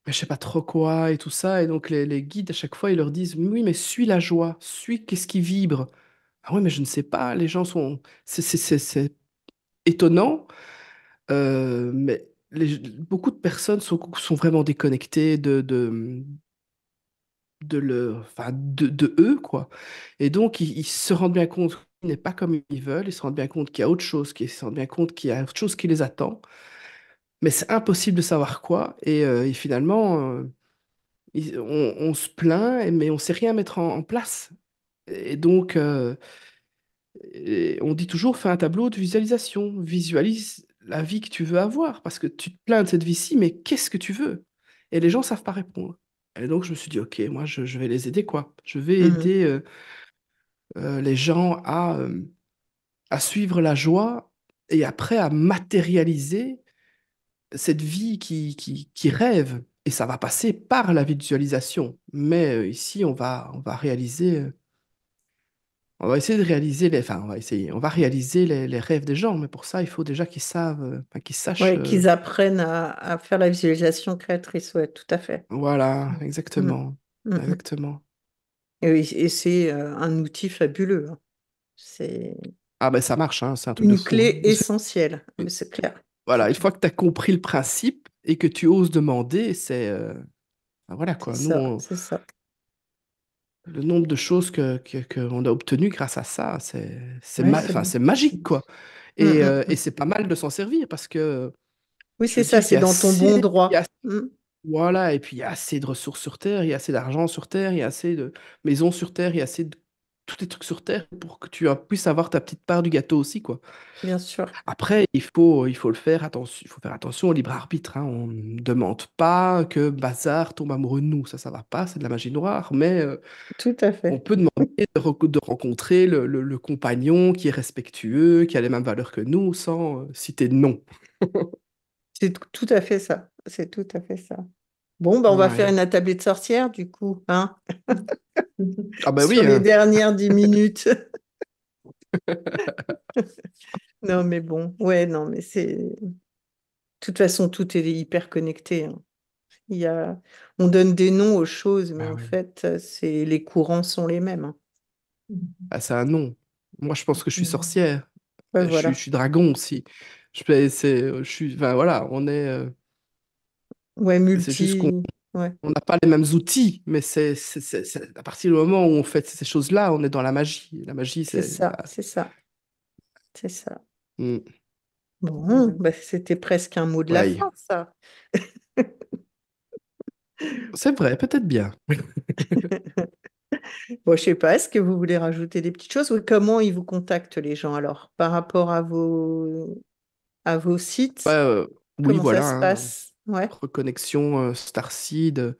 je sais pas trop quoi et tout ça. Et donc les guides, à chaque fois, ils leur disent, oui, mais suis la joie, suis qu'est-ce qui vibre. Ah oui, mais je ne sais pas, les gens sont... C'est étonnant, mais beaucoup de personnes sont vraiment déconnectées enfin, de eux, quoi. Et donc, ils se rendent bien compte qu'il n'est pas comme ils veulent, ils se rendent bien compte qu'il y a autre chose, ils se rendent bien compte qu'il y a autre chose qui les attend, mais c'est impossible de savoir quoi. Et finalement, on se plaint, mais on sait rien mettre en place. Et donc, et on dit toujours, fais un tableau de visualisation, visualise la vie que tu veux avoir, parce que tu te plains de cette vie-ci, mais qu'est-ce que tu veux? Et les gens savent pas répondre. Et donc, je me suis dit, OK, moi, je vais les aider, quoi. Je vais Mhm. aider les gens à suivre la joie et après à matérialiser cette vie qui rêve. Et ça va passer par la visualisation. Mais ici, on va réaliser, on va essayer de réaliser enfin, on va réaliser les rêves des gens. Mais pour ça, il faut déjà qu'ils savent, enfin, qu'ils sachent. Ouais, qu'ils apprennent à faire la visualisation créatrice, ouais, tout à fait. Voilà, Mhm. exactement. Mhm. Exactement. Et oui, et c'est un outil fabuleux, hein. C'est Ah ben ça marche, hein, c'est un truc de une fou, hein. clé essentielle, c'est clair. C'est Voilà, une clair. fois que tu as compris le principe et que tu oses demander, ben voilà C'est quoi. Nous, ça, c'est ça. le nombre de choses qu'on a obtenues grâce à ça, Ouais, enfin, c'est magique, quoi. Mm, Et mm. c'est pas mal de s'en servir parce que Oui, je c'est veux ça, dire, c'est dans ton bon droit. Mm. voilà, et puis il y a assez de ressources sur Terre, il y a assez d'argent sur Terre, il y a assez de maisons sur Terre, il y a assez de tous les trucs sur Terre pour que tu puisses avoir ta petite part du gâteau aussi, quoi. Bien sûr, Après, il faut le faire attention, il faut faire attention au libre arbitre, hein. On ne demande pas que Bazar tombe amoureux de nous, ça va pas, c'est de la magie noire, mais tout à on fait. peut demander de rencontrer le compagnon qui est respectueux, qui a les mêmes valeurs que nous, sans citer de nom. C'est tout à fait ça. C'est tout à fait ça. Bon, bah, on va faire Ouais. une attablée de sorcière, du coup, hein, Ah bah sur oui, les hein. dernières 10 minutes. Non, mais bon, ouais, non, mais c'est... De toute façon, tout est hyper connecté, hein. Il y a... On donne des noms aux choses, mais Ah en oui. fait, les courants sont les mêmes, hein. Ah, c'est un nom. Moi, je pense que je suis Mhm. sorcière. Ouais, Je voilà. suis dragon aussi. Je suis, enfin voilà, Ouais, c'est juste qu'on Ouais, on n'a pas les mêmes outils, mais à partir du moment où on fait ces choses-là, on est dans la magie. La magie, c'est c'est, ça, c'est ça, c'est ça. hmm, Bon, bah, c'était presque un mot de la ouais. fin, ça. C'est vrai, peut-être bien. Bon, je sais pas, est-ce que vous voulez rajouter des petites choses ou comment ils vous contactent les gens alors par rapport à vos Ouais, sites? oui, Comment ça voilà, se hein. passe? Ouais. De Reconnexion, Starseed,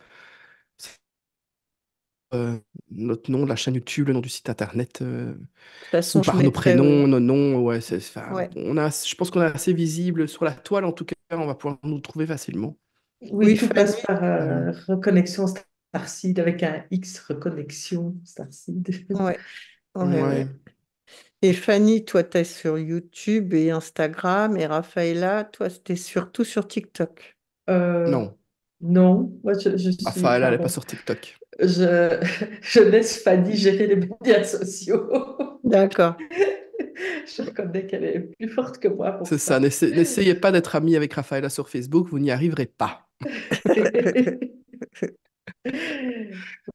notre nom de la chaîne YouTube, le nom du site internet, toute ou façon, je par nos mettrai. prénoms, nos noms. Ouais, enfin, Ouais. je pense qu'on est assez visible sur la toile, en tout cas, on va pouvoir nous trouver facilement. Oui, Oui, tout Fanny. passe par reconnexion Starseed avec un X, reconnexion Starseed. Ouais, ouais, Ouais, ouais. Et Fanny, toi, tu es sur YouTube et Instagram et Raphaëla, toi, c'était surtout sur TikTok. Euh, non. non, moi je suis, Raphaël, enfin elle n'est pas bon, sur TikTok. je, je laisse Fanny gérer les médias sociaux. D'accord. Je reconnais qu'elle est plus forte que moi pour C'est ça, ça. n'essayez pas d'être ami avec Raphaël sur Facebook, vous n'y arriverez pas.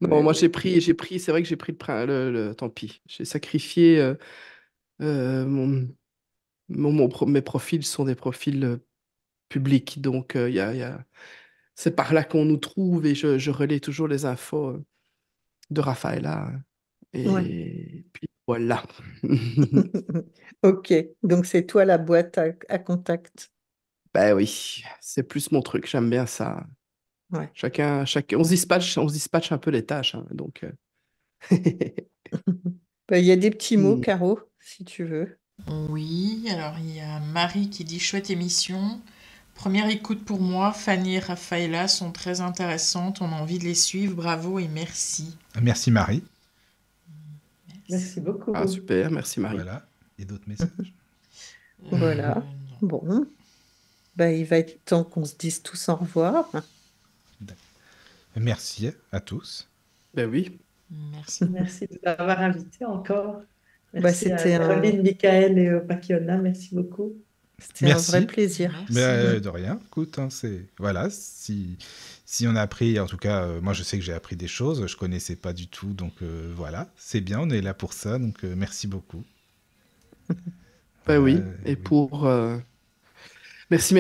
Non, Ouais, moi ouais. c'est vrai que j'ai pris tant pis. J'ai sacrifié euh, mon, mes profils sont des profils publics, donc c'est par là qu'on nous trouve et je relais toujours les infos de Raphaël là. Ouais. Et puis Voilà. Ok, donc c'est toi la boîte à contact. Ben oui, c'est plus mon truc, j'aime bien ça. Ouais. On se dispatche un peu les tâches, hein, donc... Il y a des petits mots, Hmm. Caro, si tu veux. Oui, alors il y a Marie qui dit chouette émission. Première écoute pour moi, Fanny et Raphaëla sont très intéressantes, on a envie de les suivre, bravo et merci. Merci Marie. Merci beaucoup. Ah, super, merci Marie. Voilà. Et d'autres messages? Voilà. Non. Bon, il va être temps qu'on se dise tous au revoir. Merci à tous. Ben oui. Merci. Merci de m'avoir invité encore. Merci à C'était Caroline, Michael et Pakiona. Merci beaucoup. un vrai Merci. plaisir. Merci. De rien. Écoute, hein, voilà, si on a appris, en tout cas, moi je sais que j'ai appris des choses, je connaissais pas du tout, donc voilà, c'est bien, on est là pour ça, donc merci beaucoup. Ben Voilà, oui, et pour... Merci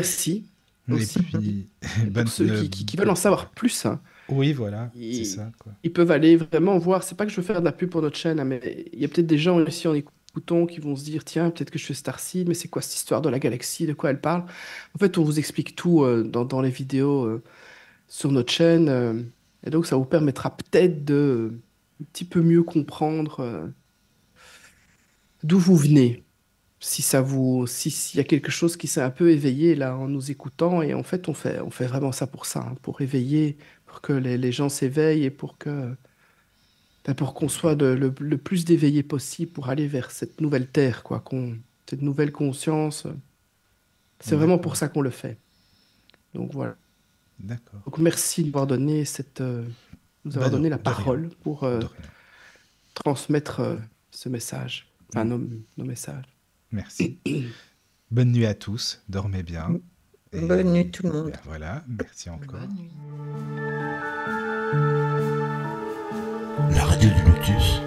Et aussi. puis, Et pour ceux qui veulent en savoir plus, hein, oui, voilà, c'est ils, ça, quoi. ils peuvent aller vraiment voir. C'est pas que je veux faire de la pub pour notre chaîne, hein, mais il y a peut-être des gens ici en écoutant qui vont se dire, tiens, peut-être que je fais Starseed, mais c'est quoi cette histoire de la galaxie, de quoi elle parle? En fait, on vous explique tout dans les vidéos sur notre chaîne, et donc ça vous permettra peut-être de un petit peu mieux comprendre d'où vous venez. S'il y a quelque chose qui s'est un peu éveillé là en nous écoutant, et en fait on fait vraiment ça pour ça, hein, pour éveiller, pour que les gens s'éveillent et pour qu'on soit le plus d'éveillés possible pour aller vers cette nouvelle terre, quoi, cette nouvelle conscience. C'est vraiment pour D'accord. ça qu'on le fait. Donc voilà. D'accord. Donc merci de nous avoir donné nous avoir donné la De rien. parole pour De rien. transmettre ce message, enfin nos messages. Merci. Bonne nuit à tous, dormez bien. Et Bonne nuit tout le monde. voilà, merci encore. Bonne nuit. La radio du Lotus.